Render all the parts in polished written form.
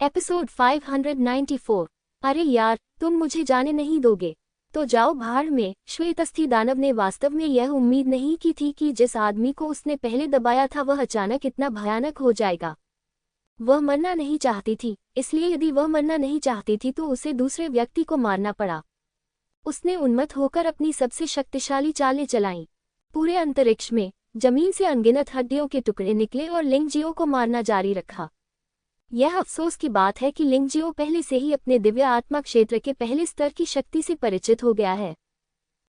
Episode 594। अरे यार, तुम मुझे जाने नहीं दोगे तो जाओ भाड़ में। श्वेतस्थी दानव ने वास्तव में यह उम्मीद नहीं की थी कि जिस आदमी को उसने पहले दबाया था वह अचानक इतना भयानक हो जाएगा। वह मरना नहीं चाहती थी, इसलिए यदि वह मरना नहीं चाहती थी तो उसे दूसरे व्यक्ति को मारना पड़ा। उसने उन्मत्त होकर अपनी सबसे शक्तिशाली चालें चलाईं। पूरे अंतरिक्ष में जमीन से अनगिनत हड्डियों के टुकड़े निकले और लिंगजियो को मारना जारी रखा। यह अफसोस की बात है कि लिंगजियो पहले से ही अपने दिव्य आत्मा क्षेत्र के पहले स्तर की शक्ति से परिचित हो गया है।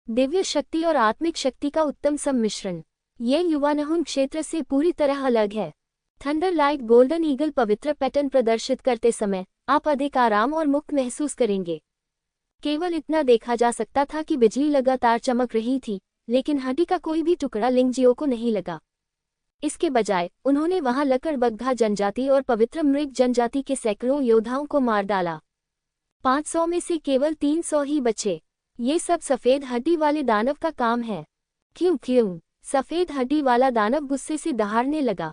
दिव्य शक्ति और आत्मिक शक्ति का उत्तम सम्मिश्रण ये युवानहुन क्षेत्र से पूरी तरह अलग है। थंडर लाइट गोल्डन ईगल पवित्र पैटर्न प्रदर्शित करते समय आप अधिक आराम और मुक्त महसूस करेंगे। केवल इतना देखा जा सकता था कि बिजली लगातार चमक रही थी, लेकिन हड्डी का कोई भी टुकड़ा लिंगजियो को नहीं लगा। इसके बजाय उन्होंने वहां लकड़बग्घा जनजाति और पवित्र मृग जनजाति के सैकड़ों योद्धाओं को मार डाला। 500 में से केवल 300 ही बचे। ये सब सफेद हड्डी वाले दानव का काम है। क्यों? सफेद हड्डी वाला दानव गुस्से से दहाड़ने लगा।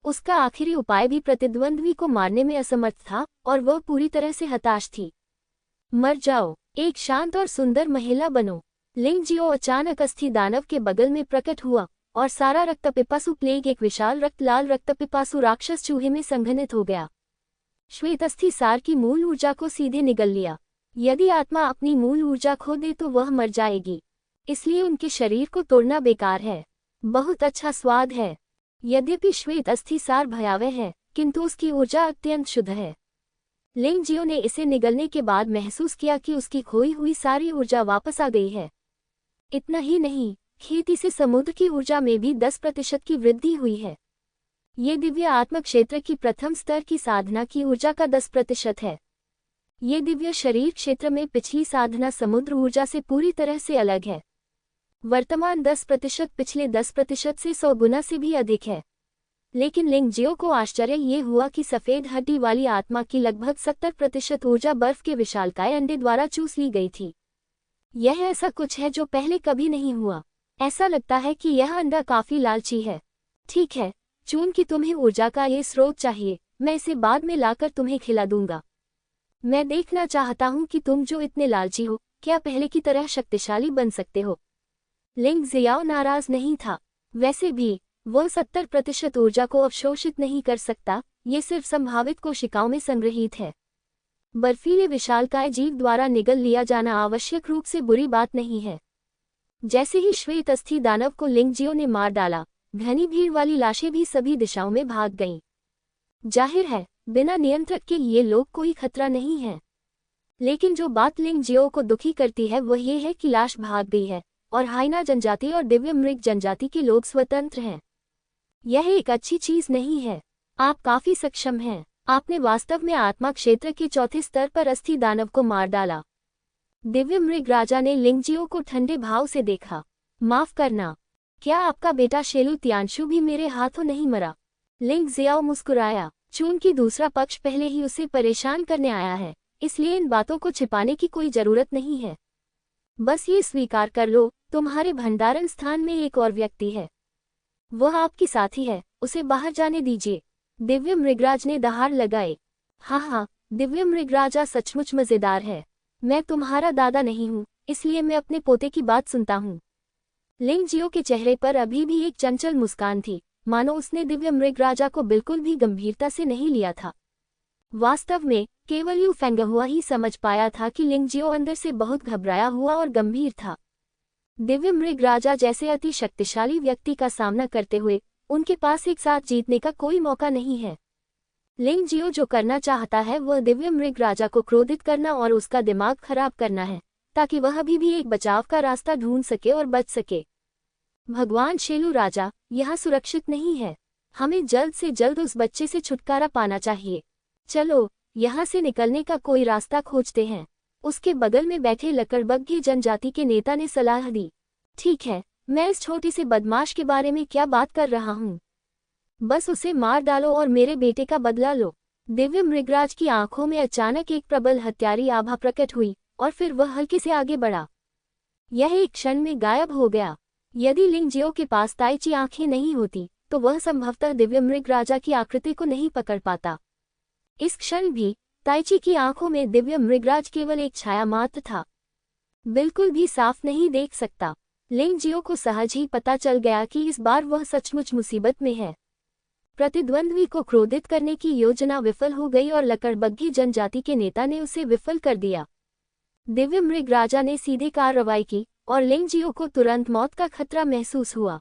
उसका आखिरी उपाय भी प्रतिद्वंद्वी को मारने में असमर्थ था और वह पूरी तरह से हताश थी। मर जाओ, एक शांत और सुंदर महिला बनो। लिंगजियो अचानक अस्थि दानव के बगल में प्रकट हुआ और सारा रक्तपिपासु प्लेग एक विशाल लाल रक्तपिपासु राक्षस चूहे में संघनित हो गया। श्वेतस्थी सार की मूल ऊर्जा को सीधे निगल लिया। यदि आत्मा अपनी मूल ऊर्जा खो दे तो वह मर जाएगी, इसलिए उनके शरीर को तोड़ना बेकार है। बहुत अच्छा स्वाद है। यद्यपि श्वेतस्थी सार भयावह है, किंतु उसकी ऊर्जा अत्यंत शुद्ध है। लिंगजियो ने इसे निगलने के बाद महसूस किया कि उसकी खोई हुई सारी ऊर्जा वापस आ गई है। इतना ही नहीं, खेती से समुद्र की ऊर्जा में भी 10% की वृद्धि हुई है। ये दिव्य आत्म क्षेत्र की प्रथम स्तर की साधना की ऊर्जा का 10% है। ये दिव्य शरीर क्षेत्र में पिछली साधना समुद्र ऊर्जा से पूरी तरह से अलग है। वर्तमान 10% पिछले 10% से 100 गुना से भी अधिक है। लेकिन लिंगजियो को आश्चर्य ये हुआ कि सफेद हड्डी वाली आत्मा की लगभग 70% ऊर्जा बर्फ के विशालकाय अंडे द्वारा चूस ली गई थी। यह ऐसा कुछ है जो पहले कभी नहीं हुआ। ऐसा लगता है कि यह अंडा काफी लालची है। ठीक है, चून कि तुम्हें ऊर्जा का ये स्रोत चाहिए, मैं इसे बाद में लाकर तुम्हें खिला दूंगा। मैं देखना चाहता हूं कि तुम जो इतने लालची हो, क्या पहले की तरह शक्तिशाली बन सकते हो। लिंगजियो नाराज नहीं था। वैसे भी वह 70% ऊर्जा को अवशोषित नहीं कर सकता, ये सिर्फ संभावित कोशिकाओं में संग्रहीत है। बर्फीले विशालकाय जीव द्वारा निगल लिया जाना आवश्यक रूप से बुरी बात नहीं है। जैसे ही श्वेतस्थी दानव को लिंगजियो ने मार डाला, घनी भीड़ वाली लाशें भी सभी दिशाओं में भाग गईं। जाहिर है, बिना नियंत्रक के ये लोग कोई खतरा नहीं है। लेकिन जो बात लिंगजियो को दुखी करती है वह ये है कि लाश भाग गई है और हाइना जनजाति और दिव्य मृग जनजाति के लोग स्वतंत्र हैं। यह एक अच्छी चीज नहीं है। आप काफी सक्षम हैं। आपने वास्तव में आत्मा क्षेत्र के चौथे स्तर पर अस्थि दानव को मार डाला। दिव्य मृग राजा ने लिंगजियो को ठंडे भाव से देखा। माफ करना, क्या आपका बेटा शेलू तियानशु भी मेरे हाथों नहीं मरा? लिंगजियो मुस्कुराया। चूंकि दूसरा पक्ष पहले ही उसे परेशान करने आया है, इसलिए इन बातों को छिपाने की कोई जरूरत नहीं है। बस ये स्वीकार कर लो, तुम्हारे भंडारण स्थान में एक और व्यक्ति है। वह आपकी साथी है, उसे बाहर जाने दीजिए। दिव्य मृगराज ने दहाड़ लगाए। हाँ, दिव्य मृगराजा सचमुच मजेदार है। मैं तुम्हारा दादा नहीं हूँ, इसलिए मैं अपने पोते की बात सुनता हूँ। लिंगजियो के चेहरे पर अभी भी एक चंचल मुस्कान थी, मानो उसने दिव्य मृगराजा को बिल्कुल भी गंभीरता से नहीं लिया था। वास्तव में केवल यू फेंगहुआ ही समझ पाया था कि लिंगजियो अंदर से बहुत घबराया हुआ और गंभीर था। दिव्य मृगराजा जैसे अति शक्तिशाली व्यक्ति का सामना करते हुए उनके पास एक साथ जीतने का कोई मौका नहीं है। लिंगजियो जो करना चाहता है वह दिव्य मृग राजा को क्रोधित करना और उसका दिमाग खराब करना है, ताकि वह अभी भी एक बचाव का रास्ता ढूंढ सके और बच सके। भगवान शेलू राजा, यह सुरक्षित नहीं है। हमें जल्द से जल्द उस बच्चे से छुटकारा पाना चाहिए। चलो, यहाँ से निकलने का कोई रास्ता खोजते हैं। उसके बगल में बैठे लकड़बग्घे जनजाति के नेता ने सलाह दी। ठीक है, मैं इस छोटी से बदमाश के बारे में क्या बात कर रहा हूँ। बस उसे मार डालो और मेरे बेटे का बदला लो। दिव्य मृगराज की आंखों में अचानक एक प्रबल हत्यारी आभा प्रकट हुई और फिर वह हल्के से आगे बढ़ा। यह एक क्षण में गायब हो गया। यदि लिंगजियो के पास ताइची आंखें नहीं होती तो वह संभवतः दिव्य मृग राजा की आकृति को नहीं पकड़ पाता। इस क्षण भी ताइची की आंखों में दिव्य मृगराज केवल एक छाया मात्र था, बिल्कुल भी साफ नहीं देख सकता। लिंग जियो को सहज ही पता चल गया कि इस बार वह सचमुच मुसीबत में है। प्रतिद्वंद्वी को क्रोधित करने की योजना विफल हो गई और लकड़बग्घी जनजाति के नेता ने उसे विफल कर दिया। दिव्य मृग राजा ने सीधे कार्रवाई की और लिंग जियो को तुरंत मौत का खतरा महसूस हुआ।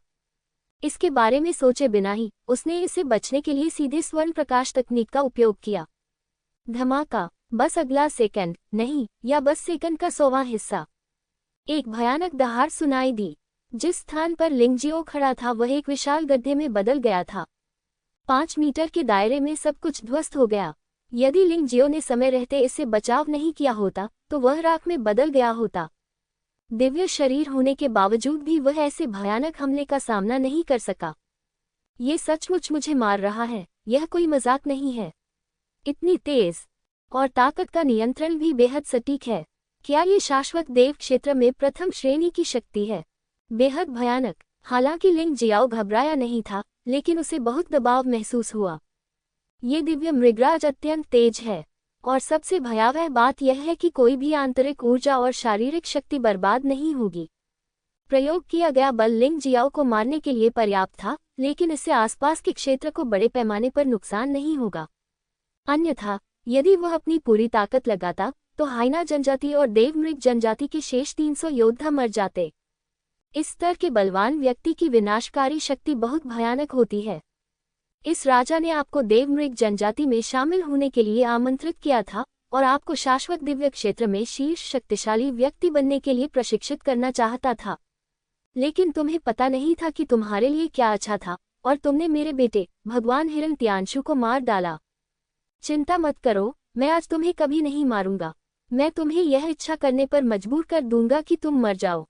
इसके बारे में सोचे बिना ही उसने इससे बचने के लिए सीधे स्वर्ण प्रकाश तकनीक का उपयोग किया। धमाका, बस अगला सेकंड नहीं, या बस सेकंड का 100वां हिस्सा। एक भयानक दहाड़ सुनाई दी। जिस स्थान पर लिंग जियो खड़ा था वह एक विशाल गड्ढे में बदल गया था। 5 मीटर के दायरे में सब कुछ ध्वस्त हो गया। यदि लिंग जियो ने समय रहते इससे बचाव नहीं किया होता तो वह राख में बदल गया होता। दिव्य शरीर होने के बावजूद भी वह ऐसे भयानक हमले का सामना नहीं कर सका। ये सचमुच मुझे मार रहा है, यह कोई मजाक नहीं है। इतनी तेज और ताकत का नियंत्रण भी बेहद सटीक है। क्या ये शाश्वत देव क्षेत्र में प्रथम श्रेणी की शक्ति है? बेहद भयानक। हालांकि लिंग जियाओ घबराया नहीं था, लेकिन उसे बहुत दबाव महसूस हुआ। ये दिव्य मृगराज अत्यंत तेज है और सबसे भयावह बात यह है कि कोई भी आंतरिक ऊर्जा और शारीरिक शक्ति बर्बाद नहीं होगी। प्रयोग किया गया बल लिंग जियाओ को मारने के लिए पर्याप्त था, लेकिन इससे आसपास के क्षेत्र को बड़े पैमाने पर नुकसान नहीं होगा। अन्यथा यदि वह अपनी पूरी ताकत लगाता तो हाइना जनजाति और देवमृग जनजाति के शेष 300 योद्धा मर जाते। इस स्तर के बलवान व्यक्ति की विनाशकारी शक्ति बहुत भयानक होती है। इस राजा ने आपको देवमृग जनजाति में शामिल होने के लिए आमंत्रित किया था और आपको शाश्वत दिव्य क्षेत्र में शीर्ष शक्तिशाली व्यक्ति बनने के लिए प्रशिक्षित करना चाहता था। लेकिन तुम्हें पता नहीं था कि तुम्हारे लिए क्या अच्छा था और तुमने मेरे बेटे भगवान हिरण्यांशु को मार डाला। चिंता मत करो, मैं आज तुम्हें कभी नहीं मारूंगा। मैं तुम्हें यह इच्छा करने पर मजबूर कर दूंगा कि तुम मर जाओ।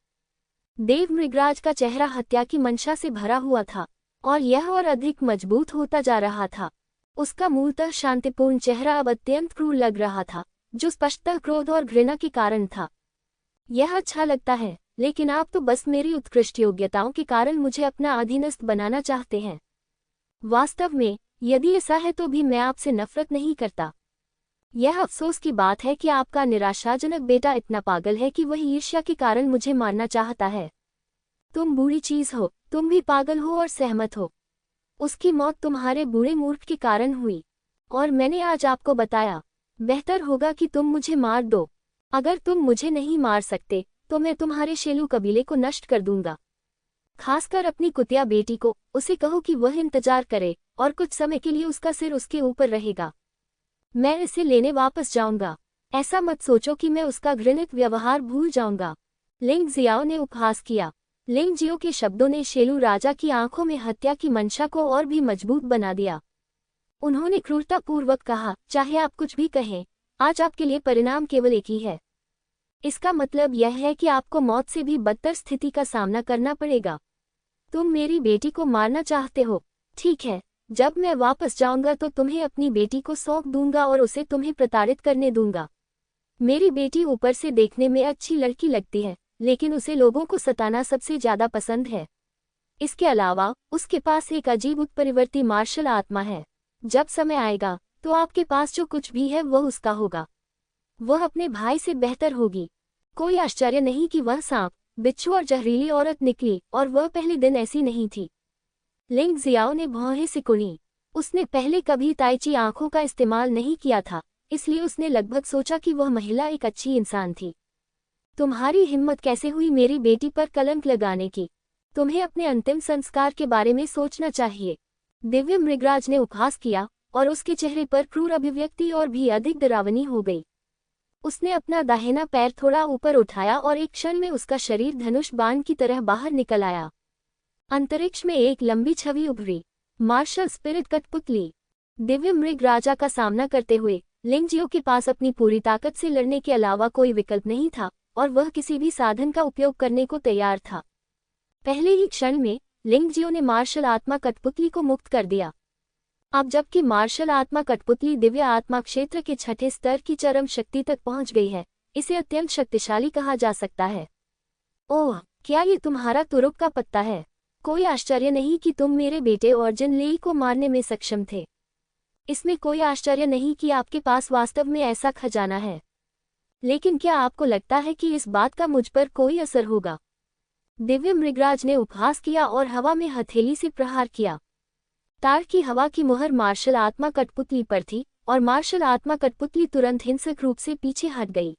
देव मृगराज का चेहरा हत्या की मंशा से भरा हुआ था और यह और अधिक मजबूत होता जा रहा था। उसका मूलतः शांतिपूर्ण चेहरा अब अत्यंत क्रूर लग रहा था, जो स्पष्टतः क्रोध और घृणा के कारण था। यह अच्छा लगता है, लेकिन आप तो बस मेरी उत्कृष्ट योग्यताओं के कारण मुझे अपना अधीनस्थ बनाना चाहते हैं। वास्तव में यदि ऐसा है तो भी मैं आपसे नफरत नहीं करता। यह अफसोस की बात है कि आपका निराशाजनक बेटा इतना पागल है कि वह ईर्ष्या के कारण मुझे मारना चाहता है। तुम बुरी चीज हो, तुम भी पागल हो और सहमत हो। उसकी मौत तुम्हारे बूढ़े मूर्ख के कारण हुई और मैंने आज आपको बताया। बेहतर होगा कि तुम मुझे मार दो। अगर तुम मुझे नहीं मार सकते तो मैं तुम्हारे शेलू कबीले को नष्ट कर दूंगा। खासकर अपनी कुतिया बेटी को, उसे कहो कि वह इंतजार करे और कुछ समय के लिए उसका सिर उसके ऊपर रहेगा। मैं इसे लेने वापस जाऊंगा। ऐसा मत सोचो कि मैं उसका घृणित व्यवहार भूल जाऊंगा। लिंग जियाओ ने उपहास किया। लिंग जियो के शब्दों ने शेलू राजा की आंखों में हत्या की मंशा को और भी मजबूत बना दिया। उन्होंने क्रूरतापूर्वक कहा, चाहे आप कुछ भी कहें, आज आपके लिए परिणाम केवल एक ही है। इसका मतलब यह है कि आपको मौत से भी बदतर स्थिति का सामना करना पड़ेगा। तुम मेरी बेटी को मारना चाहते हो, ठीक है। जब मैं वापस जाऊंगा तो तुम्हें अपनी बेटी को सौंप दूंगा और उसे तुम्हें प्रताड़ित करने दूंगा। मेरी बेटी ऊपर से देखने में अच्छी लड़की लगती है, लेकिन उसे लोगों को सताना सबसे ज्यादा पसंद है। इसके अलावा उसके पास एक अजीब उत्परिवर्ती मार्शल आत्मा है। जब समय आएगा तो आपके पास जो कुछ भी है वह उसका होगा। वह अपने भाई से बेहतर होगी। कोई आश्चर्य नहीं कि वह सांप, बिच्छू और जहरीली औरत निकली और वह पहले दिन ऐसी नहीं थी। लिंग जियाओ ने भौहें सिकुड़ी। उसने पहले कभी ताइची आंखों का इस्तेमाल नहीं किया था, इसलिए उसने लगभग सोचा कि वह महिला एक अच्छी इंसान थी। तुम्हारी हिम्मत कैसे हुई मेरी बेटी पर कलंक लगाने की? तुम्हें अपने अंतिम संस्कार के बारे में सोचना चाहिए। दिव्य मृगराज ने उपहास किया और उसके चेहरे पर क्रूर अभिव्यक्ति और भी अधिक डरावनी हो गई। उसने अपना दाहिना पैर थोड़ा ऊपर उठाया और एक क्षण में उसका शरीर धनुष बाण की तरह बाहर निकल आया। अंतरिक्ष में एक लंबी छवि उभरी, मार्शल स्पिरिट कठपुतली। दिव्य मृग राजा का सामना करते हुए लिंग जियो के पास अपनी पूरी ताकत से लड़ने के अलावा कोई विकल्प नहीं था और वह किसी भी साधन का उपयोग करने को तैयार था। पहले ही क्षण में लिंग जियो ने मार्शल आत्मा कठपुतली को मुक्त कर दिया। अब जबकि मार्शल आत्मा कठपुतली दिव्य आत्मा क्षेत्र के 6ठे स्तर की चरम शक्ति तक पहुंच गई है, इसे अत्यंत शक्तिशाली कहा जा सकता है। ओह, क्या ये तुम्हारा तुरुप का पत्ता है? कोई आश्चर्य नहीं कि तुम मेरे बेटे अर्जुन लेई को मारने में सक्षम थे। इसमें कोई आश्चर्य नहीं कि आपके पास वास्तव में ऐसा खजाना है। लेकिन क्या आपको लगता है कि इस बात का मुझ पर कोई असर होगा? दिव्य मृगराज ने उपहास किया और हवा में हथेली से प्रहार किया। तार की हवा की मुहर मार्शल आत्मा कठपुतली पर थी और मार्शल आत्मा कठपुतली तुरंत हिंसक रूप से पीछे हट गई।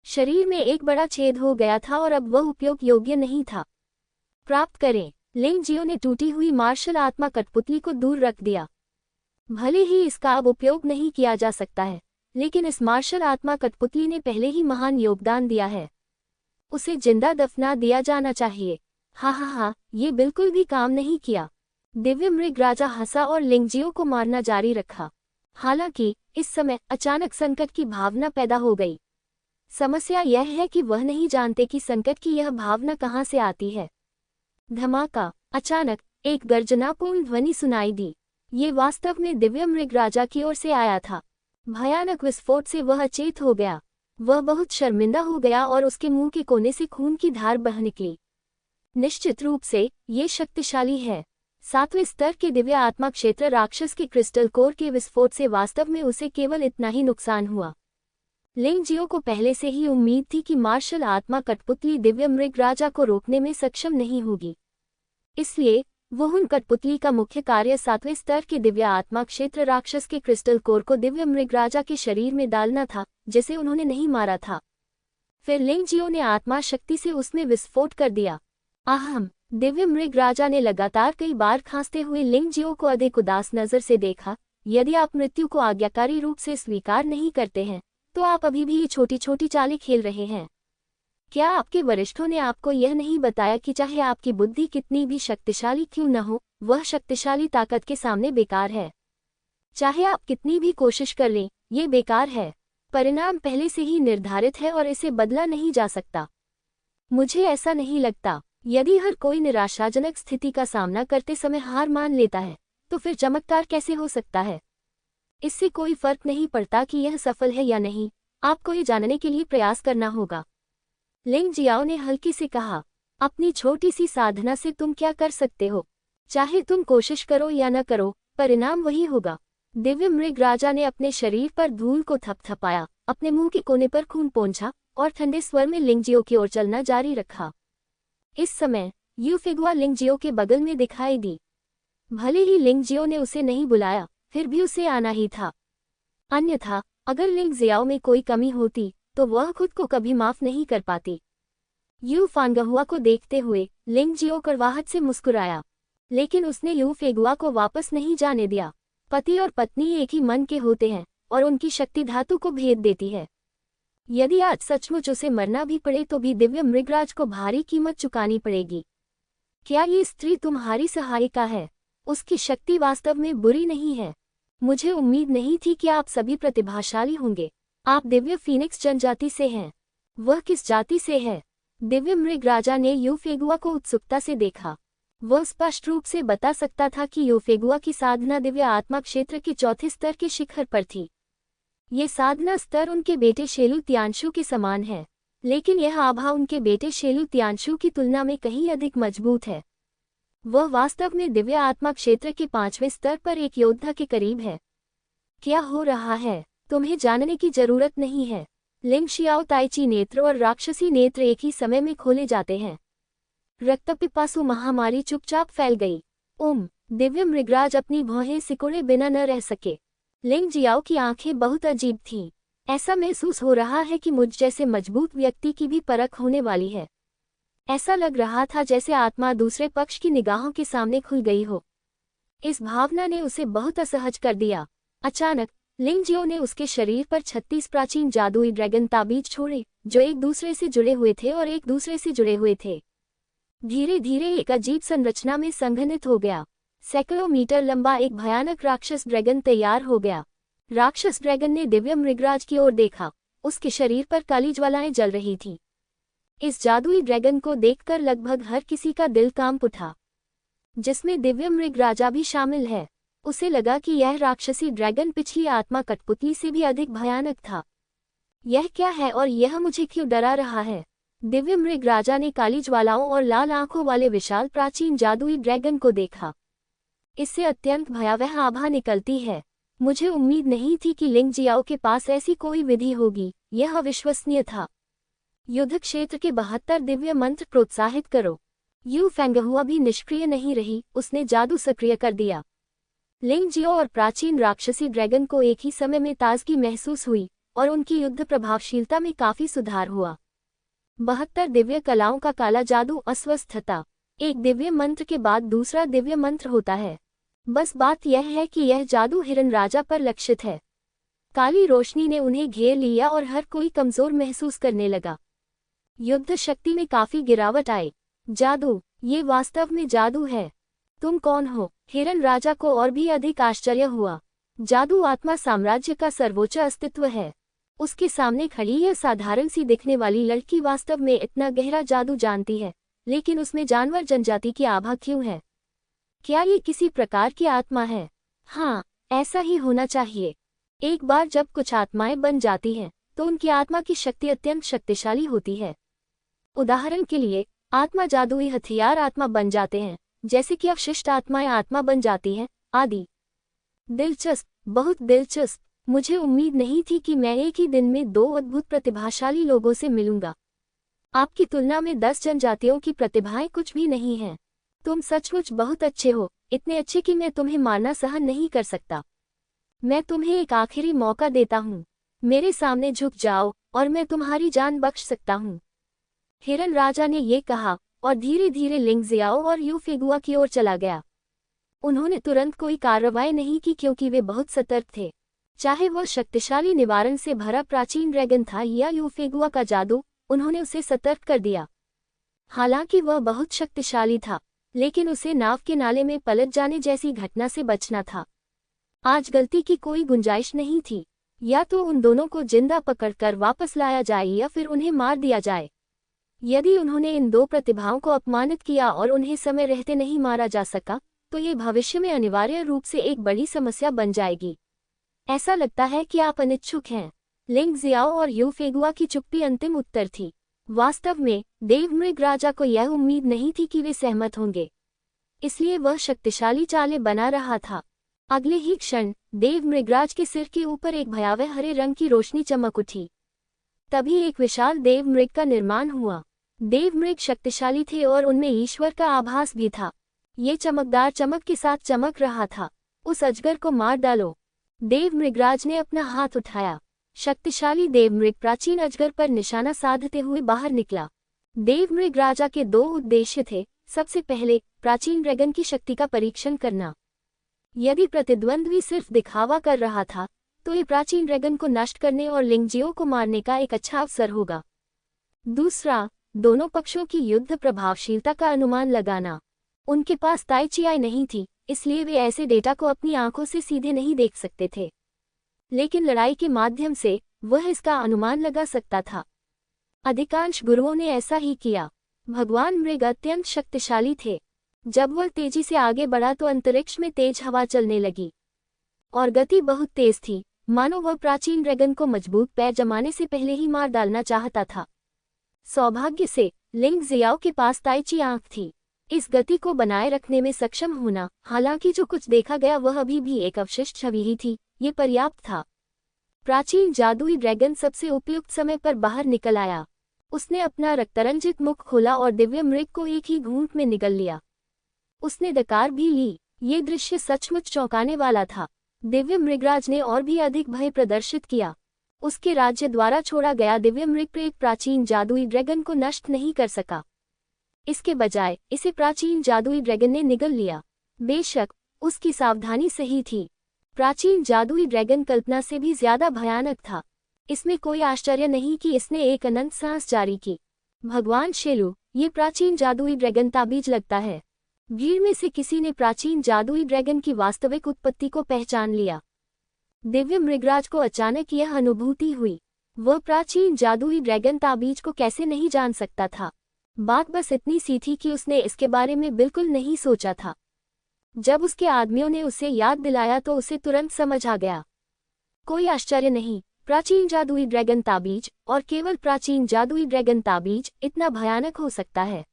शरीर में एक बड़ा छेद हो गया था और अब वह उपयोग योग्य नहीं था। प्राप्त करें। लिंग जियो ने टूटी हुई मार्शल आत्मा कठपुतली को दूर रख दिया। भले ही इसका अब उपयोग नहीं किया जा सकता है, लेकिन इस मार्शल आत्मा कठपुतली ने पहले ही महान योगदान दिया है। उसे जिंदा दफना दिया जाना चाहिए। हा, ये बिल्कुल भी काम नहीं किया। दिव्य मृग राजा हंसा और लिंगजियो को मारना जारी रखा। हालांकि इस समय अचानक संकट की भावना पैदा हो गई। समस्या यह है कि वह नहीं जानते कि संकट की यह भावना कहाँ से आती है। धमाका! अचानक एक गर्जनापूर्ण ध्वनि सुनाई दी। ये वास्तव में दिव्य मृग राजा की ओर से आया था। भयानक विस्फोट से वह अचेत हो गया। वह बहुत शर्मिंदा हो गया और उसके मुंह के कोने से खून की धार बह निकली। निश्चित रूप से ये शक्तिशाली है। 7वें स्तर के दिव्य आत्मा क्षेत्र राक्षस के क्रिस्टल कोर के विस्फोट से वास्तव में उसे केवल इतना ही नुकसान हुआ। लिंग जियो को पहले से ही उम्मीद थी कि मार्शल आत्मा कठपुतली दिव्य मृग राजा को रोकने में सक्षम नहीं होगी। इसलिए वह उन कठपुतली का मुख्य कार्य 7वें स्तर के दिव्य आत्मा क्षेत्र राक्षस के क्रिस्टल कोर को दिव्य मृग राजा के शरीर में डालना था, जिसे उन्होंने नहीं मारा था। फिर लिंग जियो ने आत्मा शक्ति से उसमें विस्फोट कर दिया। आहम! दिव्य मृग राजा ने लगातार कई बार खांसते हुए लिंग जियो को अधिक उदास नजर से देखा। यदि आप मृत्यु को आज्ञाकारी रूप से स्वीकार नहीं करते हैं, तो आप अभी भी ये छोटी छोटी चालें खेल रहे हैं। क्या आपके वरिष्ठों ने आपको यह नहीं बताया कि चाहे आपकी बुद्धि कितनी भी शक्तिशाली क्यों न हो, वह शक्तिशाली ताकत के सामने बेकार है? चाहे आप कितनी भी कोशिश कर लें, ये बेकार है। परिणाम पहले से ही निर्धारित है और इसे बदला नहीं जा सकता। मुझे ऐसा नहीं लगता। यदि हर कोई निराशाजनक स्थिति का सामना करते समय हार मान लेता है, तो फिर चमत्कार कैसे हो सकता है? इससे कोई फर्क नहीं पड़ता कि यह सफल है या नहीं, आपको ये जानने के लिए प्रयास करना होगा। लिंग जियाओ ने हल्की से कहा, अपनी छोटी सी साधना से तुम क्या कर सकते हो? चाहे तुम कोशिश करो या न करो, परिणाम वही होगा। दिव्य मृग राजा ने अपने शरीर पर धूल को थपथपाया, अपने मुंह के कोने पर खून पोंछा और ठंडे स्वर में लिंग जियो की ओर चलना जारी रखा। इस समय यू फेगुआ लिंग जियो के बगल में दिखाई दी। भले ही लिंग जियो ने उसे नहीं बुलाया, फिर भी उसे आना ही था। अन्यथा अगर लिंग जियाओ में कोई कमी होती तो वह खुद को कभी माफ नहीं कर पाती। यू फानगहुआ को देखते हुए लिंग जियो कड़वाहट से मुस्कुराया, लेकिन उसने यू फेगुआ को वापस नहीं जाने दिया। पति और पत्नी एक ही मन के होते हैं और उनकी शक्ति धातु को भेद देती है। यदि आज सचमुच उसे मरना भी पड़े तो भी दिव्य मृगराज को भारी कीमत चुकानी पड़ेगी। क्या ये स्त्री तुम्हारी सहायिका है? उसकी शक्ति वास्तव में बुरी नहीं है। मुझे उम्मीद नहीं थी कि आप सभी प्रतिभाशाली होंगे। आप दिव्य फीनिक्स जनजाति से हैं। वह किस जाति से है? दिव्य मृग राजा ने यूफेगुआ को उत्सुकता से देखा। वह स्पष्ट रूप से बता सकता था कि यूफेगुआ की साधना दिव्य आत्मा क्षेत्र के चौथे स्तर के शिखर पर थी। ये साधना स्तर उनके बेटे शेलू तियांशु के समान है, लेकिन यह आभा उनके बेटे शेलू तियांशु की तुलना में कहीं अधिक मजबूत है। वह वास्तव में दिव्य आत्मा क्षेत्र के 5वें स्तर पर एक योद्धा के करीब है। क्या हो रहा है? तुम्हें जानने की जरूरत नहीं है। लिंग शियाओ ताइची नेत्र और राक्षसी नेत्र एक ही समय में खोले जाते हैं। रक्तपिपासु महामारी चुपचाप फैल गई। दिव्य मृगराज अपनी भौहें सिकोड़े बिना न रह सके। लिंग जियाओ की आंखें बहुत अजीब थीं। ऐसा महसूस हो रहा है कि मुझ जैसे मजबूत व्यक्ति की भी परख होने वाली है। ऐसा लग रहा था जैसे आत्मा दूसरे पक्ष की निगाहों के सामने खुल गई हो। इस भावना ने उसे बहुत असहज कर दिया। अचानक लिंग जियो ने उसके शरीर पर 36 प्राचीन जादुई ड्रैगन ताबीज छोड़े, जो एक दूसरे से जुड़े हुए थे और एक दूसरे से जुड़े हुए थे। धीरे धीरे एक अजीब संरचना में संघनित हो गया। सैकड़ों मीटर लंबा एक भयानक राक्षस ड्रैगन तैयार हो गया। राक्षस ड्रैगन ने दिव्य मृगराज की ओर देखा। उसके शरीर पर काली ज्वालाएं जल रही थीं। इस जादुई ड्रैगन को देखकर लगभग हर किसी का दिल कांप उठा, जिसमें दिव्य मृग राजा भी शामिल है। उसे लगा कि यह राक्षसी ड्रैगन पिछली आत्मा कठपुतली से भी अधिक भयानक था। यह क्या है और यह मुझे क्यों डरा रहा है? दिव्य मृग राजा ने काली ज्वालाओं और लाल आंखों वाले विशाल प्राचीन जादुई ड्रैगन को देखा। इससे अत्यंत भयावह आभा निकलती है। मुझे उम्मीद नहीं थी कि लिंग जियाओ के पास ऐसी कोई विधि होगी, यह अविश्वसनीय था। युद्ध क्षेत्र के 72 दिव्य मंत्र प्रोत्साहित करो। यू फेंगहुआ भी निष्क्रिय नहीं रही, उसने जादू सक्रिय कर दिया। लिंग जियो और प्राचीन राक्षसी ड्रैगन को एक ही समय में ताजगी महसूस हुई और उनकी युद्ध प्रभावशीलता में काफी सुधार हुआ। 72 दिव्य कलाओं का काला जादू अस्वस्थता। एक दिव्य मंत्र के बाद दूसरा दिव्य मंत्र होता है। बस बात यह है कि यह जादू हिरन राजा पर लक्षित है। काली रोशनी ने उन्हें घेर लिया और हर कोई कमजोर महसूस करने लगा। युद्ध शक्ति में काफी गिरावट आई। जादू, ये वास्तव में जादू है। तुम कौन हो? हिरन राजा को और भी अधिक आश्चर्य हुआ। जादू आत्मा साम्राज्य का सर्वोच्च अस्तित्व है। उसके सामने खड़ी यह साधारण सी दिखने वाली लड़की वास्तव में इतना गहरा जादू जानती है, लेकिन उसमें जानवर जनजाति की आभा क्यों है? क्या ये किसी प्रकार की आत्मा है? हाँ, ऐसा ही होना चाहिए। एक बार जब कुछ आत्माएं बन जाती हैं, तो उनकी आत्मा की शक्ति अत्यंत शक्तिशाली होती है। उदाहरण के लिए, आत्मा जादुई हथियार आत्मा बन जाते हैं, जैसे कि अवशिष्ट आत्माएं आत्मा बन जाती हैं, आदि। दिलचस्प, बहुत दिलचस्प। मुझे उम्मीद नहीं थी कि मैं एक ही दिन में 2 अद्भुत प्रतिभाशाली लोगों से मिलूंगा। आपकी तुलना में 10 जनजातियों की प्रतिभाएं कुछ भी नहीं हैं। तुम सचमुच बहुत अच्छे हो, इतने अच्छे कि मैं तुम्हें मारना सहन नहीं कर सकता। मैं तुम्हें एक आखिरी मौका देता हूँ। मेरे सामने झुक जाओ और मैं तुम्हारी जान बख्श सकता हूँ। हिरन राजा ने ये कहा और धीरे धीरे लिंग जियाओ और यू फेगुआ की ओर चला गया। उन्होंने तुरंत कोई कार्रवाई नहीं की क्योंकि वे बहुत सतर्क थे। चाहे वह शक्तिशाली निवारण से भरा प्राचीन ड्रैगन था या यू फेगुआ का जादू, उन्होंने उसे सतर्क कर दिया। हालांकि वह बहुत शक्तिशाली था, लेकिन उसे नाव के नाले में पलट जाने जैसी घटना से बचना था। आज गलती की कोई गुंजाइश नहीं थी। या तो उन दोनों को जिंदा पकड़कर वापस लाया जाए या फिर उन्हें मार दिया जाए। यदि उन्होंने इन 2 प्रतिभाओं को अपमानित किया और उन्हें समय रहते नहीं मारा जा सका, तो ये भविष्य में अनिवार्य रूप से एक बड़ी समस्या बन जाएगी। ऐसा लगता है कि आप अनिच्छुक हैं। लिंग जियाओ और यू फेगुआ की चुप्पी अंतिम उत्तर थी। वास्तव में देवमृग राजा को यह उम्मीद नहीं थी कि वे सहमत होंगे, इसलिए वह शक्तिशाली चालें बना रहा था। अगले ही क्षण देवमृगराज के सिर के ऊपर एक भयावह हरे रंग की रोशनी चमक उठी। तभी एक विशाल देवमृग का निर्माण हुआ। देवमृग शक्तिशाली थे और उनमें ईश्वर का आभास भी था। ये चमकदार चमक के साथ चमक रहा था। उस अजगर को मार डालो। देवमृगराज ने अपना हाथ उठाया। शक्तिशाली देवमृग प्राचीन अजगर पर निशाना साधते हुए बाहर निकला। देवमृग राजा के 2 उद्देश्य थे। सबसे पहले, प्राचीन ड्रैगन की शक्ति का परीक्षण करना। यदि प्रतिद्वंद्वी सिर्फ दिखावा कर रहा था, तो ये प्राचीन ड्रैगन को नष्ट करने और लिंगजियो को मारने का एक अच्छा अवसर होगा। दूसरा, दोनों पक्षों की युद्ध प्रभावशीलता का अनुमान लगाना। उनके पास ताइचियाई नहीं थी, इसलिए वे ऐसे डेटा को अपनी आंखों से सीधे नहीं देख सकते थे, लेकिन लड़ाई के माध्यम से वह इसका अनुमान लगा सकता था। अधिकांश गुरुओं ने ऐसा ही किया। भगवान मृग अत्यंत शक्तिशाली थे। जब वह तेजी से आगे बढ़ा तो अंतरिक्ष में तेज हवा चलने लगी और गति बहुत तेज थी, मानो वह प्राचीन ड्रैगन को मजबूत पैर जमाने से पहले ही मार डालना चाहता था। सौभाग्य से लिंग जियाओ के पास ताइची आंख थी। इस गति को बनाए रखने में सक्षम होना, हालांकि जो कुछ देखा गया वह अभी भी एक अवशिष्ट छवि ही थी, ये पर्याप्त था। प्राचीन जादुई ड्रैगन सबसे उपयुक्त समय पर बाहर निकल आया। उसने अपना रक्तरंजित मुख खोला और दिव्य मृग को एक ही घूंट में निगल लिया। उसने डकार भी ली। ये दृश्य सचमुच चौंकाने वाला था। दिव्य मृगराज ने और भी अधिक भय प्रदर्शित किया। उसके राज्य द्वारा छोड़ा गया दिव्य मृग एक प्राचीन जादुई ड्रैगन को नष्ट नहीं कर सका। इसके बजाय इसे प्राचीन जादुई ड्रैगन ने निगल लिया। बेशक उसकी सावधानी सही थी। प्राचीन जादुई ड्रैगन कल्पना से भी ज्यादा भयानक था। इसमें कोई आश्चर्य नहीं कि इसने एक अनंत सांस जारी की। भगवान शेलू, ये प्राचीन जादुई ड्रैगन ताबीज लगता है। भीड़ में से किसी ने प्राचीन जादुई ड्रैगन की वास्तविक उत्पत्ति को पहचान लिया। दिव्य मृगराज को अचानक यह अनुभूति हुई। वह प्राचीन जादुई ड्रैगन ताबीज को कैसे नहीं जान सकता था। बात बस इतनी सी थी कि उसने इसके बारे में बिल्कुल नहीं सोचा था। जब उसके आदमियों ने उसे याद दिलाया तो उसे तुरंत समझ आ गया। कोई आश्चर्य नहीं, प्राचीन जादुई ड्रैगन ताबीज, और केवल प्राचीन जादुई ड्रैगन ताबीज, इतना भयानक हो सकता है।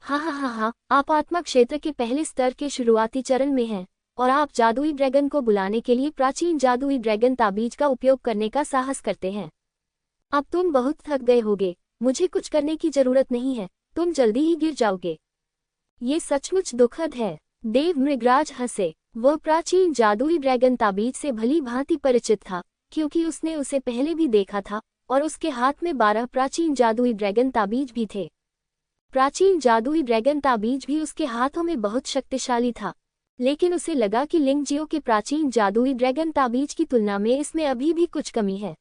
हाँ, आप आत्मा क्षेत्र के पहले स्तर के शुरुआती चरण में हैं। और आप जादुई ड्रैगन को बुलाने के लिए प्राचीन जादुई ड्रैगन ताबीज का उपयोग करने का साहस करते हैं। अब तुम बहुत थक गए होगे, मुझे कुछ करने की जरूरत नहीं है, तुम जल्दी ही गिर जाओगे। ये सचमुच दुखद है। देव मृगराज हंसे। वह प्राचीन जादुई ड्रैगन ताबीज से भली भांति परिचित था, क्योंकि उसने उसे पहले भी देखा था और उसके हाथ में 12 प्राचीन जादुई ड्रैगन ताबीज भी थे। प्राचीन जादुई ड्रैगन ताबीज भी उसके हाथों में बहुत शक्तिशाली था, लेकिन उसे लगा कि लिंगजियो के प्राचीन जादुई ड्रैगन ताबीज की तुलना में इसमें अभी भी कुछ कमी है।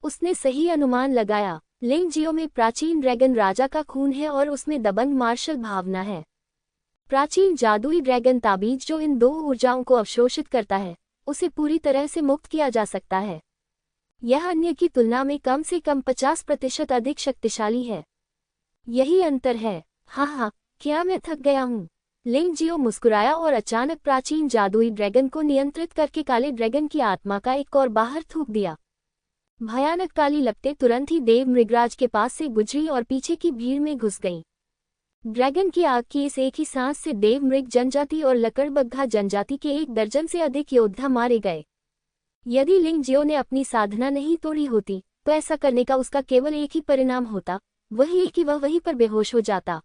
उसने सही अनुमान लगाया। लिंगजियो में प्राचीन ड्रैगन राजा का खून है और उसमें दबंग मार्शल भावना है। प्राचीन जादुई ड्रैगन ताबीज जो इन 2 ऊर्जाओं को अवशोषित करता है, उसे पूरी तरह से मुक्त किया जा सकता है। यह अन्य की तुलना में कम से कम 50% अधिक शक्तिशाली है। यही अंतर है। हाँ, क्या मैं थक गया हूँ? लिंगजियो मुस्कुराया और अचानक प्राचीन जादुई ड्रैगन को नियंत्रित करके काले ड्रैगन की आत्मा का एक और बाहर थूक दिया। भयानक काली लपटें तुरंत ही देव मृगराज के पास से गुजरी और पीछे की भीड़ में घुस गईं। ड्रैगन की आग की इस एक ही सांस से देव मृग जनजाति और लकड़बग्घा जनजाति के 1 दर्जन से अधिक योद्धा मारे गए। यदि लिंगजियो ने अपनी साधना नहीं तोड़ी होती तो ऐसा करने का उसका केवल एक ही परिणाम होता, वही कि वह वहीं पर बेहोश हो जाता।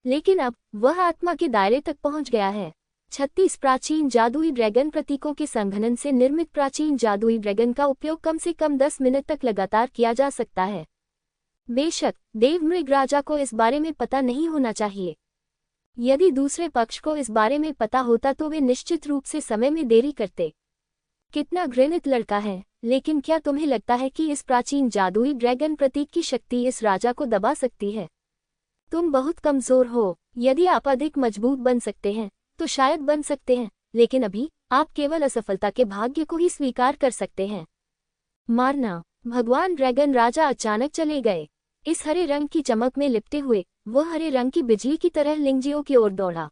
लेकिन अब वह आत्मा के दायरे तक पहुंच गया है। 36 प्राचीन जादुई ड्रैगन प्रतीकों के संघनन से निर्मित प्राचीन जादुई ड्रैगन का उपयोग कम से कम 10 मिनट तक लगातार किया जा सकता है। बेशक देव मृग राजा को इस बारे में पता नहीं होना चाहिए। यदि दूसरे पक्ष को इस बारे में पता होता तो वे निश्चित रूप से समय में देरी करते। कितना घृणित लड़का है। लेकिन क्या तुम्हें लगता है कि इस प्राचीन जादुई ड्रैगन प्रतीक की शक्ति इस राजा को दबा सकती है? तुम बहुत कमजोर हो। यदि आप अधिक मजबूत बन सकते हैं तो शायद बन सकते हैं, लेकिन अभी आप केवल असफलता के भाग्य को ही स्वीकार कर सकते हैं। मारना। भगवान ड्रैगन राजा अचानक चले गए। इस हरे रंग की चमक में लिपटे हुए वह हरे रंग की बिजली की तरह लिंगजियो की ओर दौड़ा।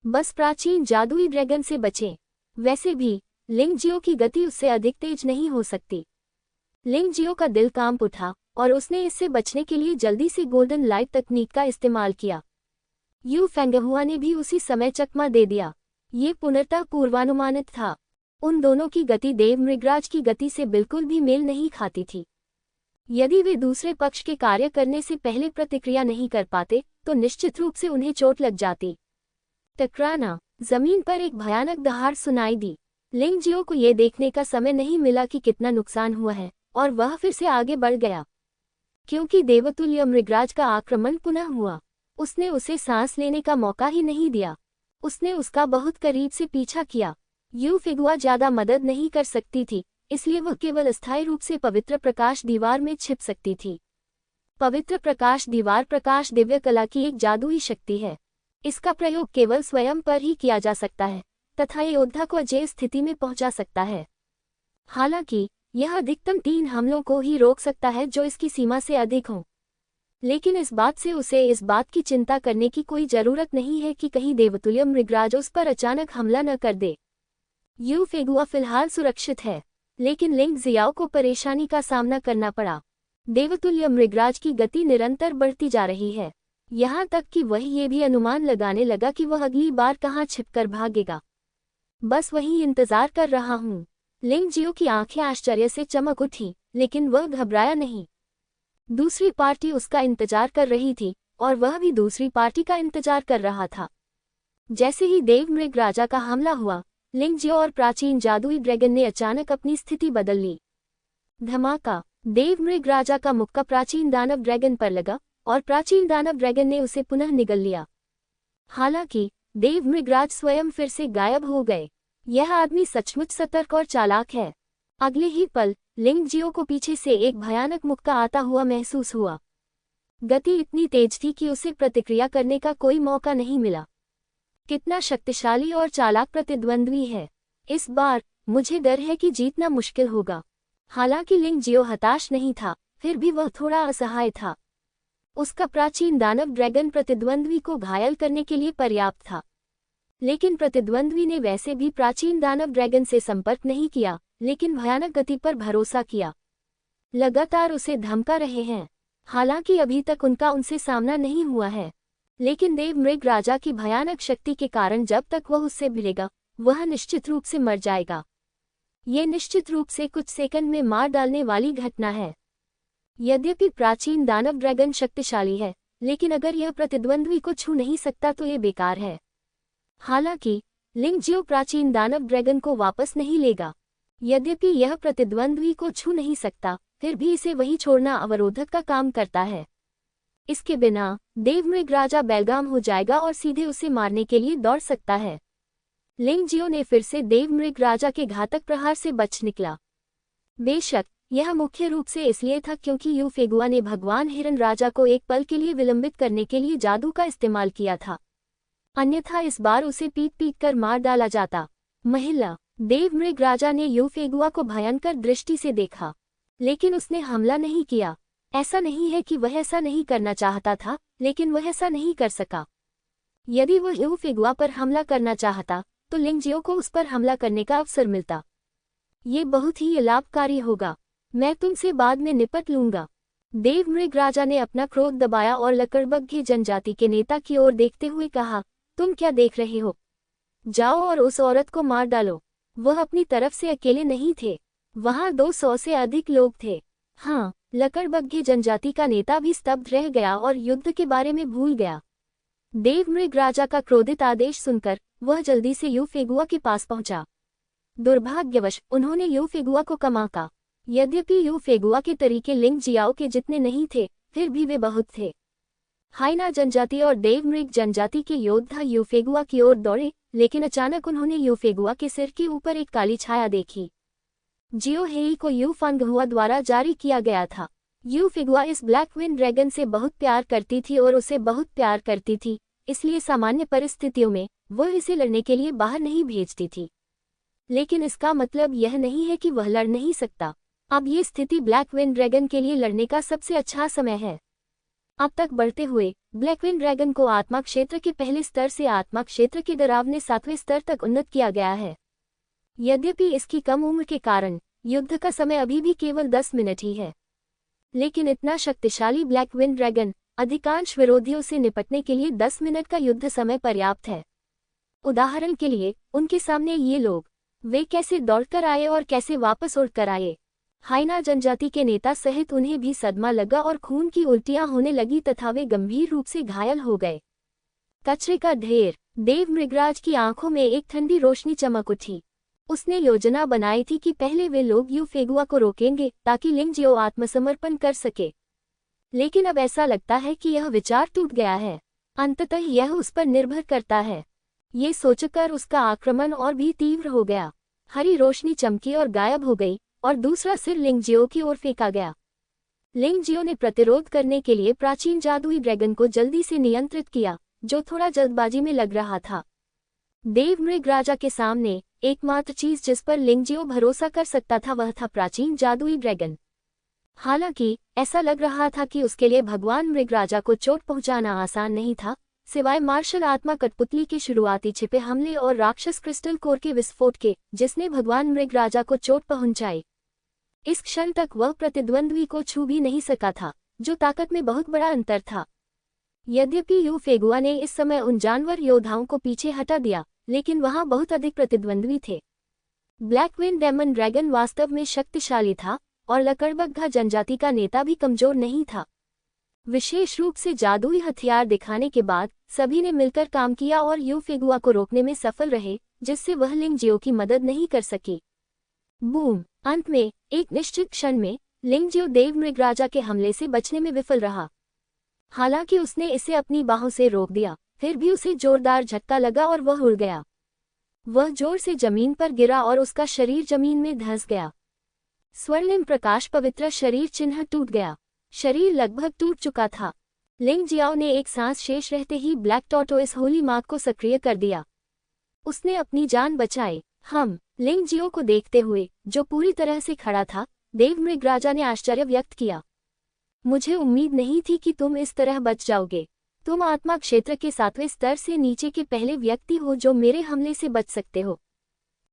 बस प्राचीन जादुई ड्रैगन से बचें। वैसे भी लिंगजियो की गति उससे अधिक तेज नहीं हो सकती। लिंगजियो का दिल कांप उठा और उसने इससे बचने के लिए जल्दी से गोल्डन लाइट तकनीक का इस्तेमाल किया। यू फेंगहुआ ने भी उसी समय चकमा दे दिया। ये पूर्णतः पूर्वानुमानित था। उन दोनों की गति देव मृगराज की गति से बिल्कुल भी मेल नहीं खाती थी। यदि वे दूसरे पक्ष के कार्य करने से पहले प्रतिक्रिया नहीं कर पाते तो निश्चित रूप से उन्हें चोट लग जाती। टकराना। जमीन पर एक भयानक दहाड़ सुनाई दी। लिंगजियो को यह देखने का समय नहीं मिला कि कितना नुकसान हुआ है और वह फिर से आगे बढ़ गया, क्योंकि देवतुल्य मृगराज का आक्रमण पुनः हुआ। उसने उसे सांस लेने का मौका ही नहीं दिया। उसने उसका बहुत करीब से पीछा किया। यू फेंगहुआ ज्यादा मदद नहीं कर सकती थी, इसलिए वह केवल अस्थायी रूप से पवित्र प्रकाश दीवार में छिप सकती थी। पवित्र प्रकाश दीवार प्रकाश दिव्य कला की एक जादुई शक्ति है। इसका प्रयोग केवल स्वयं पर ही किया जा सकता है तथा ये योद्धा को अजेय स्थिति में पहुंचा सकता है। हालांकि यह अधिकतम 3 हमलों को ही रोक सकता है जो इसकी सीमा से अधिक हों। लेकिन इस बात से उसे इस बात की चिंता करने की कोई जरूरत नहीं है कि कहीं देवतुल्य मृगराज उस पर अचानक हमला न कर दे। यू फेंगहुआ फिलहाल सुरक्षित है, लेकिन लिंगजियाओ को परेशानी का सामना करना पड़ा। देवतुल्य मृगराज की गति निरंतर बढ़ती जा रही है, यहाँ तक कि वह ये भी अनुमान लगाने लगा कि वह अगली बार कहाँ छिपकर भागेगा। बस वही इंतजार कर रहा हूँ। लिंगजियो की आंखें आश्चर्य से चमक उठी, लेकिन वह घबराया नहीं। दूसरी पार्टी उसका इंतजार कर रही थी और वह भी दूसरी पार्टी का इंतजार कर रहा था। जैसे ही देव मृग राजा का हमला हुआ, लिंगजियो और प्राचीन जादुई ड्रैगन ने अचानक अपनी स्थिति बदल ली। धमाका। देव मृग राजा का मुक्का प्राचीन दानव ड्रैगन पर लगा और प्राचीन दानव ड्रैगन ने उसे पुनः निगल लिया। हालांकि देव मृगराज स्वयं फिर से गायब हो गए। यह आदमी सचमुच सतर्क और चालाक है। अगले ही पल लिंगजियो को पीछे से एक भयानक मुक्का आता हुआ महसूस हुआ। गति इतनी तेज थी कि उसे प्रतिक्रिया करने का कोई मौका नहीं मिला। कितना शक्तिशाली और चालाक प्रतिद्वंद्वी है। इस बार मुझे डर है कि जीतना मुश्किल होगा। हालांकि लिंगजियो हताश नहीं था, फिर भी वह थोड़ा असहाय था। उसका प्राचीन दानव ड्रैगन प्रतिद्वंद्वी को घायल करने के लिए पर्याप्त था, लेकिन प्रतिद्वंद्वी ने वैसे भी प्राचीन दानव ड्रैगन से संपर्क नहीं किया, लेकिन भयानक गति पर भरोसा किया। लगातार उसे धमका रहे हैं। हालांकि अभी तक उनका उनसे सामना नहीं हुआ है, लेकिन देव मृग राजा की भयानक शक्ति के कारण जब तक वह उससे भिड़ेगा वह निश्चित रूप से मर जाएगा। ये निश्चित रूप से कुछ सेकंड में मार डालने वाली घटना है। यद्यपि प्राचीन दानव ड्रैगन शक्तिशाली है, लेकिन अगर यह प्रतिद्वंद्वी को छू नहीं सकता तो ये बेकार है। हालांकि लिंग जियो प्राचीन दानव ड्रैगन को वापस नहीं लेगा। यद्यपि यह प्रतिद्वंद्वी को छू नहीं सकता, फिर भी इसे वही छोड़ना अवरोधक का काम करता है। इसके बिना देवमृग राजा बेलगाम हो जाएगा और सीधे उसे मारने के लिए दौड़ सकता है। लिंग जियो ने फिर से देवमृग राजा के घातक प्रहार से बच निकला। बेशक यह मुख्य रूप से इसलिए था क्योंकि यू फेगुआ ने भगवान हिरन राजा को एक पल के लिए विलंबित करने के लिए जादू का इस्तेमाल किया था, अन्यथा इस बार उसे पीट पीट कर मार डाला जाता। महिला देवमृग राजा ने यू फेगुआ को भयंकर दृष्टि से देखा, लेकिन उसने हमला नहीं किया। ऐसा नहीं है कि वह ऐसा नहीं करना चाहता था, लेकिन वह ऐसा नहीं कर सका। यदि वह यू फेगुआ पर हमला करना चाहता तो लिंग जियो को उस पर हमला करने का अवसर मिलता। ये बहुत ही लाभकारी होगा। मैं तुमसे बाद में निपट लूंगा। देवमृग राजा ने अपना क्रोध दबाया और लकड़बग्घे जनजाति के नेता की ओर देखते हुए कहा, तुम क्या देख रहे हो? जाओ और उस औरत को मार डालो। वह अपनी तरफ से अकेले नहीं थे, वहां 200 से अधिक लोग थे। हाँ, लकड़बग्घे जनजाति का नेता भी स्तब्ध रह गया और युद्ध के बारे में भूल गया। देवमृग राजा का क्रोधित आदेश सुनकर वह जल्दी से यू फेगुआ के पास पहुंचा। दुर्भाग्यवश उन्होंने यू फेगुआ को कमाका। यद्यपि यू फेगुआ के तरीके लिंग जियाओ के जितने नहीं थे, फिर भी वे बहुत थे। हाइना जनजाति और देवमृग जनजाति के योद्धा यू फेगुआ की ओर दौड़े, लेकिन अचानक उन्होंने यू फेगुआ के सिर के ऊपर एक काली छाया देखी। जियो हेई को यू फांगहुआ द्वारा जारी किया गया था। यू फेगुआ इस ब्लैक विंड ड्रैगन से बहुत प्यार करती थी और उसे बहुत प्यार करती थी, इसलिए सामान्य परिस्थितियों में वह इसे लड़ने के लिए बाहर नहीं भेजती थी। लेकिन इसका मतलब यह नहीं है कि वह लड़ नहीं सकता। अब ये स्थिति ब्लैक विंड ड्रैगन के लिए लड़ने का सबसे अच्छा समय है। अब तक बढ़ते हुए ब्लैक विंड ड्रैगन को आत्मा क्षेत्र के पहले स्तर से आत्मा क्षेत्र के डरावने 7वें स्तर तक उन्नत किया गया है। यद्यपि इसकी कम उम्र के कारण युद्ध का समय अभी भी केवल 10 मिनट ही है, लेकिन इतना शक्तिशाली ब्लैक विंड ड्रैगन अधिकांश विरोधियों से निपटने के लिए 10 मिनट का युद्ध समय पर्याप्त है। उदाहरण के लिए उनके सामने ये लोग, वे कैसे दौड़कर आए और कैसे वापस उड़कर आए। हाइना जनजाति के नेता सहित उन्हें भी सदमा लगा और खून की उल्टियां होने लगी तथा वे गंभीर रूप से घायल हो गए। कचरे का ढेर। देवमृगराज की आंखों में एक ठंडी रोशनी चमक उठी। उसने योजना बनाई थी कि पहले वे लोग यू फेगुआ को रोकेंगे ताकि लिंग जियो आत्मसमर्पण कर सके, लेकिन अब ऐसा लगता है कि यह विचार टूट गया है। अंततः यह उस पर निर्भर करता है। ये सोचकर उसका आक्रमण और भी तीव्र हो गया। हरी रोशनी चमकी और गायब हो गई और दूसरा सिर लिंग जियो की ओर फेंका गया। लिंग जियो ने प्रतिरोध करने के लिए प्राचीन जादुई ड्रैगन को जल्दी से नियंत्रित किया, जो थोड़ा जल्दबाजी में लग रहा था। देवमृग राजा के सामने एकमात्र चीज जिस पर लिंग जियो भरोसा कर सकता था वह था प्राचीन जादुई ड्रैगन। हालांकि ऐसा लग रहा था कि उसके लिए भगवान मृगराजा को चोट पहुंचाना आसान नहीं था, सिवाय मार्शल आत्मा कठपुतली के शुरुआती छिपे हमले और राक्षस क्रिस्टल कोर के विस्फोट के, जिसने भगवान मृगराजा को चोट पहुंचाई। इस क्षण तक वह प्रतिद्वंद्वी को छू भी नहीं सका था, जो ताकत में बहुत बड़ा अंतर था। यद्यपि यू फेगुआ ने इस समय उन जानवर योद्धाओं को पीछे हटा दिया, लेकिन वहां बहुत अधिक प्रतिद्वंद्वी थे। ब्लैक विंड डेमन ड्रैगन वास्तव में शक्तिशाली था और लकड़बग्घा जनजाति का नेता भी कमजोर नहीं था। विशेष रूप से जादुई हथियार दिखाने के बाद सभी ने मिलकर काम किया और यू फेगुआ को रोकने में सफल रहे, जिससे वह लिंग जियो की मदद नहीं कर सकी। बूम! अंत में एक निश्चित क्षण में लिंग जियो देवमृग राजा के हमले से बचने में विफल रहा। हालांकि उसने इसे अपनी बाहों से रोक दिया, फिर भी उसे जोरदार झटका लगा और वह उड़ गया। वह जोर से जमीन पर गिरा और उसका शरीर जमीन में धंस गया। स्वर्णिम प्रकाश पवित्र शरीर चिन्ह टूट गया। शरीर लगभग टूट चुका था। लिंग जियाओ ने एक सांस शेष रहते ही ब्लैक टॉर्टोइस होली मार्क को सक्रिय कर दिया। उसने अपनी जान बचाई। लिंग जियो को देखते हुए, जो पूरी तरह से खड़ा था, देवमृग राजा ने आश्चर्य व्यक्त किया। मुझे उम्मीद नहीं थी कि तुम इस तरह बच जाओगे। तुम आत्मा क्षेत्र के 7वें स्तर से नीचे के पहले व्यक्ति हो जो मेरे हमले से बच सकते हो।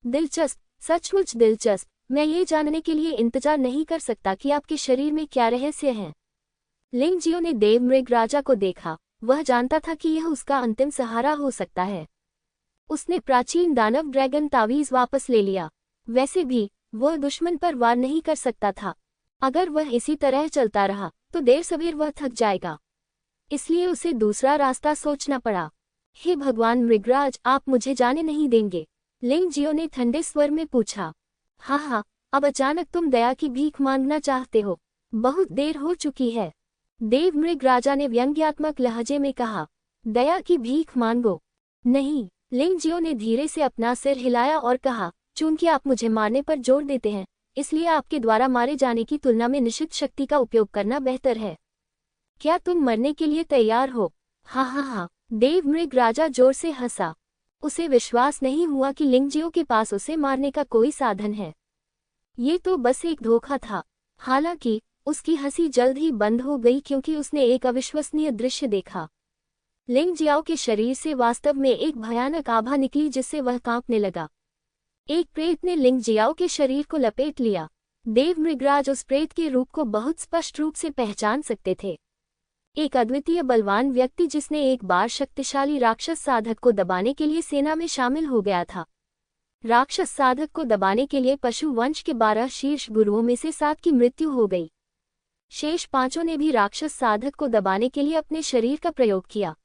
दिलचस्प, सचमुच दिलचस्प। मैं ये जानने के लिए इंतजार नहीं कर सकता कि आपके शरीर में क्या रहस्य है। लिंग जियो ने देवमृग राजा को देखा। वह जानता था कि यह उसका अंतिम सहारा हो सकता है। उसने प्राचीन दानव ड्रैगन तावीज वापस ले लिया। वैसे भी वह दुश्मन पर वार नहीं कर सकता था। अगर वह इसी तरह चलता रहा तो देर सवेर वह थक जाएगा। इसलिए उसे दूसरा रास्ता सोचना पड़ा। हे भगवान मृगराज, आप मुझे जाने नहीं देंगे? लिंग जियो ने ठंडे स्वर में पूछा। हाँ हाँ, अब अचानक तुम दया की भीख मांगना चाहते हो? बहुत देर हो चुकी है। देव मृग राजा ने व्यंग्यात्मक लहजे में कहा। दया की भीख मांगो? नहीं। लिंग जियो ने धीरे से अपना सिर हिलाया और कहा, चूंकि आप मुझे मारने पर जोर देते हैं, इसलिए आपके द्वारा मारे जाने की तुलना में निश्चित शक्ति का उपयोग करना बेहतर है। क्या तुम मरने के लिए तैयार हो? हाँ हाँ हाँ। देव मृग राजा जोर से हंसा। उसे विश्वास नहीं हुआ कि लिंगजियो के पास उसे मारने का कोई साधन है। ये तो बस एक धोखा था। हालांकि उसकी हंसी जल्द ही बंद हो गई क्योंकि उसने एक अविश्वसनीय दृश्य देखा। लिंग जियाओ के शरीर से वास्तव में एक भयानक आभा निकली जिससे वह कांपने लगा। एक प्रेत ने लिंग जियाओ के शरीर को लपेट लिया। देव मृगराज उस प्रेत के रूप को बहुत स्पष्ट रूप से पहचान सकते थे। एक अद्वितीय बलवान व्यक्ति जिसने एक बार शक्तिशाली राक्षस साधक को दबाने के लिए सेना में शामिल हो गया था। राक्षस साधक को दबाने के लिए पशु वंश के 12 शीर्ष गुरुओं में से 7 की मृत्यु हो गई। शेष 5 ने भी राक्षस साधक को दबाने के लिए अपने शरीर का प्रयोग किया।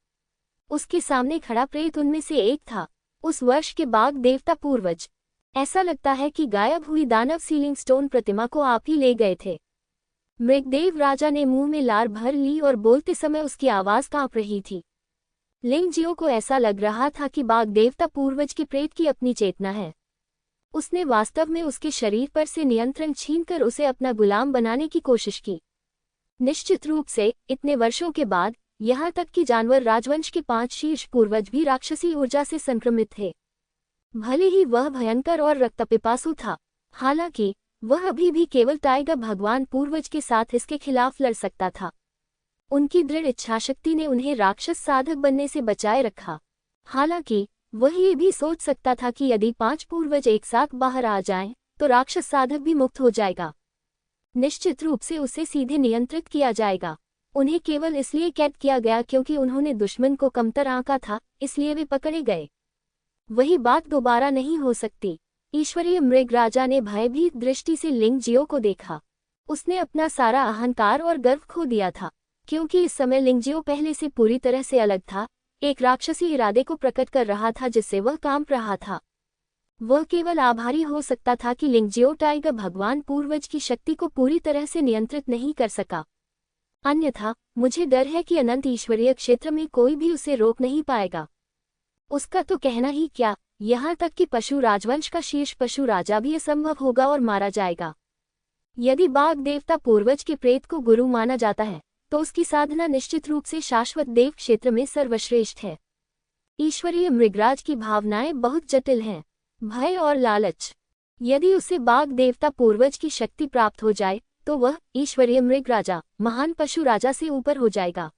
उसके सामने खड़ा प्रेत उनमें से एक था। उस वर्ष के बाघ देवता पूर्वज। ऐसा लगता है कि गायब हुई दानव सीलिंग स्टोन प्रतिमा को आप ही ले गए थे। मृगदेव राजा ने मुंह में लार भर ली और बोलते समय उसकी आवाज कांप रही थी। लिंग जियो को ऐसा लग रहा था कि बाघ देवता पूर्वज के प्रेत की अपनी चेतना है। उसने वास्तव में उसके शरीर पर से नियंत्रण छीनकर उसे अपना गुलाम बनाने की कोशिश की। निश्चित रूप से इतने वर्षों के बाद यहाँ तक कि जानवर राजवंश के 5 शीर्ष पूर्वज भी राक्षसी ऊर्जा से संक्रमित थे। भले ही वह भयंकर और रक्तपिपासु था, हालांकि वह अभी भी केवल टाइगर भगवान पूर्वज के साथ इसके खिलाफ लड़ सकता था। उनकी दृढ़ इच्छाशक्ति ने उन्हें राक्षस साधक बनने से बचाए रखा। हालांकि वह ये भी सोच सकता था कि यदि 5 पूर्वज एक साथ बाहर आ जाएं, तो राक्षस साधक भी मुक्त हो जाएगा। निश्चित रूप से उसे सीधे नियंत्रित किया जाएगा। उन्हें केवल इसलिए कैद किया गया क्योंकि उन्होंने दुश्मन को कमतर आंका था, इसलिए वे पकड़े गए। वही बात दोबारा नहीं हो सकती। ईश्वरीय मृग राजा ने भयभीत दृष्टि से लिंग जियो को देखा। उसने अपना सारा अहंकार और गर्व खो दिया था, क्योंकि इस समय लिंग जियो पहले से पूरी तरह से अलग था। एक राक्षसी इरादे को प्रकट कर रहा था जिससे वह कांप रहा था। वह केवल आभारी हो सकता था कि लिंग जियो टाइगर भगवान पूर्वज की शक्ति को पूरी तरह से नियंत्रित नहीं कर सका। अन्यथा मुझे डर है कि अनंत ईश्वरीय क्षेत्र में कोई भी उसे रोक नहीं पाएगा। उसका तो कहना ही क्या, यहाँ तक कि पशु राजवंश का शीर्ष पशु राजा भी असंभव होगा और मारा जाएगा। यदि बाघ देवता पूर्वज के प्रेत को गुरु माना जाता है, तो उसकी साधना निश्चित रूप से शाश्वत देव क्षेत्र में सर्वश्रेष्ठ है। ईश्वरीय मृगराज की भावनाएं बहुत जटिल हैं। भय और लालच। यदि उसे बाघ देवता पूर्वज की शक्ति प्राप्त हो जाए तो वह ईश्वरीय मृग राजा, महान पशु राजा से ऊपर हो जाएगा।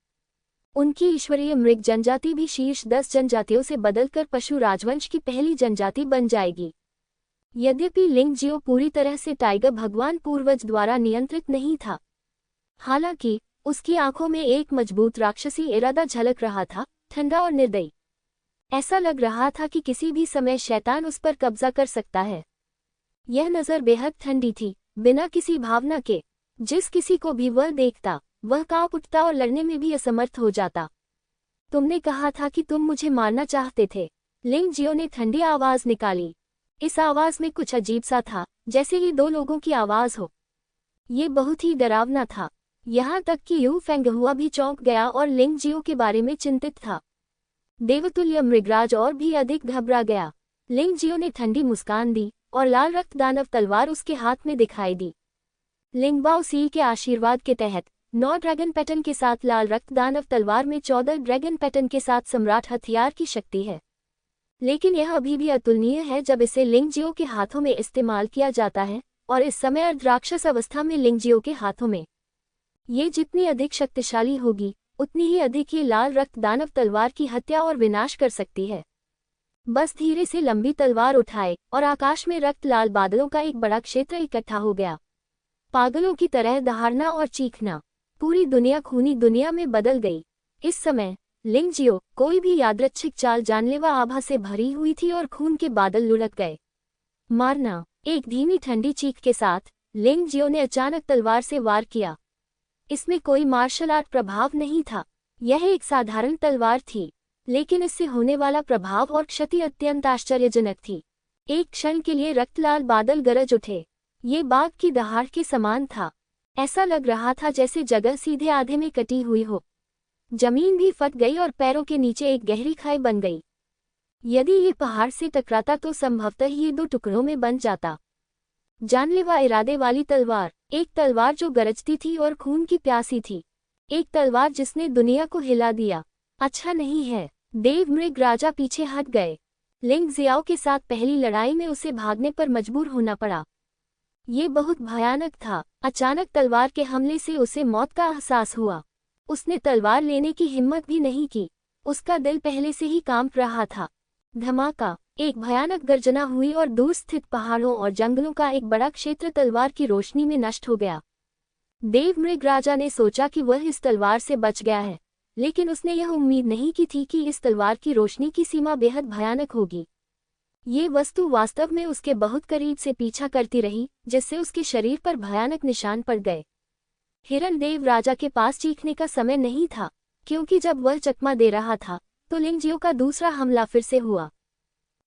उनकी ईश्वरीय मृग जनजाति भी शीर्ष 10 जनजातियों से बदलकर पशु राजवंश की पहली जनजाति बन जाएगी। यद्यपि लिंग जियो पूरी तरह से टाइगर भगवान पूर्वज द्वारा नियंत्रित नहीं था, हालांकि उसकी आंखों में एक मजबूत राक्षसी इरादा झलक रहा था, ठंडा और निर्दयी। ऐसा लग रहा था कि किसी भी समय शैतान उस पर कब्जा कर सकता है। यह नज़र बेहद ठंडी थी, बिना किसी भावना के। जिस किसी को भी वह देखता, वह कांप उठता और लड़ने में भी असमर्थ हो जाता। तुमने कहा था कि तुम मुझे मारना चाहते थे। लिंग जियो ने ठंडी आवाज निकाली। इस आवाज में कुछ अजीब सा था, जैसे ये 2 लोगों की आवाज हो। ये बहुत ही डरावना था, यहाँ तक कि यू फेंगहुआ भी चौंक गया और लिंग जियो के बारे में चिंतित था। देवतुल्य मृगराज और भी अधिक घबरा गया। लिंग जियो ने ठंडी मुस्कान दी और लाल रक्त दानव तलवार उसके हाथ में दिखाई दी। लिंगबाओ सी के आशीर्वाद के तहत 9 ड्रैगन पैटर्न के साथ लाल रक्त दानव तलवार में 14 ड्रैगन पैटर्न के साथ सम्राट हथियार की शक्ति है। लेकिन यह अभी भी अतुलनीय है जब इसे लिंग जियो के हाथों में इस्तेमाल किया जाता है, और इस समय अर्धराक्षस अवस्था में लिंग जियो के हाथों में। ये जितनी अधिक शक्तिशाली होगी, उतनी ही अधिक ये लाल रक्त दानव तलवार की हत्या और विनाश कर सकती है। बस धीरे से लंबी तलवार उठाए और आकाश में रक्त लाल बादलों का एक बड़ा क्षेत्र इकट्ठा हो गया। पागलों की तरह दहाड़ना और चीखना। पूरी दुनिया खूनी दुनिया में बदल गई। इस समय लिंग जियो, कोई भी यादृच्छिक चाल जानलेवा आभा से भरी हुई थी और खून के बादल लुढ़क गए। मारना। एक धीमी ठंडी चीख के साथ लिंग जियो ने अचानक तलवार से वार किया। इसमें कोई मार्शल आर्ट प्रभाव नहीं था, यह एक साधारण तलवार थी, लेकिन इससे होने वाला प्रभाव और क्षति अत्यंत आश्चर्यजनक थी। एक क्षण के लिए रक्तलाल बादल गरज उठे। ये बाघ की दहाड़ के समान था। ऐसा लग रहा था जैसे जगह सीधे आधे में कटी हुई हो। जमीन भी फट गई और पैरों के नीचे एक गहरी खाई बन गई। यदि ये पहाड़ से टकराता तो संभवतः ये दो टुकड़ों में बन जाता। जानलेवा इरादे वाली तलवार, एक तलवार जो गरजती थी और खून की प्यासी थी, एक तलवार जिसने दुनिया को हिला दिया। अच्छा नहीं है। देव मृग राजा पीछे हट गए। लिंग जियाओ के साथ पहली लड़ाई में उसे भागने पर मजबूर होना पड़ा। ये बहुत भयानक था। अचानक तलवार के हमले से उसे मौत का एहसास हुआ। उसने तलवार लेने की हिम्मत भी नहीं की। उसका दिल पहले से ही कांप रहा था। धमाका। एक भयानक गर्जना हुई और दूर स्थित पहाड़ों और जंगलों का एक बड़ा क्षेत्र तलवार की रोशनी में नष्ट हो गया। देव मृग राजा ने सोचा कि वह इस तलवार से बच गया है, लेकिन उसने यह उम्मीद नहीं की थी कि इस तलवार की रोशनी की सीमा बेहद भयानक होगी। ये वस्तु वास्तव में उसके बहुत करीब से पीछा करती रही, जिससे उसके शरीर पर भयानक निशान पड़ गए। हिरणदेव राजा के पास चीखने का समय नहीं था, क्योंकि जब वह चकमा दे रहा था तो लिंग जियो का दूसरा हमला फिर से हुआ।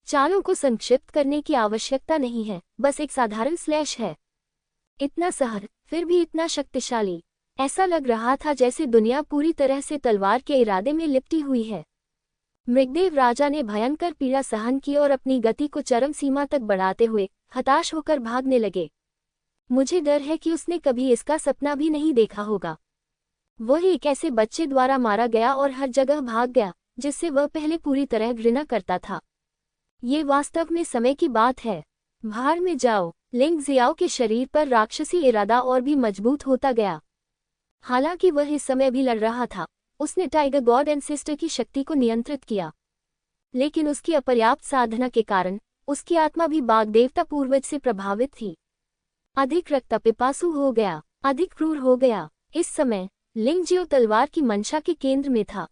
चालों को संक्षिप्त करने की आवश्यकता नहीं है, बस एक साधारण स्लैश है। इतना सहर, फिर भी इतना शक्तिशाली। ऐसा लग रहा था जैसे दुनिया पूरी तरह से तलवार के इरादे में लिपटी हुई है। मृगदेव राजा ने भयंकर पीड़ा सहन की और अपनी गति को चरम सीमा तक बढ़ाते हुए हताश होकर भागने लगे। मुझे डर है कि उसने कभी इसका सपना भी नहीं देखा होगा। वह एक ऐसे बच्चे द्वारा मारा गया और हर जगह भाग गया जिससे वह पहले पूरी तरह घृणा करता था। ये वास्तव में समय की बात है। भाड़ में जाओ। लिंग जियाओ के शरीर पर राक्षसी इरादा और भी मजबूत होता गया। हालांकि वह इस समय भी लड़ रहा था, उसने टाइगर गॉड एंसेस्टर की शक्ति को नियंत्रित किया, लेकिन उसकी अपर्याप्त साधना के कारण उसकी आत्मा भी बाघ देवता पूर्वज से प्रभावित थी। अधिक रक्तपिपासु हो गया, अधिक क्रूर हो गया। इस समय लिंग जियो तलवार की मंशा के केंद्र में था।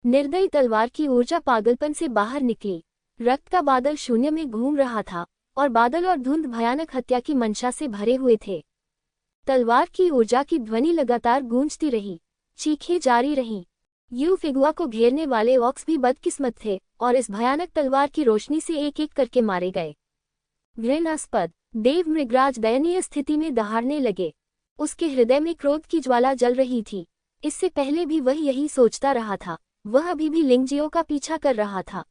निर्दयी तलवार की ऊर्जा पागलपन से बाहर निकली। रक्त का बादल शून्य में घूम रहा था और बादल और धुंध भयानक हत्या की मंशा से भरे हुए थे। तलवार की ऊर्जा की ध्वनि लगातार गूंजती रही, चीखें जारी रहीं। यू फिगुआ को घेरने वाले ऑक्स भी बदकिस्मत थे और इस भयानक तलवार की रोशनी से एक एक करके मारे गए। घृणास्पद। देव मृगराज दयनीय स्थिति में दहाड़ने लगे। उसके हृदय में क्रोध की ज्वाला जल रही थी। इससे पहले भी वह यही सोचता रहा था। वह अभी भी लिंग जियो का पीछा कर रहा था,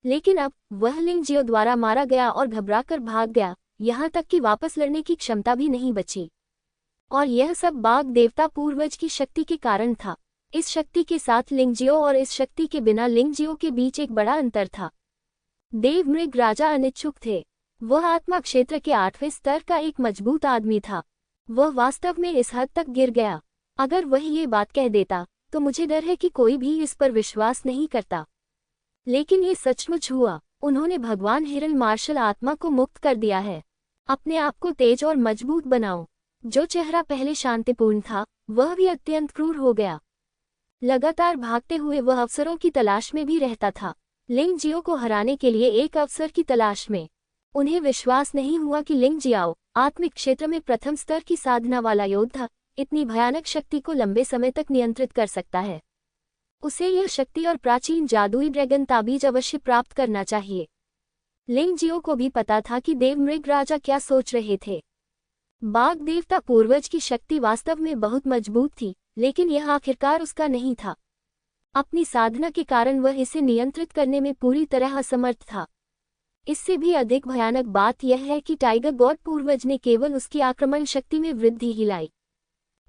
लेकिन अब वह लिंग जियो द्वारा मारा गया और घबराकर भाग गया, यहाँ तक कि वापस लड़ने की क्षमता भी नहीं बची। और यह सब बाघ देवता पूर्वज की शक्ति के कारण था। इस शक्ति के साथ लिंग जियो और इस शक्ति के बिना लिंग जियो के बीच एक बड़ा अंतर था। देव मृग राजा अनिच्छुक थे। वह आत्मा क्षेत्र के 8वें स्तर का एक मजबूत आदमी था। वह वास्तव में इस हद तक गिर गया। अगर वह ये बात कह देता तो मुझे डर है कि कोई भी इस पर विश्वास नहीं करता, लेकिन ये सचमुच हुआ। उन्होंने भगवान हिरण मार्शल आत्मा को मुक्त कर दिया है। अपने आप को तेज और मजबूत बनाओ। जो चेहरा पहले शांतिपूर्ण था वह भी अत्यंत क्रूर हो गया। लगातार भागते हुए वह अवसरों की तलाश में भी रहता था, लिंग जियो को हराने के लिए एक अवसर की तलाश में। उन्हें विश्वास नहीं हुआ कि लिंग जियाओ, आत्मिक क्षेत्र में प्रथम स्तर की साधना वाला योद्धा, इतनी भयानक शक्ति को लंबे समय तक नियंत्रित कर सकता है। उसे यह शक्ति और प्राचीन जादुई ड्रैगन ताबीज अवश्य प्राप्त करना चाहिए। लिंग जियो को भी पता था कि देव मृग राजा क्या सोच रहे थे। बाघ देवता पूर्वज की शक्ति वास्तव में बहुत मजबूत थी, लेकिन यह आखिरकार उसका नहीं था। अपनी साधना के कारण वह इसे नियंत्रित करने में पूरी तरह असमर्थ था। इससे भी अधिक भयानक बात यह है कि टाइगर गॉड पूर्वज ने केवल उसकी आक्रमण शक्ति में वृद्धि ही लाई।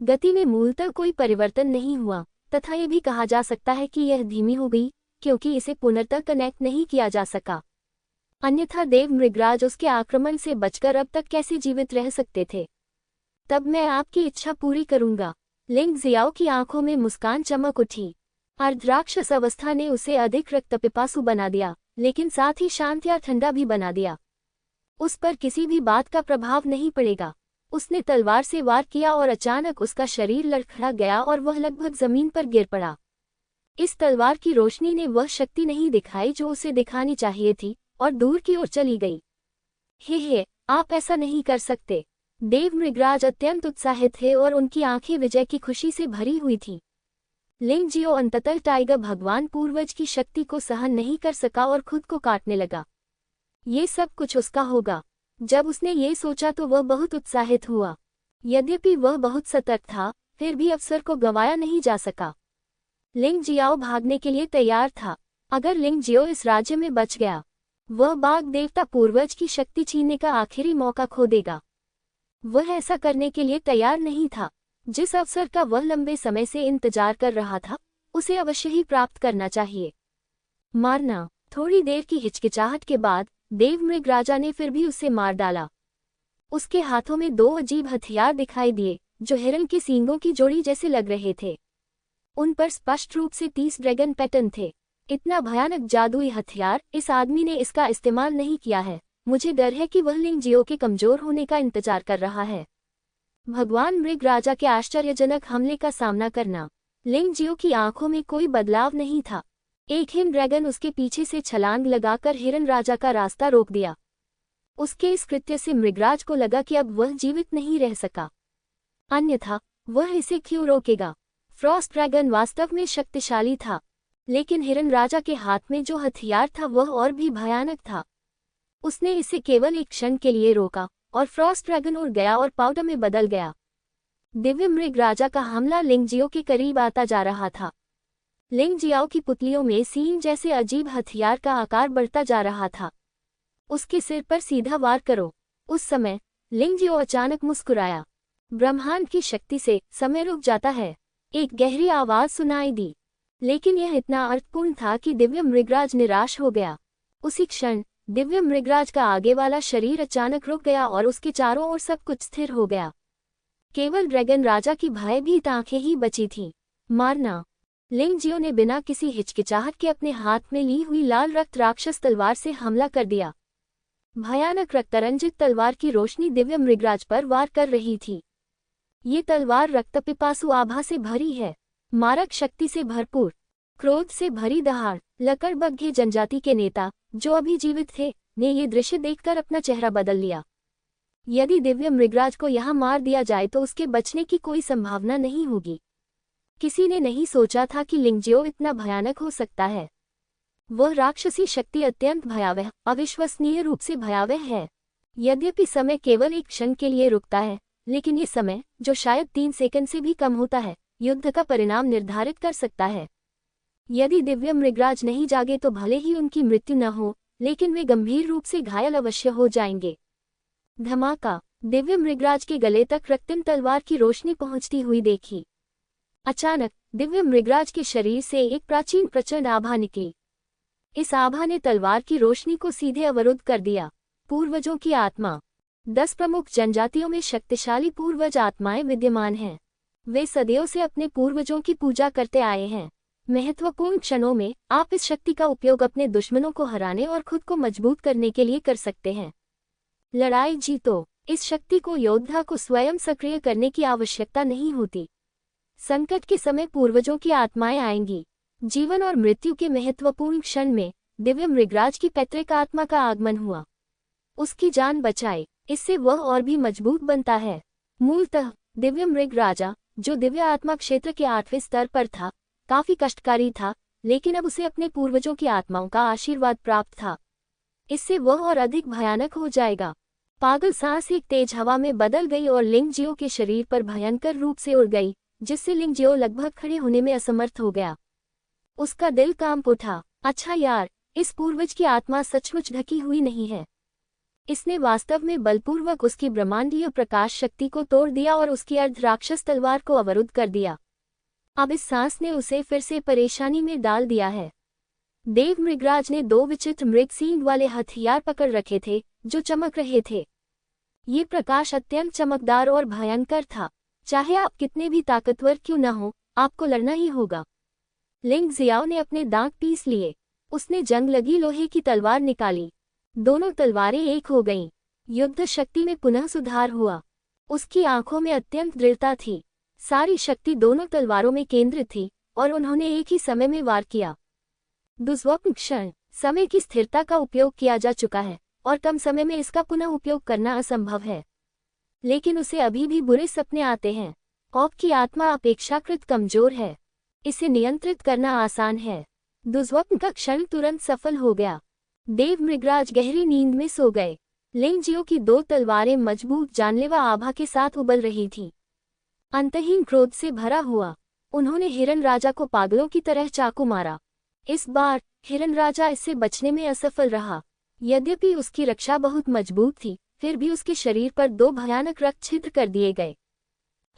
गति में मूलतः कोई परिवर्तन नहीं हुआ, तथा यह भी कहा जा सकता है कि यह धीमी हो गई क्योंकि इसे पुनर्तः कनेक्ट नहीं किया जा सका। अन्यथा देव मृगराज उसके आक्रमण से बचकर अब तक कैसे जीवित रह सकते थे। तब मैं आपकी इच्छा पूरी करूंगा। लिंग जियाओ की आंखों में मुस्कान चमक उठी। अर्धराक्षस अवस्था ने उसे अधिक रक्तपिपासु बना दिया, लेकिन साथ ही शांत या ठंडा भी बना दिया। उस पर किसी भी बात का प्रभाव नहीं पड़ेगा। उसने तलवार से वार किया और अचानक उसका शरीर लड़खड़ा गया और वह लगभग जमीन पर गिर पड़ा। इस तलवार की रोशनी ने वह शक्ति नहीं दिखाई जो उसे दिखानी चाहिए थी, और दूर की ओर चली गई। हे, आप ऐसा नहीं कर सकते। देव मृगराज अत्यंत उत्साहित थे और उनकी आंखें विजय की खुशी से भरी हुई थीं। लिंग जियो अंततः टाइगर भगवान पूर्वज की शक्ति को सहन नहीं कर सका और खुद को काटने लगा। ये सब कुछ उसका होगा। जब उसने ये सोचा तो वह बहुत उत्साहित हुआ। यद्यपि वह बहुत सतर्क था, फिर भी अवसर को गंवाया नहीं जा सका। लिंग जियाओ भागने के लिए तैयार था। अगर लिंग जियो इस राज्य में बच गया, वह बाघ देवता पूर्वज की शक्ति छीनने का आखिरी मौका खो देगा। वह ऐसा करने के लिए तैयार नहीं था। जिस अवसर का वह लंबे समय से इंतजार कर रहा था, उसे अवश्य ही प्राप्त करना चाहिए। मारना। थोड़ी देर की हिचकिचाहट के बाद देव मृग राजा ने फिर भी उसे मार डाला। उसके हाथों में 2 अजीब हथियार दिखाई दिए, जो हिरण के सींगों की जोड़ी जैसे लग रहे थे। उन पर स्पष्ट रूप से 30 ड्रैगन पैटर्न थे। इतना भयानक जादुई हथियार, इस आदमी ने इसका इस्तेमाल नहीं किया है। मुझे डर है कि वह लिंग जियो के कमजोर होने का इंतजार कर रहा है। भगवान मृग राजा के आश्चर्यजनक हमले का सामना करना। लिंग जियो की आंखों में कोई बदलाव नहीं था। एक हिम ड्रैगन उसके पीछे से छलांग लगाकर हिरण राजा का रास्ता रोक दिया। उसके इस कृत्य से मृगराज को लगा कि अब वह जीवित नहीं रह सका, अन्यथा वह इसे क्यों रोकेगा। फ्रॉस्ट ड्रैगन वास्तव में शक्तिशाली था, लेकिन हिरण राजा के हाथ में जो हथियार था वह और भी भयानक था। उसने इसे केवल एक क्षण के लिए रोका और फ्रॉस्ट ड्रैगन उड़ गया और पाउडर में बदल गया। दिव्य मृग राजा का हमला लिंग जियो के करीब आता जा रहा था। लिंग जियाओ की पुतलियों में सींग जैसे अजीब हथियार का आकार बढ़ता जा रहा था। उसके सिर पर सीधा वार करो। उस समय लिंग जियो अचानक मुस्कुराया। ब्रह्मांड की शक्ति से समय रुक जाता है, एक गहरी आवाज सुनाई दी, लेकिन यह इतना अर्थपूर्ण था कि दिव्य मृगराज निराश हो गया। उसी क्षण दिव्य मृगराज का आगे वाला शरीर अचानक रुक गया और उसके चारों ओर सब कुछ स्थिर हो गया। केवल ड्रैगन राजा की भयभीत आंखें ही बची थीं। मारना। लिंग जियो ने बिना किसी हिचकिचाहट के अपने हाथ में ली हुई लाल रक्त राक्षस तलवार से हमला कर दिया। भयानक रक्तरंजित तलवार की रोशनी दिव्य मृगराज पर वार कर रही थी। ये तलवार रक्तपिपासु आभा से भरी है, मारक शक्ति से भरपूर, क्रोध से भरी दहाड़। लकड़बग्घे जनजाति के नेता, जो अभी जीवित थे, ने ये दृश्य देखकर अपना चेहरा बदल लिया। यदि दिव्य मृगराज को यहाँ मार दिया जाए तो उसके बचने की कोई संभावना नहीं होगी। किसी ने नहीं सोचा था कि लिंग जियो इतना भयानक हो सकता है। वह राक्षसी शक्ति अत्यंत भयावह, अविश्वसनीय रूप से भयावह है। यद्यपि समय केवल एक क्षण के लिए रुकता है, लेकिन ये समय, जो शायद 3 सेकंड से भी कम होता है, युद्ध का परिणाम निर्धारित कर सकता है। यदि दिव्य मृगराज नहीं जागे तो भले ही उनकी मृत्यु न हो, लेकिन वे गंभीर रूप से घायल अवश्य हो जाएंगे। धमाका। दिव्य मृगराज के गले तक रक्तिम तलवार की रोशनी पहुंचती हुई देखी। अचानक दिव्य मृगराज के शरीर से एक प्राचीन प्रचंड आभा निकली। इस आभा ने तलवार की रोशनी को सीधे अवरुद्ध कर दिया। पूर्वजों की आत्मा। 10 प्रमुख जनजातियों में शक्तिशाली पूर्वज आत्माएं विद्यमान हैं। वे सदियों से अपने पूर्वजों की पूजा करते आए हैं। महत्वपूर्ण क्षणों में आप इस शक्ति का उपयोग अपने दुश्मनों को हराने और खुद को मजबूत करने के लिए कर सकते हैं। लड़ाई जीतो। इस शक्ति को योद्धा को स्वयं सक्रिय करने की आवश्यकता नहीं होती। संकट के समय पूर्वजों की आत्माएं आएंगी। जीवन और मृत्यु के महत्वपूर्ण क्षण में दिव्य मृगराज की पैतृक आत्मा का आगमन हुआ। उसकी जान बचाए, इससे वह और भी मजबूत बनता है। मूलतः दिव्य मृग राजा, जो दिव्य आत्मा क्षेत्र के 8वें स्तर पर था, काफी कष्टकारी था, लेकिन अब उसे अपने पूर्वजों की आत्माओं का आशीर्वाद प्राप्त था। इससे वह और अधिक भयानक हो जाएगा। पागल सांस एक तेज हवा में बदल गई और लिंग जियो के शरीर पर भयंकर रूप से उड़ गई, जिससे लिंग जियो लगभग खड़े होने में असमर्थ हो गया। उसका दिल कांप उठा। अच्छा यार, इस पूर्वज की आत्मा सचमुच ढकी हुई नहीं है। इसने वास्तव में बलपूर्वक उसकी ब्रह्मांडीय प्रकाश शक्ति को तोड़ दिया और उसकी अर्ध राक्षस तलवार को अवरुद्ध कर दिया। अब इस सांस ने उसे फिर से परेशानी में डाल दिया है। देव मृगराज ने 2 विचित्र मृग सींग वाले हथियार पकड़ रखे थे, जो चमक रहे थे। ये प्रकाश अत्यंत चमकदार और भयंकर था। चाहे आप कितने भी ताकतवर क्यों न हो, आपको लड़ना ही होगा। लिंग जियाओ ने अपने दांत पीस लिए। उसने जंग लगी लोहे की तलवार निकाली। दोनों तलवारें एक हो गईं। युद्ध शक्ति में पुनः सुधार हुआ। उसकी आंखों में अत्यंत दृढ़ता थी। सारी शक्ति दोनों तलवारों में केंद्रित थी, और उन्होंने एक ही समय में वार किया। दुष्वप्न क्षण, समय की स्थिरता का उपयोग किया जा चुका है और कम समय में इसका पुनः उपयोग करना असंभव है। लेकिन उसे अभी भी बुरे सपने आते हैं। ऑक की आत्मा अपेक्षाकृत कमजोर है, इसे नियंत्रित करना आसान है। दुष्वप्न का क्षण तुरंत सफल हो गया। देव मृगराज गहरी नींद में सो गए। लिंगजियो की 2 तलवारें मजबूत जानलेवा आभा के साथ उबल रही थीं। अंतहीन क्रोध से भरा हुआ, उन्होंने हिरन राजा को पागलों की तरह चाकू मारा। इस बार हिरन राजा इससे बचने में असफल रहा। यद्यपि उसकी रक्षा बहुत मजबूत थी, फिर भी उसके शरीर पर 2 भयानक रक्त छिद्र कर दिए गए।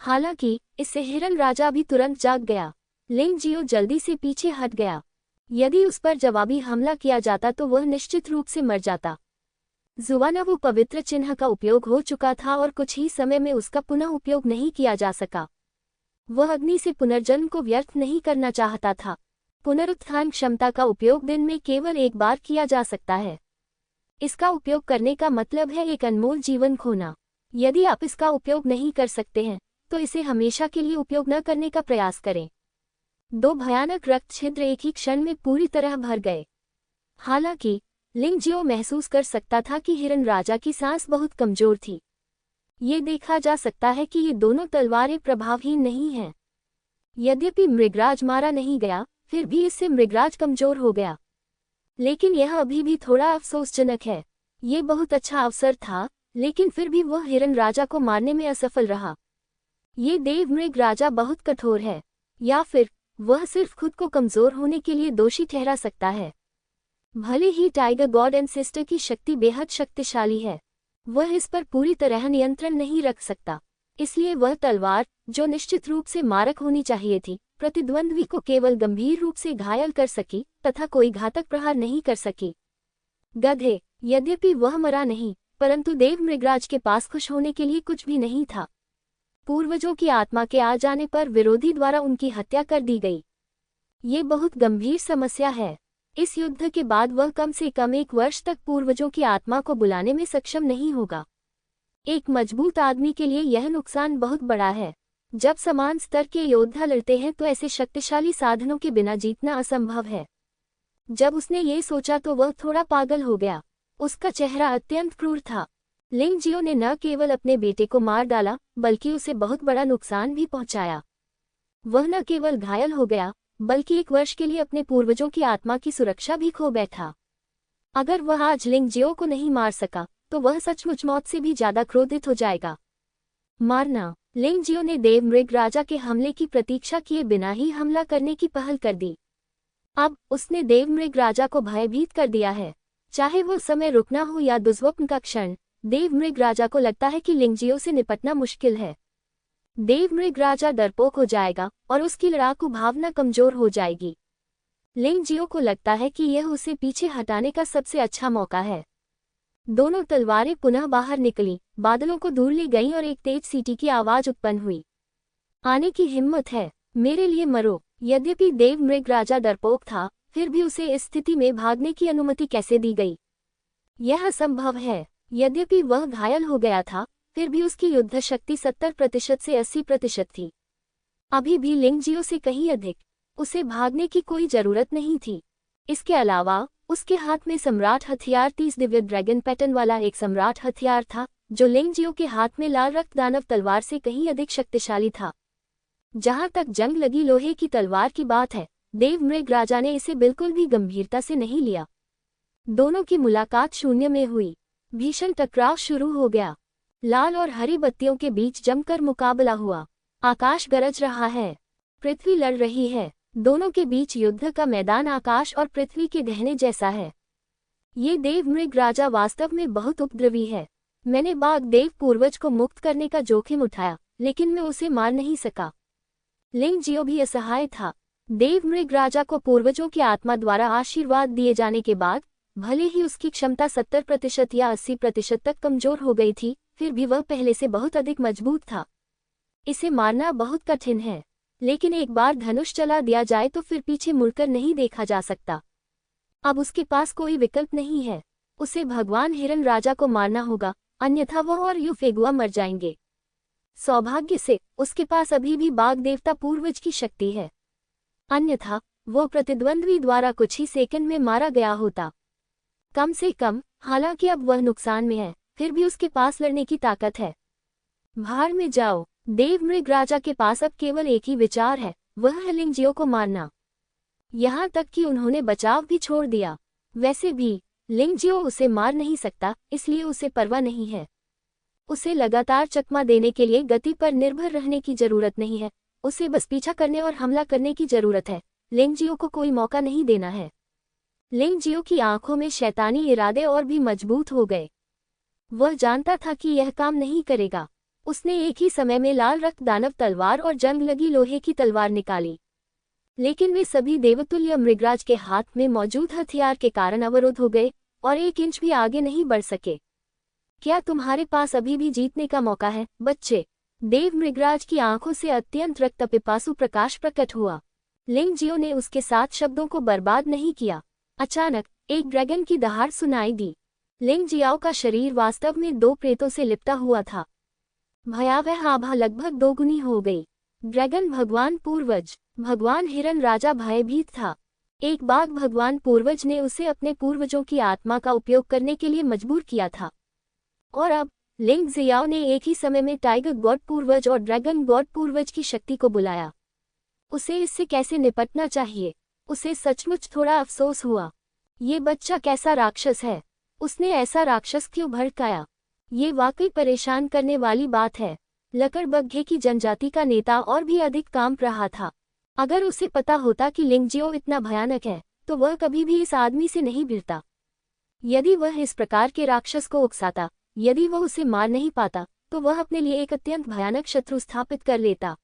हालांकि इससे हिरन राजा भी तुरंत जाग गया। लिंगजियो जल्दी से पीछे हट गया। यदि उस पर जवाबी हमला किया जाता तो वह निश्चित रूप से मर जाता। जुवानवु पवित्र चिन्ह का उपयोग हो चुका था और कुछ ही समय में उसका पुनः उपयोग नहीं किया जा सका। वह अग्नि से पुनर्जन्म को व्यर्थ नहीं करना चाहता था। पुनरुत्थान क्षमता का उपयोग दिन में केवल एक बार किया जा सकता है। इसका उपयोग करने का मतलब है एक अनमोल जीवन खोना। यदि आप इसका उपयोग नहीं कर सकते हैं तो इसे हमेशा के लिए उपयोग न करने का प्रयास करें। 2 भयानक रक्त छिद्र एक ही क्षण में पूरी तरह भर गए। हालांकि लिंगजियो महसूस कर सकता था कि हिरन राजा की सांस बहुत कमजोर थी। ये देखा जा सकता है कि ये दोनों तलवारें प्रभावहीन नहीं हैं। यद्यपि मृगराज मारा नहीं गया, फिर भी इससे मृगराज कमजोर हो गया। लेकिन यह अभी भी थोड़ा अफसोसजनक है। ये बहुत अच्छा अवसर था, लेकिन फिर भी वह हिरन राजा को मारने में असफल रहा। ये देव मृग राजा बहुत कठोर है, या फिर वह सिर्फ खुद को कमजोर होने के लिए दोषी ठहरा सकता है। भले ही टाइगर गॉड एंड सिस्टर की शक्ति बेहद शक्तिशाली है, वह इस पर पूरी तरह नियंत्रण नहीं रख सकता। इसलिए वह तलवार, जो निश्चित रूप से मारक होनी चाहिए थी, प्रतिद्वंद्वी को केवल गंभीर रूप से घायल कर सकी तथा कोई घातक प्रहार नहीं कर सकी। गधे, यद्यपि वह मरा नहीं, परंतु देव मृगराज के पास खुश होने के लिए कुछ भी नहीं था। पूर्वजों की आत्मा के आ जाने पर विरोधी द्वारा उनकी हत्या कर दी गई। ये बहुत गंभीर समस्या है। इस युद्ध के बाद वह कम से कम 1 वर्ष तक पूर्वजों की आत्मा को बुलाने में सक्षम नहीं होगा। एक मजबूत आदमी के लिए यह नुकसान बहुत बड़ा है। जब समान स्तर के योद्धा लड़ते हैं तो ऐसे शक्तिशाली साधनों के बिना जीतना असंभव है। जब उसने ये सोचा तो वह थोड़ा पागल हो गया। उसका चेहरा अत्यंत क्रूर था। लिंगजियो ने न केवल अपने बेटे को मार डाला, बल्कि उसे बहुत बड़ा नुकसान भी पहुंचाया। वह न केवल घायल हो गया, बल्कि 1 वर्ष के लिए अपने पूर्वजों की आत्मा की सुरक्षा भी खो बैठा। अगर वह आज लिंगजियो को नहीं मार सका, तो वह सचमुच मौत से भी ज्यादा क्रोधित हो जाएगा। मारना। लिंगजियो ने देव मृग राजा के हमले की प्रतीक्षा किए बिना ही हमला करने की पहल कर दी। अब उसने देव मृग राजा को भयभीत कर दिया है। चाहे वो समय रुकना हो या दुष्वप्न का क्षण, देव मृग राजा को लगता है कि लिंगजियो से निपटना मुश्किल है। देव मृग राजा डरपोक हो जाएगा और उसकी लड़ाकू भावना कमजोर हो जाएगी। लिंगजियो को लगता है कि यह उसे पीछे हटाने का सबसे अच्छा मौका है। दोनों तलवारें पुनः बाहर निकली, बादलों को दूर ले गईं और एक तेज सीटी की आवाज उत्पन्न हुई। आने की हिम्मत है, मेरे लिए मरो। यद्यपि देव मृग राजा डरपोक था, फिर भी उसे इस स्थिति में भागने की अनुमति कैसे दी गई? यह असंभव है। यद्यपि वह घायल हो गया था, फिर भी उसकी युद्ध शक्ति 70% से 80% थी। अभी भी लिंगजियो से कहीं अधिक। उसे भागने की कोई जरूरत नहीं थी। इसके अलावा उसके हाथ में सम्राट हथियार 30 दिव्य ड्रैगन पैटर्न वाला एक सम्राट हथियार था, जो लिंगजियो के हाथ में लाल रक्त दानव तलवार से कहीं अधिक शक्तिशाली था। जहां तक जंग लगी लोहे की तलवार की बात है, देव मृग राजा ने इसे बिल्कुल भी गंभीरता से नहीं लिया। दोनों की मुलाकात शून्य में हुई। भीषण टकराव शुरू हो गया। लाल और हरी बत्तियों के बीच जमकर मुकाबला हुआ। आकाश गरज रहा है, पृथ्वी लड़ रही है। दोनों के बीच युद्ध का मैदान आकाश और पृथ्वी के गहने जैसा है। ये देव मृग राजा वास्तव में बहुत उपद्रवी है। मैंने बाघ देव पूर्वज को मुक्त करने का जोखिम उठाया, लेकिन मैं उसे मार नहीं सका। लिंगजियो भी असहाय था। देव मृग राजा को पूर्वजों की आत्मा द्वारा आशीर्वाद दिए जाने के बाद भले ही उसकी क्षमता 70% या 80% तक कमजोर हो गई थी, फिर भी वह पहले से बहुत अधिक मजबूत था। इसे मारना बहुत कठिन है, लेकिन एक बार धनुष चला दिया जाए तो फिर पीछे मुड़कर नहीं देखा जा सकता। अब उसके पास कोई विकल्प नहीं है। उसे भगवान हिरन राजा को मारना होगा, अन्यथा वह और यूफेगुआ मर जाएंगे। सौभाग्य से उसके पास अभी भी बाघ देवता पूर्वज की शक्ति है। अन्यथा वो प्रतिद्वंद्वी द्वारा कुछ ही सेकंड में मारा गया होता। कम से कम, हालांकि अब वह नुकसान में है, फिर भी उसके पास लड़ने की ताकत है। भाड़ में जाओ। देव मृगराजा के पास अब केवल एक ही विचार है, वह है लिंगजियो को मारना। यहाँ तक कि उन्होंने बचाव भी छोड़ दिया। वैसे भी लिंगजियो उसे मार नहीं सकता, इसलिए उसे परवाह नहीं है। उसे लगातार चकमा देने के लिए गति पर निर्भर रहने की जरूरत नहीं है, उसे बस पीछा करने और हमला करने की जरूरत है। लिंगजियो को कोई मौका नहीं देना है। लिंगजियो की आंखों में शैतानी इरादे और भी मजबूत हो गए। वह जानता था कि यह काम नहीं करेगा। उसने एक ही समय में लाल रक्त दानव तलवार और जंग लगी लोहे की तलवार निकाली, लेकिन वे सभी देवतुल्य मृगराज के हाथ में मौजूद हथियार के कारण अवरुद्ध हो गए और 1 इंच भी आगे नहीं बढ़ सके। क्या तुम्हारे पास अभी भी जीतने का मौका है, बच्चे? देव मृगराज की आंखों से अत्यंत रक्तपिपासु प्रकाश प्रकट हुआ। लिंगजियो ने उसके 7 शब्दों को बर्बाद नहीं किया। अचानक एक ड्रैगन की दहाड़ सुनाई दी। लिंगजियाओ का शरीर वास्तव में 2 प्रेतों से लिपटा हुआ था। भयावह आभा लगभग 2 गुनी हो गई। ड्रैगन भगवान पूर्वज, भगवान हिरण राजा भयभीत था। एक बाघ भगवान पूर्वज ने उसे अपने पूर्वजों की आत्मा का उपयोग करने के लिए मजबूर किया था। और अब लिंगजियाओ ने एक ही समय में टाइगर गॉड पूर्वज और ड्रैगन गॉड पूर्वज की शक्ति को बुलाया। उसे इससे कैसे निपटना चाहिए? उसे सचमुच थोड़ा अफसोस हुआ। ये बच्चा कैसा राक्षस है? उसने ऐसा राक्षस क्यों भड़काया? ये वाकई परेशान करने वाली बात है। लकड़बग्घे की जनजाति का नेता और भी अधिक कांप रहा था। अगर उसे पता होता कि लिंगजियो इतना भयानक है, तो वह कभी भी इस आदमी से नहीं भिड़ता। यदि वह इस प्रकार के राक्षस को उकसाता, यदि वह उसे मार नहीं पाता, तो वह अपने लिए एक अत्यंत भयानक शत्रु स्थापित कर लेता।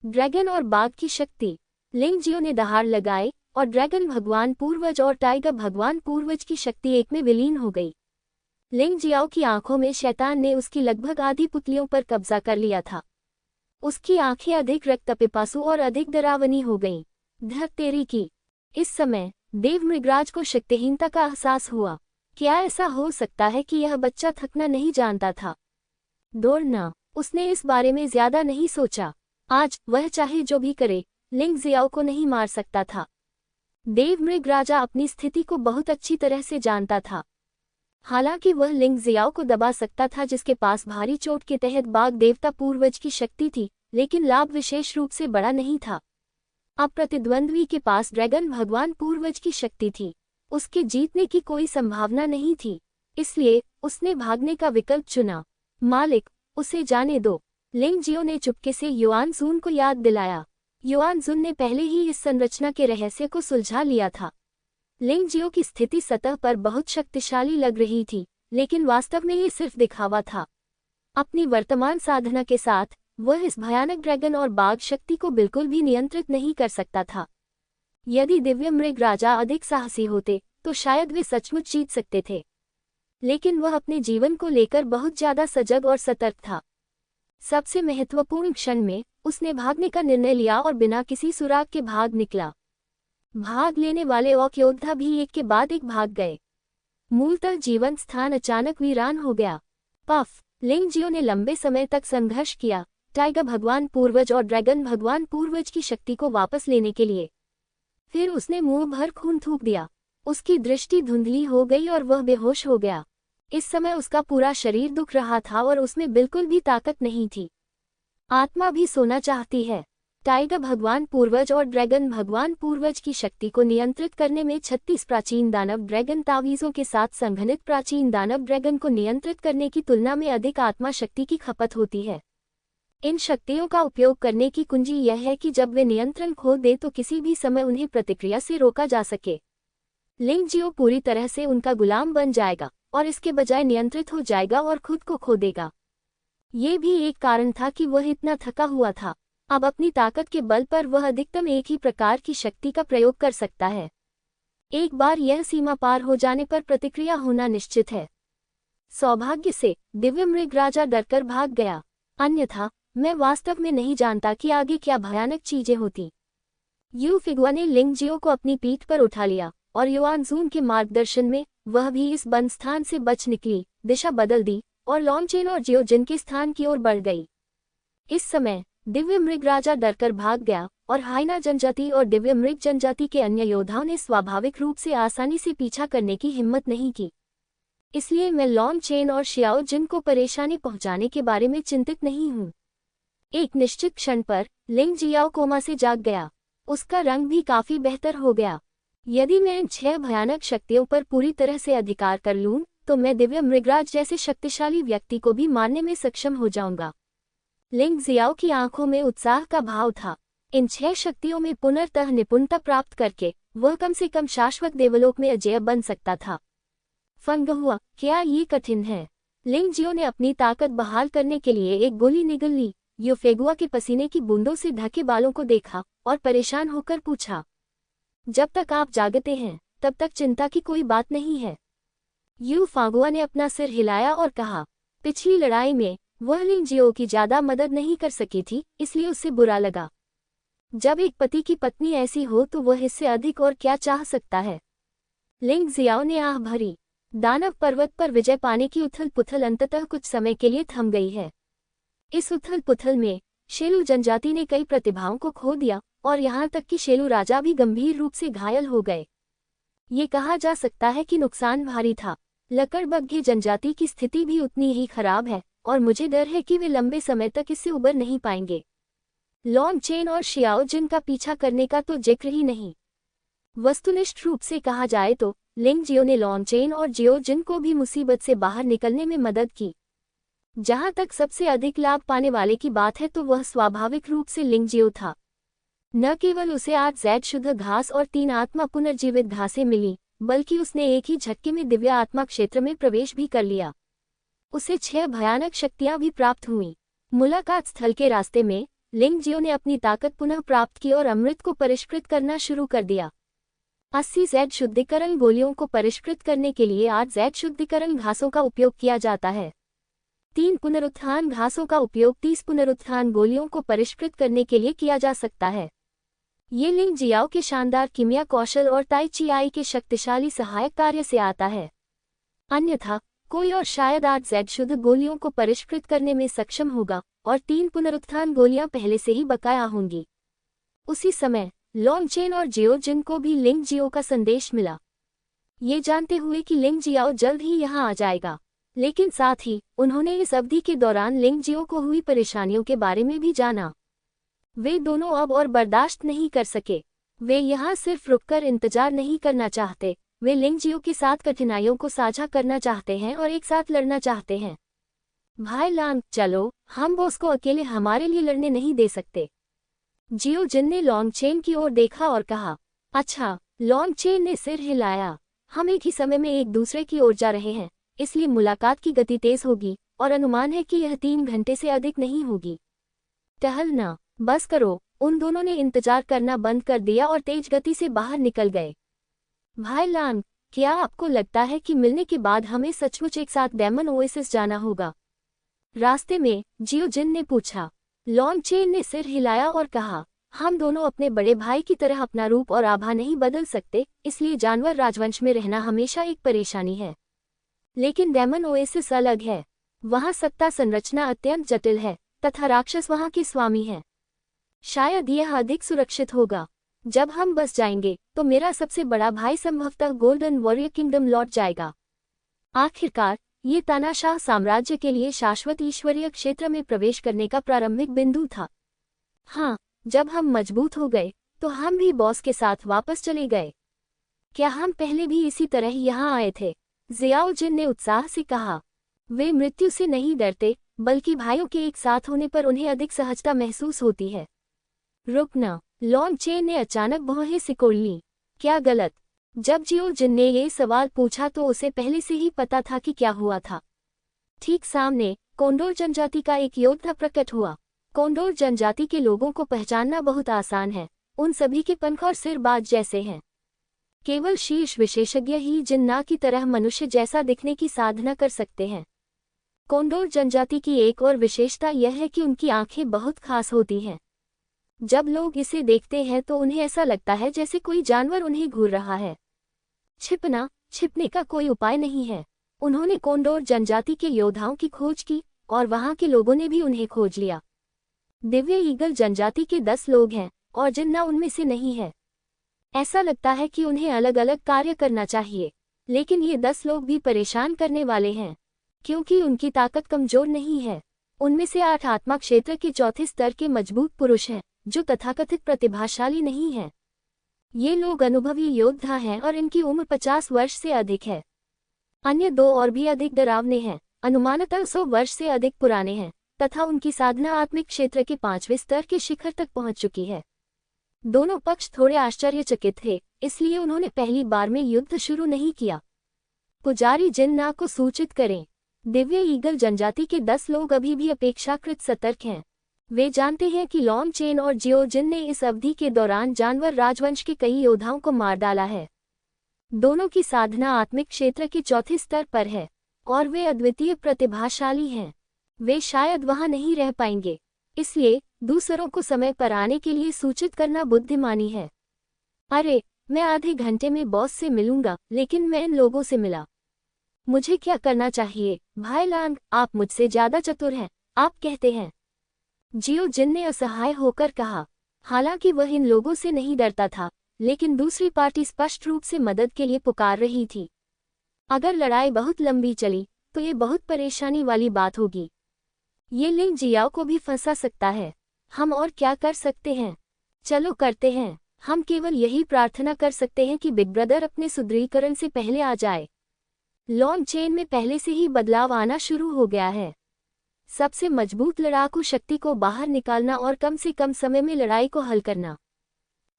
ड्रैगन और बाघ की शक्ति। लिंगजियो ने दहाड़ लगाई और ड्रैगन भगवान पूर्वज और टाइगर भगवान पूर्वज की शक्ति एक में विलीन हो गई। लिंगजियाओ की आंखों में शैतान ने उसकी लगभग आधी पुतलियों पर कब्जा कर लिया था। उसकी आंखें अधिक रक्तपिपासु और अधिक डरावनी हो गईं। धत तेरी की! इस समय देव मृगराज को शक्तिहीनता का एहसास हुआ। क्या ऐसा हो सकता है कि यह बच्चा थकना नहीं जानता था? दौड़ना। उसने इस बारे में ज्यादा नहीं सोचा। आज वह चाहे जो भी करे, लिंगजियाओ को नहीं मार सकता था। देव मृगराजा अपनी स्थिति को बहुत अच्छी तरह से जानता था। हालांकि वह लिंगजियाओ को दबा सकता था, जिसके पास भारी चोट के तहत बाघ देवता पूर्वज की शक्ति थी, लेकिन लाभ विशेष रूप से बड़ा नहीं था। अब प्रतिद्वंद्वी के पास ड्रैगन भगवान पूर्वज की शक्ति थी। उसके जीतने की कोई संभावना नहीं थी, इसलिए उसने भागने का विकल्प चुना। मालिक, उसे जाने दो। लिंगजियो ने चुपके से युआनजुन को याद दिलाया। युआनजुन ने पहले ही इस संरचना के रहस्य को सुलझा लिया था। लिंगजियो की स्थिति सतह पर बहुत शक्तिशाली लग रही थी, लेकिन वास्तव में ये सिर्फ दिखावा था। अपनी वर्तमान साधना के साथ वह इस भयानक ड्रैगन और बाघ शक्ति को बिल्कुल भी नियंत्रित नहीं कर सकता था। यदि दिव्य मृग राजा अधिक साहसी होते, तो शायद वे सचमुच जीत सकते थे, लेकिन वह अपने जीवन को लेकर बहुत ज्यादा सजग और सतर्क था। सबसे महत्वपूर्ण क्षण में उसने भागने का निर्णय लिया और बिना किसी सुराग के भाग निकला। भाग लेने वाले ऑक योद्धा भी एक के बाद एक भाग गए। मूलतः जीवन स्थान अचानक वीरान हो गया। पफ! लिंगजियो ने लंबे समय तक संघर्ष किया, टाइगर भगवान पूर्वज और ड्रैगन भगवान पूर्वज की शक्ति को वापस लेने के लिए। फिर उसने मुंह भर खून थूक दिया। उसकी दृष्टि धुंधली हो गई और वह बेहोश हो गया। इस समय उसका पूरा शरीर दुख रहा था और उसमें बिल्कुल भी ताकत नहीं थी। आत्मा भी सोना चाहती है। टाइगर भगवान पूर्वज और ड्रैगन भगवान पूर्वज की शक्ति को नियंत्रित करने में 36 प्राचीन दानव ड्रैगन तावीज़ों के साथ संघनित प्राचीन दानव ड्रैगन को नियंत्रित करने की तुलना में अधिक आत्मा शक्ति की खपत होती है। इन शक्तियों का उपयोग करने की कुंजी यह है कि जब वे नियंत्रण खो दे तो किसी भी समय उन्हें प्रतिक्रिया से रोका जा सके। लिंगजियो पूरी तरह से उनका गुलाम बन जाएगा और इसके बजाय नियंत्रित हो जाएगा और खुद को खो देगा। ये भी एक कारण था कि वह इतना थका हुआ था। अब अपनी ताकत के बल पर वह अधिकतम एक ही प्रकार की शक्ति का प्रयोग कर सकता है। एक बार यह सीमा पार हो जाने पर प्रतिक्रिया होना निश्चित है। सौभाग्य से दिव्य मृग राजा डरकर भाग गया, अन्यथा मैं वास्तव में नहीं जानता कि आगे क्या भयानक चीजें होती। यू फिगुआ ने लिंगजियो को अपनी पीठ पर उठा लिया और युआनजुन के मार्गदर्शन में वह भी इस बंद स्थान से बच निकली, दिशा बदल दी और लॉन्गचेन और जियोजिन के स्थान की ओर बढ़ गई। इस समय दिव्य मृग राजा डरकर भाग गया और हाइना जनजाति और दिव्य मृग जनजाति के अन्य योद्धाओं ने स्वाभाविक रूप से आसानी से पीछा करने की हिम्मत नहीं की। इसलिए मैं लॉन्ग चेन और शियाओ जिन को परेशानी पहुंचाने के बारे में चिंतित नहीं हूं। एक निश्चित क्षण पर लिंग जियाओ कोमा से जाग गया। उसका रंग भी काफी बेहतर हो गया। यदि मैं इन 6 भयानक शक्तियों पर पूरी तरह से अधिकार कर लूं, तो मैं दिव्य मृगराज जैसे शक्तिशाली व्यक्ति को भी मारने में सक्षम हो जाऊंगा। लिंग जियाओ की आंखों में उत्साह का भाव था। इन 6 शक्तियों में पुनर्तः निपुणता प्राप्त करके वह कम से कम शाश्वत देवलोक में अजेय बन सकता था। फंग हुआ, क्या ये कठिन है? लिंग जियो ने अपनी ताकत बहाल करने के लिए एक गोली निगल ली। यू फेगुआ के पसीने की बूंदों से ढके बालों को देखा और परेशान होकर पूछा, जब तक आप जागते हैं तब तक चिंता की कोई बात नहीं है। यू फागुआ ने अपना सिर हिलाया और कहा, पिछली लड़ाई में वह लिंग जियो की ज्यादा मदद नहीं कर सकी थी, इसलिए उसे बुरा लगा। जब एक पति की पत्नी ऐसी हो तो वह इससे अधिक और क्या चाह सकता है। लिंग जियाओ ने आह भरी। दानव पर्वत पर विजय पाने की उथल पुथल अंततः कुछ समय के लिए थम गई है। इस उथल पुथल में शेलू जनजाति ने कई प्रतिभाओं को खो दिया और यहाँ तक कि शेलू राजा भी गंभीर रूप से घायल हो गए। ये कहा जा सकता है कि नुकसान भारी था। लकड़बग्घे जनजाति की स्थिति भी उतनी ही खराब है और मुझे डर है कि वे लंबे समय तक इससे उबर नहीं पाएंगे। लॉन्ग चेन और शियाओ जिन का पीछा करने का तो जिक्र ही नहीं। वस्तुनिष्ठ रूप से कहा जाए तो लिंग जियो ने लॉन्ग चेन और जियो जिन को भी मुसीबत से बाहर निकलने में मदद की। जहां तक सबसे अधिक लाभ पाने वाले की बात है तो वह स्वाभाविक रूप से लिंग जियो था। न केवल उसे 8Z शुद्ध घास और 3 आत्मा पुनर्जीवित घासें मिली, बल्कि उसने एक ही झटके में दिव्य आत्मा क्षेत्र में प्रवेश भी कर लिया। उसे 6 भयानक शक्तियां भी प्राप्त हुईं। मुलाकात स्थल के रास्ते में लिंग जियो ने अपनी ताकत पुनः प्राप्त की और अमृत को परिष्कृत करना शुरू कर दिया। 80Z शुद्धिकरण गोलियों को परिष्कृत करने के लिए 8Z शुद्धिकरण घासों का उपयोग किया जाता है। 3 पुनरुत्थान घासों का उपयोग 30 पुनरुत्थान गोलियों को परिष्कृत करने के लिए किया जा सकता है। ये लिंग जियाओ के शानदार कीमिया कौशल और ताई ची आई के शक्तिशाली सहायक कार्य से आता है। अन्यथा कोई और शायद 8Z शुद्ध गोलियों को परिष्कृत करने में सक्षम होगा और 3 पुनरुत्थान गोलियां पहले से ही बकाया होंगी। उसी समय लॉन्ग चेन और जियो जिन को भी लिंग जियो का संदेश मिला, ये जानते हुए कि लिंग जियाओ जल्द ही यहाँ आ जाएगा। लेकिन साथ ही उन्होंने इस अवधि के दौरान लिंग जियो को हुई परेशानियों के बारे में भी जाना। वे दोनों अब और बर्दाश्त नहीं कर सके। वे यहाँ सिर्फ रुककर इंतजार नहीं करना चाहते, वे लिंग जियो के साथ कठिनाइयों को साझा करना चाहते हैं और एक साथ लड़ना चाहते हैं। भाई लांग, चलो, हम बॉस को अकेले हमारे लिए लड़ने नहीं दे सकते। जियो जिन ने लॉन्ग चेन की ओर देखा और कहा, अच्छा। लॉन्ग चेन ने सिर हिलाया। हम एक ही समय में एक दूसरे की ओर जा रहे हैं, इसलिए मुलाकात की गति तेज होगी और अनुमान है कि यह 3 घंटे से अधिक नहीं होगी। टहलना बस करो। उन दोनों ने इंतजार करना बंद कर दिया और तेज गति से बाहर निकल गए। भाई लांग, क्या आपको लगता है कि मिलने के बाद हमें सचमुच एक साथ डेमन ओएसिस जाना होगा? रास्ते में जियो जिन ने पूछा। लॉन्ग चेन ने सिर हिलाया और कहा, हम दोनों अपने बड़े भाई की तरह अपना रूप और आभा नहीं बदल सकते, इसलिए जानवर राजवंश में रहना हमेशा एक परेशानी है। लेकिन डेमन ओएसिस अलग है। वहाँ सत्ता संरचना अत्यंत जटिल है तथा राक्षस वहाँ के स्वामी हैं। शायद यह अधिक सुरक्षित होगा। जब हम बस जाएंगे तो मेरा सबसे बड़ा भाई संभवतः गोल्डन वॉरियर किंगडम लौट जाएगा। आखिरकार ये तानाशाह साम्राज्य के लिए शाश्वत ईश्वरीय क्षेत्र में प्रवेश करने का प्रारंभिक बिंदु था। हाँ, जब हम मजबूत हो गए तो हम भी बॉस के साथ वापस चले गए। क्या हम पहले भी इसी तरह यहाँ आए थे? जियाओ जिन ने उत्साह से कहा। वे मृत्यु से नहीं डरते, बल्कि भाइयों के एक साथ होने पर उन्हें अधिक सहजता महसूस होती है। रुकना, लॉन्ग चेन ने अचानक भौहें सिकोड़ ली। क्या गलत? जब जियो जिन ने ये सवाल पूछा तो उसे पहले से ही पता था कि क्या हुआ था। ठीक सामने कोंडोर जनजाति का एक योद्धा प्रकट हुआ। कोंडोर जनजाति के लोगों को पहचानना बहुत आसान है। उन सभी के पंख और सिर बाज जैसे हैं। केवल शीर्ष विशेषज्ञ ही जिन्ना की तरह मनुष्य जैसा दिखने की साधना कर सकते हैं। कोंडोर जनजाति की एक और विशेषता यह है कि उनकी आंखें बहुत खास होती हैं। जब लोग इसे देखते हैं तो उन्हें ऐसा लगता है जैसे कोई जानवर उन्हें घूर रहा है। छिपने का कोई उपाय नहीं है। उन्होंने कोंडोर जनजाति के योद्धाओं की खोज की और वहां के लोगों ने भी उन्हें खोज लिया। दिव्य ईगल जनजाति के 10 लोग हैं और जिन्ना उनमें से नहीं है। ऐसा लगता है कि उन्हें अलग अलग कार्य करना चाहिए, लेकिन ये 10 लोग भी परेशान करने वाले हैं, क्योंकि उनकी ताकत कमजोर नहीं है। उनमें से 8 आत्मा क्षेत्र के चौथे स्तर के मजबूत पुरुष हैं, जो तथाकथित प्रतिभाशाली नहीं हैं। ये लोग अनुभवी योद्धा हैं और इनकी उम्र 50 वर्ष से अधिक है। अन्य 2 और भी अधिक डरावने हैं, अनुमानतः 100 वर्ष से अधिक पुराने हैं, तथा उनकी साधना आत्मिक क्षेत्र के 5वें स्तर के शिखर तक पहुंच चुकी है। दोनों पक्ष थोड़े आश्चर्यचकित थे, इसलिए उन्होंने पहली बार में युद्ध शुरू नहीं किया। पुजारी जिन्ना को सूचित करें। दिव्य ईगल जनजाति के 10 लोग अभी भी अपेक्षाकृत सतर्क हैं। वे जानते हैं कि लॉन्ग चेन और जियो जिन ने इस अवधि के दौरान जानवर राजवंश के कई योद्धाओं को मार डाला है। दोनों की साधना आत्मिक क्षेत्र के चौथे स्तर पर है और वे अद्वितीय प्रतिभाशाली हैं। वे शायद वहां नहीं रह पाएंगे, इसलिए दूसरों को समय पर आने के लिए सूचित करना बुद्धिमानी है। अरे, मैं आधे घंटे में बॉस से मिलूंगा, लेकिन मैं इन लोगों से मिला। मुझे क्या करना चाहिए? भाई लांग, आप मुझसे ज्यादा चतुर हैं, आप कहते हैं। जियो जिन ने असहाय होकर कहा। हालांकि वह इन लोगों से नहीं डरता था, लेकिन दूसरी पार्टी स्पष्ट रूप से मदद के लिए पुकार रही थी। अगर लड़ाई बहुत लंबी चली तो ये बहुत परेशानी वाली बात होगी। ये लिंग जियाओ को भी फंसा सकता है। हम और क्या कर सकते हैं? चलो करते हैं। हम केवल यही प्रार्थना कर सकते हैं कि बिग ब्रदर अपने सुदृढ़ीकरण से पहले आ जाए। लॉन्ग चेन में पहले से ही बदलाव आना शुरू हो गया है। सबसे मजबूत लड़ाकू शक्ति को बाहर निकालना और कम से कम समय में लड़ाई को हल करना,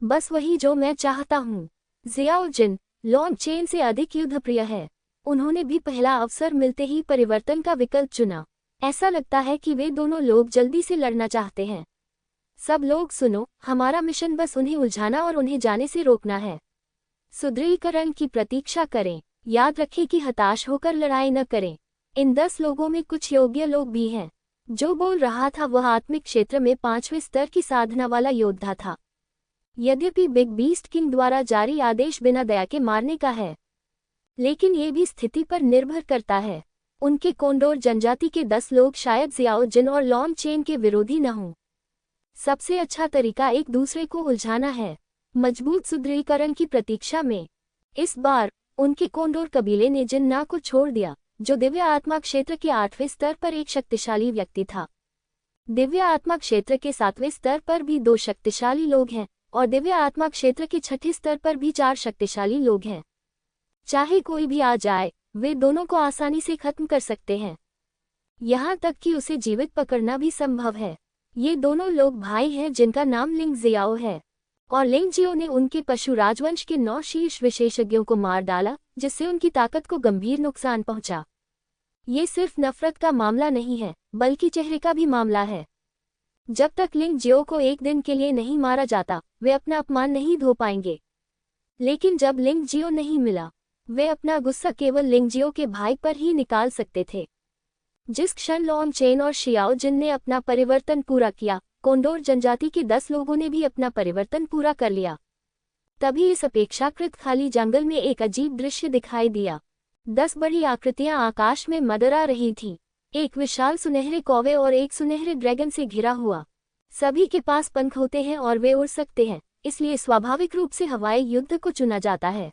बस वही जो मैं चाहता हूँ। जियाओ जिन लॉन्ग चेन से अधिक युद्धप्रिय है। उन्होंने भी पहला अवसर मिलते ही परिवर्तन का विकल्प चुना। ऐसा लगता है कि वे दोनों लोग जल्दी से लड़ना चाहते हैं। सब लोग सुनो, हमारा मिशन बस उन्हें उलझाना और उन्हें जाने से रोकना है। सुदृढ़ीकरण की प्रतीक्षा करें। याद रखें कि हताश होकर लड़ाई न करें। इन 10 लोगों में कुछ योग्य लोग भी हैं। जो बोल रहा था वह आत्मिक क्षेत्र में 5वें स्तर की साधना वाला योद्धा था। यद्यपि बिग बीस्ट किंग द्वारा जारी आदेश बिना दया के मारने का है, लेकिन ये भी स्थिति पर निर्भर करता है। उनके कोंडोर जनजाति के 10 लोग शायद जियाओ जिन और लॉन्ग चेन के विरोधी न हों। सबसे अच्छा तरीका एक दूसरे को उलझाना है। मजबूत सुदृढ़ीकरण की प्रतीक्षा में इस बार उनके कोंडोर कबीले ने जिन्ना को छोड़ दिया, जो दिव्य आत्मा क्षेत्र के 8वें स्तर पर एक शक्तिशाली व्यक्ति था। दिव्य आत्मा क्षेत्र के 7वें स्तर पर भी 2 शक्तिशाली लोग हैं और दिव्य आत्मा क्षेत्र के 6ठे स्तर पर भी 4 शक्तिशाली लोग हैं। चाहे कोई भी आ जाए, वे दोनों को आसानी से खत्म कर सकते हैं। यहाँ तक कि उसे जीवित पकड़ना भी संभव है। ये दोनों लोग भाई हैं जिनका नाम लिंग जियाओ है, और लिंग जियो ने उनके पशु राजवंश के 9 शीर्ष विशेषज्ञों को मार डाला, जिससे उनकी ताकत को गंभीर नुकसान पहुंचा। ये सिर्फ नफरत का मामला नहीं है, बल्कि चेहरे का भी मामला है। जब तक लिंग जियो को एक दिन के लिए नहीं मारा जाता, वे अपना अपमान नहीं धो पाएंगे। लेकिन जब लिंग जियो नहीं मिला, वे अपना गुस्सा केवल लिंग जियो के भाई पर ही निकाल सकते थे। जिस क्षण लॉन्ग चेन और शियाओ जिन ने अपना परिवर्तन पूरा किया, कोंडोर जनजाति के 10 लोगों ने भी अपना परिवर्तन पूरा कर लिया। तभी इस अपेक्षाकृत खाली जंगल में एक अजीब दृश्य दिखाई दिया। 10 बड़ी आकृतियां आकाश में मंडरा रही थीं। एक विशाल सुनहरे कौवे और एक सुनहरे ड्रैगन से घिरा हुआ। सभी के पास पंख होते हैं और वे उड़ सकते हैं, इसलिए स्वाभाविक रूप से हवाई युद्ध को चुना जाता है।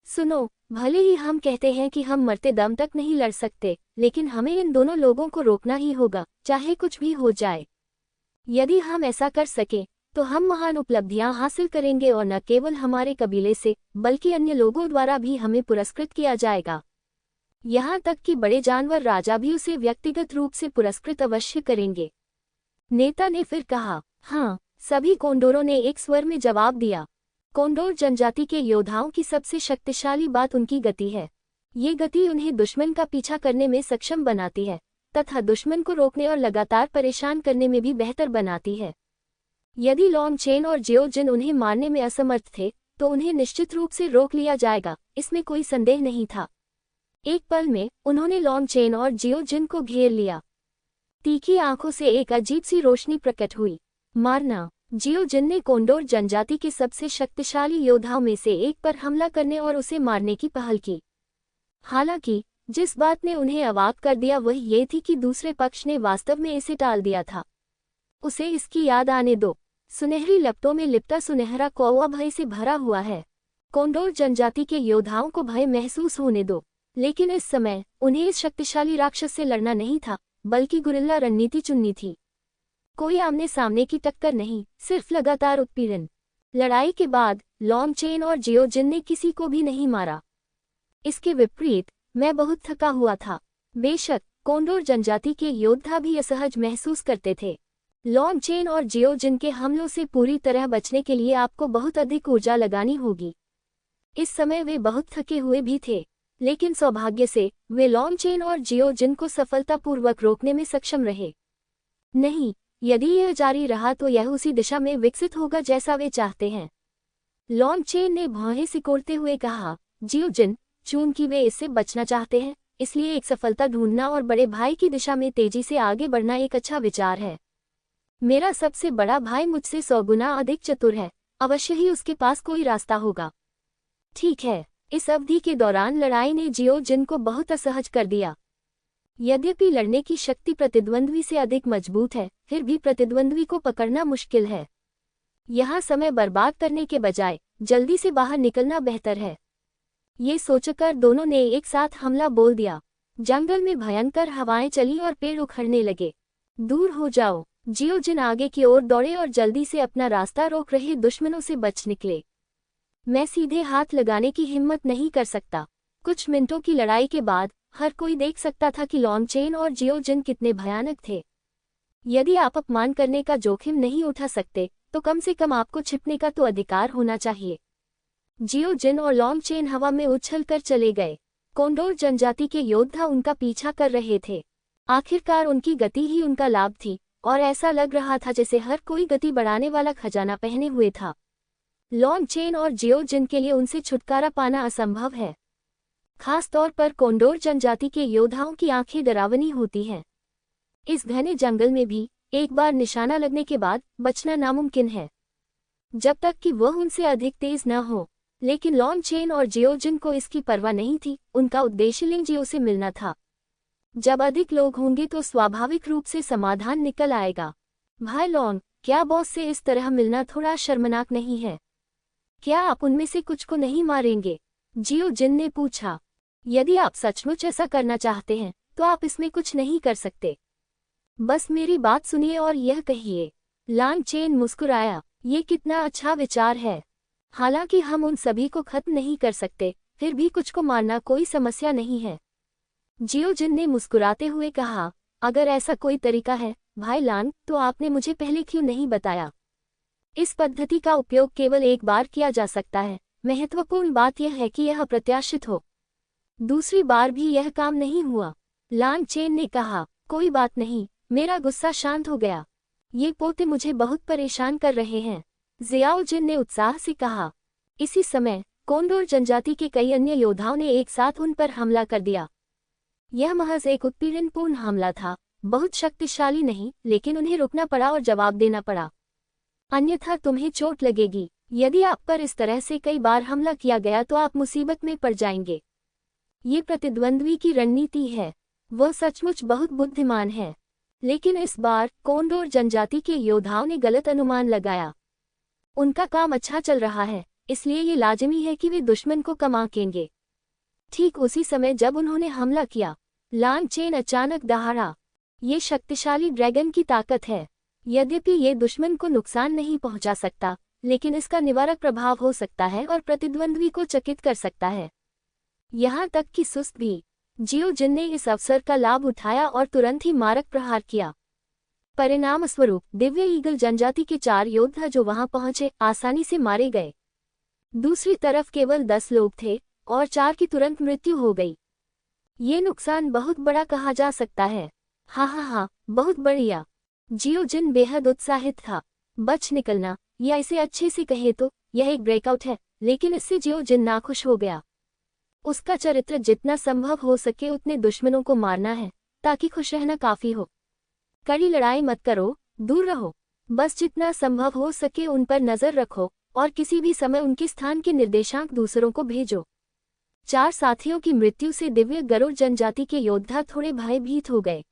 सुनो, भले ही हम कहते हैं कि हम मरते दम तक नहीं लड़ सकते, लेकिन हमें इन दोनों लोगों को रोकना ही होगा, चाहे कुछ भी हो जाए। यदि हम ऐसा कर सके तो हम महान उपलब्धियां हासिल करेंगे और न केवल हमारे कबीले से, बल्कि अन्य लोगों द्वारा भी हमें पुरस्कृत किया जाएगा। यहाँ तक कि बड़े जानवर राजा भी उसे व्यक्तिगत रूप से पुरस्कृत अवश्य करेंगे। नेता ने फिर कहा। हाँ, सभी कोंडोरों ने एक स्वर में जवाब दिया। कोंडोर जनजाति के योद्धाओं की सबसे शक्तिशाली बात उनकी गति है। ये गति उन्हें दुश्मन का पीछा करने में सक्षम बनाती है, तथा दुश्मन को रोकने और लगातार परेशान करने में भी बेहतर बनाती है। यदि लॉन्ग चेन और जियो जिन उन्हें मारने में असमर्थ थे, तो उन्हें निश्चित रूप से रोक लिया जाएगा, इसमें कोई संदेह नहीं था। एक पल में उन्होंने लॉन्ग चेन और जियो जिन को घेर लिया। तीखी आंखों से एक अजीब सी रोशनी प्रकट हुई। मारना। जियो जिन ने कोंडोर जनजाति के सबसे शक्तिशाली योद्धाओं में से एक पर हमला करने और उसे मारने की पहल की। हालांकि जिस बात ने उन्हें अवाक कर दिया वह ये थी कि दूसरे पक्ष ने वास्तव में इसे टाल दिया था। उसे इसकी याद आने दो। सुनहरी लपटों में लिपटा सुनहरा कौवा भय से भरा हुआ है। कोंडोर जनजाति के योद्धाओं को भय महसूस होने दो, लेकिन इस समय उन्हें इस शक्तिशाली राक्षस से लड़ना नहीं था, बल्कि गुरिल्ला रणनीति चुननी थी। कोई आमने सामने की टक्कर नहीं, सिर्फ लगातार उत्पीड़न। लड़ाई के बाद लॉन्गचेन और जियोजिन ने किसी को भी नहीं मारा। इसके विपरीत मैं बहुत थका हुआ था। बेशक कोंडोर जनजाति के योद्धा भी असहज महसूस करते थे। लॉन्गचेन और जियोजिन के हमलों से पूरी तरह बचने के लिए आपको बहुत अधिक ऊर्जा लगानी होगी। इस समय वे बहुत थके हुए भी थे, लेकिन सौभाग्य से वे लॉन्गचेन और जियोजिन को सफलतापूर्वक रोकने में सक्षम रहे। नहीं, यदि यह जारी रहा तो यह उसी दिशा में विकसित होगा जैसा वे चाहते हैं। लॉन्गचेन ने भौहें सिकोड़ते हुए कहा, जियोजिन, चूंकि वे इससे बचना चाहते हैं, इसलिए एक सफलता ढूंढना और बड़े भाई की दिशा में तेजी से आगे बढ़ना एक अच्छा विचार है। मेरा सबसे बड़ा भाई मुझसे 100 गुना अधिक चतुर है, अवश्य ही उसके पास कोई रास्ता होगा। ठीक है। इस अवधि के दौरान लड़ाई ने जियोजिन को बहुत असहज कर दिया। यद्यपि लड़ने की शक्ति प्रतिद्वंद्वी से अधिक मजबूत है, फिर भी प्रतिद्वंद्वी को पकड़ना मुश्किल है। यहाँ समय बर्बाद करने के बजाय जल्दी से बाहर निकलना बेहतर है। ये सोचकर दोनों ने एक साथ हमला बोल दिया। जंगल में भयंकर हवाएं चली और पेड़ उखड़ने लगे। दूर हो जाओ। जियोजिन आगे की ओर दौड़े और जल्दी से अपना रास्ता रोक रहे दुश्मनों से बच निकले। मैं सीधे हाथ लगाने की हिम्मत नहीं कर सकता। कुछ मिनटों की लड़ाई के बाद हर कोई देख सकता था कि लॉन्गचेन और जियोजिन कितने भयानक थे। यदि आप अपमान करने का जोखिम नहीं उठा सकते, तो कम से कम आपको छिपने का तो अधिकार होना चाहिए। जियोजिन और लॉन्गचेन हवा में उछलकर चले गए। कोंडोर जनजाति के योद्धा उनका पीछा कर रहे थे। आखिरकार उनकी गति ही उनका लाभ थी, और ऐसा लग रहा था जैसे हर कोई गति बढ़ाने वाला खजाना पहने हुए था। लॉन्गचेन और जियोजिन के लिए उनसे छुटकारा पाना असंभव है। खास तौर पर कोंडोर जनजाति के योद्धाओं की आंखें डरावनी होती हैं। इस घने जंगल में भी एक बार निशाना लगने के बाद बचना नामुमकिन है, जब तक कि वह उनसे अधिक तेज न हो। लेकिन लॉन्गचेन और जियोजिन को इसकी परवाह नहीं थी। उनका उद्देश्य लिंगजियो से मिलना था। जब अधिक लोग होंगे तो स्वाभाविक रूप से समाधान निकल आएगा। भाई लॉन्ग, क्या बॉस से इस तरह मिलना थोड़ा शर्मनाक नहीं है? क्या आप उनमें से कुछ को नहीं मारेंगे? जियोजिन ने पूछा। यदि आप सचमुच ऐसा करना चाहते हैं तो आप इसमें कुछ नहीं कर सकते। बस मेरी बात सुनिए और यह कहिए। लॉन्गचेन मुस्कुराया। ये कितना अच्छा विचार है। हालांकि हम उन सभी को खत्म नहीं कर सकते, फिर भी कुछ को मारना कोई समस्या नहीं है। जियोजिन ने मुस्कुराते हुए कहा, अगर ऐसा कोई तरीका है भाई लॉन्ग, तो आपने मुझे पहले क्यों नहीं बताया? इस पद्धति का उपयोग केवल एक बार किया जा सकता है। महत्वपूर्ण बात यह है कि यह अप्रत्याशित हो। दूसरी बार भी यह काम नहीं हुआ। लॉन्गचेन ने कहा, कोई बात नहीं। मेरा गुस्सा शांत हो गया। ये पोते मुझे बहुत परेशान कर रहे हैं, जियाओजिन ने उत्साह से कहा। इसी समय कोंडोर जनजाति के कई अन्य योद्धाओं ने एक साथ उन पर हमला कर दिया। यह महज एक उत्पीड़नपूर्ण हमला था, बहुत शक्तिशाली नहीं, लेकिन उन्हें रुकना पड़ा और जवाब देना पड़ा। अन्यथा तुम्हें चोट लगेगी। यदि आप पर इस तरह से कई बार हमला किया गया तो आप मुसीबत में पड़ जाएंगे। ये प्रतिद्वंद्वी की रणनीति है। वह सचमुच बहुत बुद्धिमान है। लेकिन इस बार कोंडोर जनजाति के योद्धाओं ने गलत अनुमान लगाया। उनका काम अच्छा चल रहा है, इसलिए ये लाजिमी है कि वे दुश्मन को कम आंकेंगे। ठीक उसी समय जब उन्होंने हमला किया, लॉन्गचेन अचानक दहाड़ा। ये शक्तिशाली ड्रैगन की ताकत है। यद्यपि ये दुश्मन को नुकसान नहीं पहुंचा सकता, लेकिन इसका निवारक प्रभाव हो सकता है और प्रतिद्वंद्वी को चकित कर सकता है, यहाँ तक कि सुस्त भी। जियोजिन ने इस अवसर का लाभ उठाया और तुरंत ही मारक प्रहार किया। परिणामस्वरूप दिव्य ईगल जनजाति के 4 योद्धा जो वहां पहुंचे आसानी से मारे गए। दूसरी तरफ केवल 10 लोग थे और 4 की तुरंत मृत्यु हो गई। ये नुकसान बहुत बड़ा कहा जा सकता है। हाँ, बहुत बढ़िया। जियोजिन बेहद उत्साहित था। बच निकलना, या इसे अच्छे से कहे तो यह एक ब्रेकआउट है, लेकिन इससे जियोजिन नाखुश हो गया। उसका चरित्र जितना संभव हो सके उतने दुश्मनों को मारना है, ताकि खुश रहना काफी हो। कड़ी लड़ाई मत करो, दूर रहो। बस जितना संभव हो सके उन पर नजर रखो और किसी भी समय उनके स्थान के निर्देशांक दूसरों को भेजो। 4 साथियों की मृत्यु से दिव्य गरुड़ जनजाति के योद्धा थोड़े भयभीत हो गए,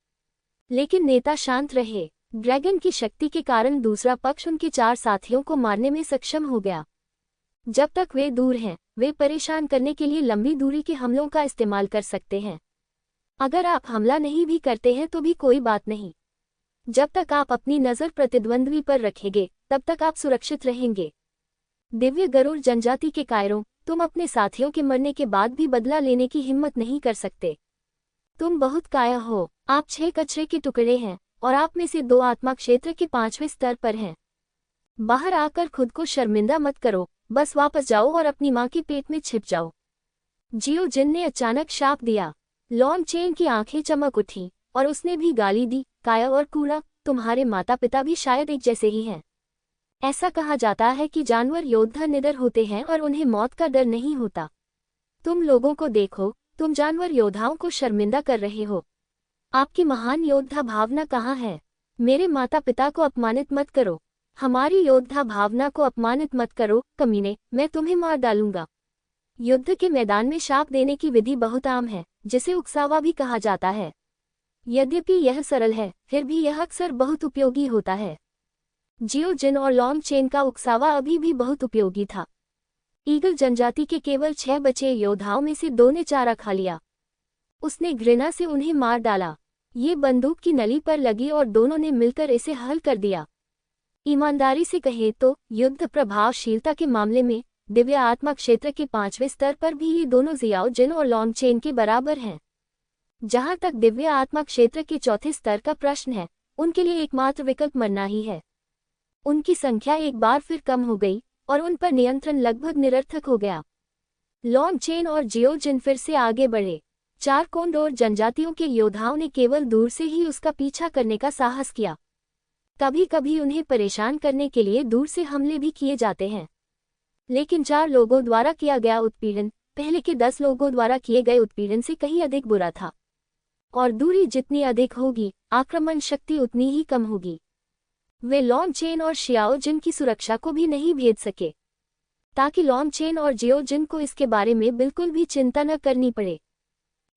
लेकिन नेता शांत रहे। ड्रैगन की शक्ति के कारण दूसरा पक्ष उनके 4 साथियों को मारने में सक्षम हो गया। जब तक वे दूर हैं, वे परेशान करने के लिए लंबी दूरी के हमलों का इस्तेमाल कर सकते हैं। अगर आप हमला नहीं भी करते हैं तो भी कोई बात नहीं। जब तक आप अपनी नज़र प्रतिद्वंद्वी पर रखेंगे, तब तक आप सुरक्षित रहेंगे। दिव्य गरुड़ जनजाति के कायरों, तुम अपने साथियों के मरने के बाद भी बदला लेने की हिम्मत नहीं कर सकते। तुम बहुत काया हो। आप 6 कचरे के टुकड़े हैं और आप में से 2 आत्मा क्षेत्र के 5वें स्तर पर हैं। बाहर आकर खुद को शर्मिंदा मत करो, बस वापस जाओ और अपनी माँ के पेट में छिप जाओ। जियो जिन ने अचानक शाप दिया। लॉन्ग चेन की आंखें चमक उठीं और उसने भी गाली दी, काया और कूड़ा, तुम्हारे माता पिता भी शायद एक जैसे ही हैं। ऐसा कहा जाता है कि जानवर योद्धा निडर होते हैं और उन्हें मौत का डर नहीं होता। तुम लोगों को देखो, तुम जानवर योद्धाओं को शर्मिंदा कर रहे हो। आपकी महान योद्धा भावना कहाँ है? मेरे माता पिता को अपमानित मत करो। हमारी योद्धा भावना को अपमानित मत करो, कमीने, मैं तुम्हें मार डालूंगा। युद्ध के मैदान में शाप देने की विधि बहुत आम है, जिसे उकसावा भी कहा जाता है। यद्यपि यह सरल है, फिर भी यह अक्सर बहुत उपयोगी होता है। जियो जिन और लॉन्ग चेन का उकसावा अभी भी बहुत उपयोगी था। ईगल जनजाति के केवल 6 बचे योद्धाओं में से 2 ने चारा खा लिया। उसने घृणा से उन्हें मार डाला। ये बंदूक की नली पर लगी और दोनों ने मिलकर इसे हल कर दिया। ईमानदारी से कहें तो युद्ध प्रभावशीलता के मामले में दिव्य आत्मा क्षेत्र के 5वें स्तर पर भी ये दोनों जियाओ जिन और लॉन्ग चेन के बराबर हैं। जहां तक दिव्य आत्मा क्षेत्र के 4थे स्तर का प्रश्न है, उनके लिए एकमात्र विकल्प मरना ही है। उनकी संख्या एक बार फिर कम हो गई और उन पर नियंत्रण लगभग निरर्थक हो गया। लॉन्ग चेन और जियो जिन फिर से आगे बढ़े। 4 कोंडोर जनजातियों के योद्धाओं ने केवल दूर से ही उसका पीछा करने का साहस किया। कभी कभी उन्हें परेशान करने के लिए दूर से हमले भी किए जाते हैं, लेकिन 4 लोगों द्वारा किया गया उत्पीड़न पहले के 10 लोगों द्वारा किए गए उत्पीड़न से कहीं अधिक बुरा था। और दूरी जितनी अधिक होगी, आक्रमण शक्ति उतनी ही कम होगी। वे लॉन्ग चेन और शियाओ जिन की सुरक्षा को भी नहीं भेज सके, ताकि लॉन्ग चेन और जियो जिन को इसके बारे में बिल्कुल भी चिंता न करनी पड़े।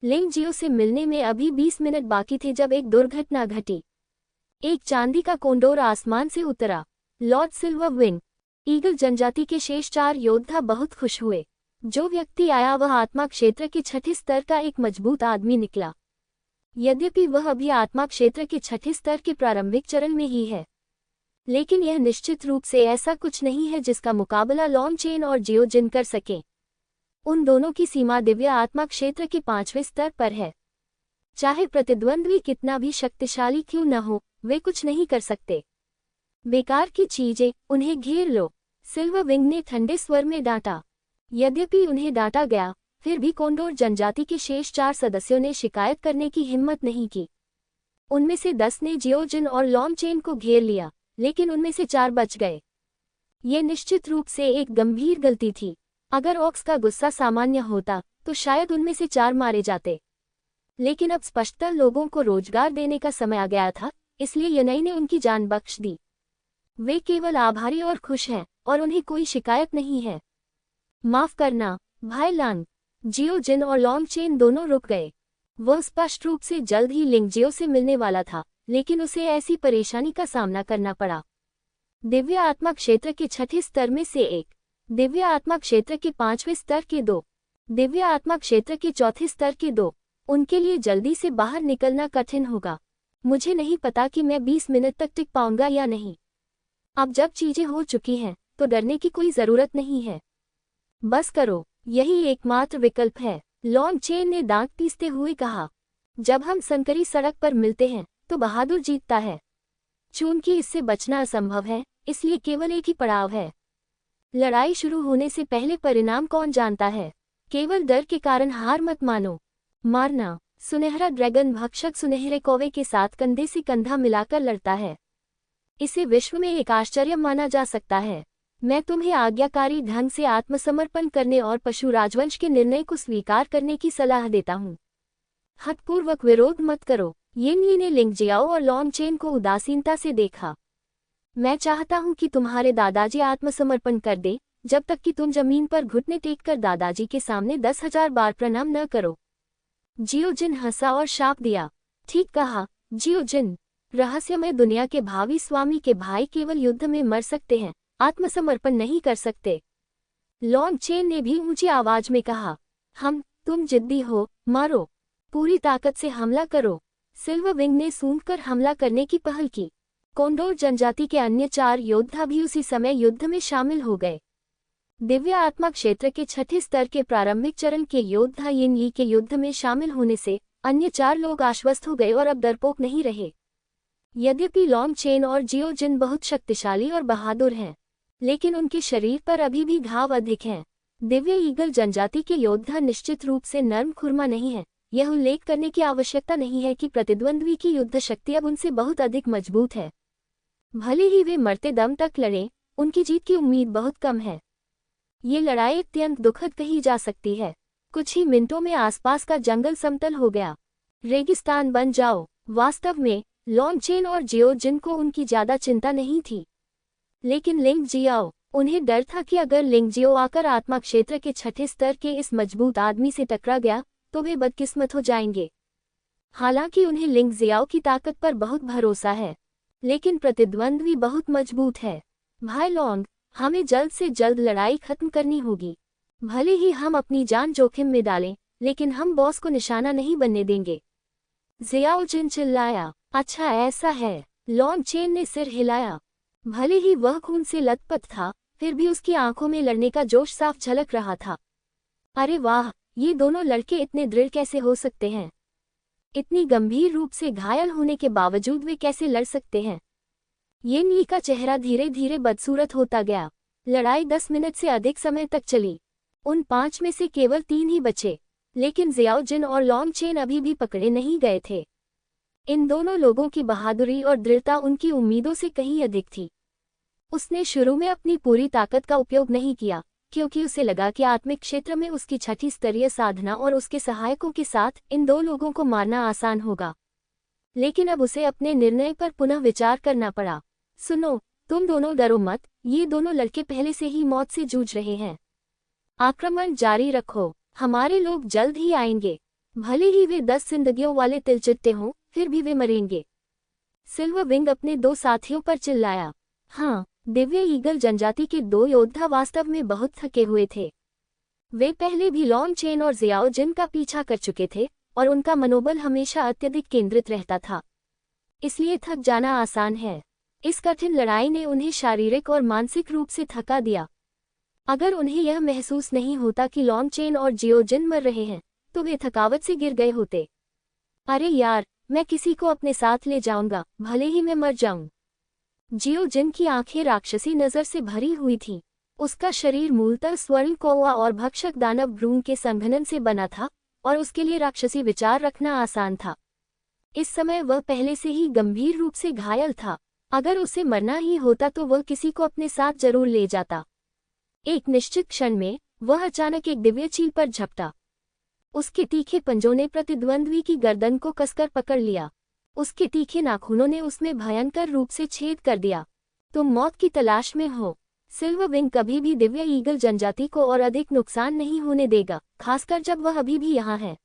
लिंग जियो से मिलने में अभी 20 मिनट बाकी थे जब एक दुर्घटना घटी। एक चांदी का कोंडोर आसमान से उतरा। लॉर्ड सिल्वर विंग ईगल जनजाति के शेष 4 योद्धा बहुत खुश हुए। जो व्यक्ति आया वह आत्मा क्षेत्र के 6ठे स्तर का एक मजबूत आदमी निकला। यद्यपि वह अभी आत्मा क्षेत्र के 6ठे स्तर के प्रारंभिक चरण में ही है, लेकिन यह निश्चित रूप से ऐसा कुछ नहीं है जिसका मुकाबला लॉन्ग चेन और जियो जिन कर सकें। उन दोनों की सीमा दिव्य आत्मा क्षेत्र के 5वें स्तर पर है। चाहे प्रतिद्वंद्वी कितना भी शक्तिशाली क्यों न हो, वे कुछ नहीं कर सकते। बेकार की चीजें, उन्हें घेर लो, सिल्वर विंग ने ठंडे स्वर में डांटा। यद्यपि उन्हें डांटा गया, फिर भी कोंडोर जनजाति के शेष 4 सदस्यों ने शिकायत करने की हिम्मत नहीं की। उनमें से 10 ने जियो जिन और लॉन्ग चेन को घेर लिया, लेकिन उनमें से 4 बच गए। ये निश्चित रूप से एक गंभीर गलती थी। अगर ऑक्स का गुस्सा सामान्य होता तो शायद उनमें से 4 मारे जाते, लेकिन अब स्पष्टतः लोगों को रोजगार देने का समय आ गया था, इसलिए यनई ने उनकी जान बख्श दी। वे केवल आभारी और खुश हैं और उन्हें कोई शिकायत नहीं है। माफ करना भाई लांग। जियो जिन और लॉन्ग चेन दोनों रुक गए। वह स्पष्ट रूप से जल्द ही लिंग जियो से मिलने वाला था, लेकिन उसे ऐसी परेशानी का सामना करना पड़ा। दिव्य आत्मा क्षेत्र के 6ठे स्तर में से 1, दिव्य आत्मा क्षेत्र के 5वें स्तर के 2, दिव्य आत्मा क्षेत्र के 4थे स्तर के 2। उनके लिए जल्दी से बाहर निकलना कठिन होगा। मुझे नहीं पता कि मैं 20 मिनट तक टिक पाऊंगा या नहीं। अब जब चीजें हो चुकी हैं, तो डरने की कोई जरूरत नहीं है। बस करो, यही एकमात्र विकल्प है, लॉन्ग चेन ने दांत पीसते हुए कहा। जब हम संकरी सड़क पर मिलते हैं तो बहादुर जीतता है। चूंकि इससे बचना असंभव है, इसलिए केवल एक ही पड़ाव है। लड़ाई शुरू होने से पहले परिणाम कौन जानता है। केवल डर के कारण हार मत मानो। मारना। सुनहरा ड्रैगन भक्षक सुनहरे कौवे के साथ कंधे से कंधा मिलाकर लड़ता है। इसे विश्व में एक आश्चर्य माना जा सकता है। मैं तुम्हें आज्ञाकारी ढंग से आत्मसमर्पण करने और पशु राजवंश के निर्णय को स्वीकार करने की सलाह देता हूँ। हठपूर्वक विरोध मत करो। यिनली ने लिंग जियाओ और लॉन्ग चेन को उदासीनता से देखा। मैं चाहता हूं कि तुम्हारे दादाजी आत्मसमर्पण कर दे, जब तक कि तुम जमीन पर घुटने टेककर दादाजी के सामने 10,000 बार प्रणाम न करो। जियो जिन हंसा और शाप दिया। ठीक कहा, जियो जिन। रहस्यमय दुनिया के भावी स्वामी के भाई केवल युद्ध में मर सकते हैं, आत्मसमर्पण नहीं कर सकते। लॉन्ग चेन ने भी ऊंची आवाज में कहा, तुम जिद्दी हो, मारो, पूरी ताकत से हमला करो। सिल्वर विंग ने सूंघकर हमला करने की पहल की। कोंडोर जनजाति के अन्य 4 योद्धा भी उसी समय युद्ध में शामिल हो गए। दिव्य आत्मा क्षेत्र के 6ठे स्तर के प्रारंभिक चरण के योद्धा यिन यी के युद्ध में शामिल होने से अन्य 4 लोग आश्वस्त हो गए और अब डरपोक नहीं रहे। यद्यपि लॉन्ग चेन और जियो जिन बहुत शक्तिशाली और बहादुर हैं, लेकिन उनके शरीर पर अभी भी घाव अधिक हैं। दिव्य ईगल जनजाति के योद्धा निश्चित रूप से नर्म खुरमा नहीं है। यह उल्लेख करने की आवश्यकता नहीं है कि प्रतिद्वंद्वी की युद्ध शक्ति अब उनसे बहुत अधिक मजबूत है। भले ही वे मरते दम तक लड़ें, उनकी जीत की उम्मीद बहुत कम है। ये लड़ाई अत्यंत दुखद कही जा सकती है। कुछ ही मिनटों में आसपास का जंगल समतल हो गया, रेगिस्तान बन जाओ। वास्तव में लॉन्ग चेन और जियो जिन को उनकी ज्यादा चिंता नहीं थी, लेकिन लिंग जियाओ, उन्हें डर था कि अगर लिंग जियो आकर आत्मा क्षेत्र के 6ठे स्तर के इस मजबूत आदमी से टकरा गया तो वे बदकिस्मत हो जाएंगे। हालांकि उन्हें लिंग जियाओ की ताकत पर बहुत भरोसा है, लेकिन प्रतिद्वंद्वी बहुत मजबूत है। भाई लॉन्ग, हमें जल्द से जल्द लड़ाई खत्म करनी होगी। भले ही हम अपनी जान जोखिम में डालें, लेकिन हम बॉस को निशाना नहीं बनने देंगे। जियाओ जिन चिल्लाया। अच्छा ऐसा है। लॉन्ग चेन ने सिर हिलाया। भले ही वह खून से लथपथ था, फिर भी उसकी आंखों में लड़ने का जोश साफ झलक रहा था। अरे वाह, ये दोनों लड़के इतने दृढ़ कैसे हो सकते हैं? इतनी गंभीर रूप से घायल होने के बावजूद वे कैसे लड़ सकते हैं? यिन यी का चेहरा धीरे धीरे बदसूरत होता गया। लड़ाई 10 मिनट से अधिक समय तक चली। उन 5 में से केवल 3 ही बचे, लेकिन जियाओ जिन और लॉन्ग चेन अभी भी पकड़े नहीं गए थे। इन दोनों लोगों की बहादुरी और दृढ़ता उनकी उम्मीदों से कहीं अधिक थी। उसने शुरू में अपनी पूरी ताकत का उपयोग नहीं किया, क्योंकि उसे लगा कि आत्मिक क्षेत्र में उसकी 6ठी स्तरीय साधना और उसके सहायकों के साथ इन 2 लोगों को मारना आसान होगा। लेकिन अब उसे अपने निर्णय पर पुनः विचार करना पड़ा। सुनो, तुम दोनों डरो मत, ये दोनों लड़के पहले से ही मौत से जूझ रहे हैं। आक्रमण जारी रखो, हमारे लोग जल्द ही आएंगे। भले ही वे 10 जिंदगियों वाले तिलचिट्टे हों, फिर भी वे मरेंगे। सिल्वर विंग अपने 2 साथियों पर चिल्लाया। हाँ, दिव्य ईगल जनजाति के 2 योद्धा वास्तव में बहुत थके हुए थे। वे पहले भी लॉन्ग चेन और जियाओ जिन का पीछा कर चुके थे और उनका मनोबल हमेशा अत्यधिक केंद्रित रहता था, इसलिए थक जाना आसान है। इस कठिन लड़ाई ने उन्हें शारीरिक और मानसिक रूप से थका दिया। अगर उन्हें यह महसूस नहीं होता कि लॉन्ग चेन और जियो जिन मर रहे हैं, तो वे थकावट से गिर गए होते। अरे यार, मैं किसी को अपने साथ ले जाऊंगा, भले ही मैं मर जाऊं। जियो जिन की आंखें राक्षसी नजर से भरी हुई थीं। उसका शरीर मूलतः स्वर्ण कौवा और भक्षक दानव भ्रूण के संघनन से बना था और उसके लिए राक्षसी विचार रखना आसान था। इस समय वह पहले से ही गंभीर रूप से घायल था। अगर उसे मरना ही होता तो वह किसी को अपने साथ जरूर ले जाता। एक निश्चित क्षण में वह अचानक एक दिव्य चील पर झपटा। उसके तीखे पंजों ने प्रतिद्वंद्वी की गर्दन को कसकर पकड़ लिया। उसके तीखे नाखूनों ने उसमें भयंकर रूप से छेद कर दिया। तुम मौत की तलाश में हो। सिल्वर विंग कभी भी दिव्य ईगल जनजाति को और अधिक नुकसान नहीं होने देगा, खासकर जब वह अभी भी यहाँ है।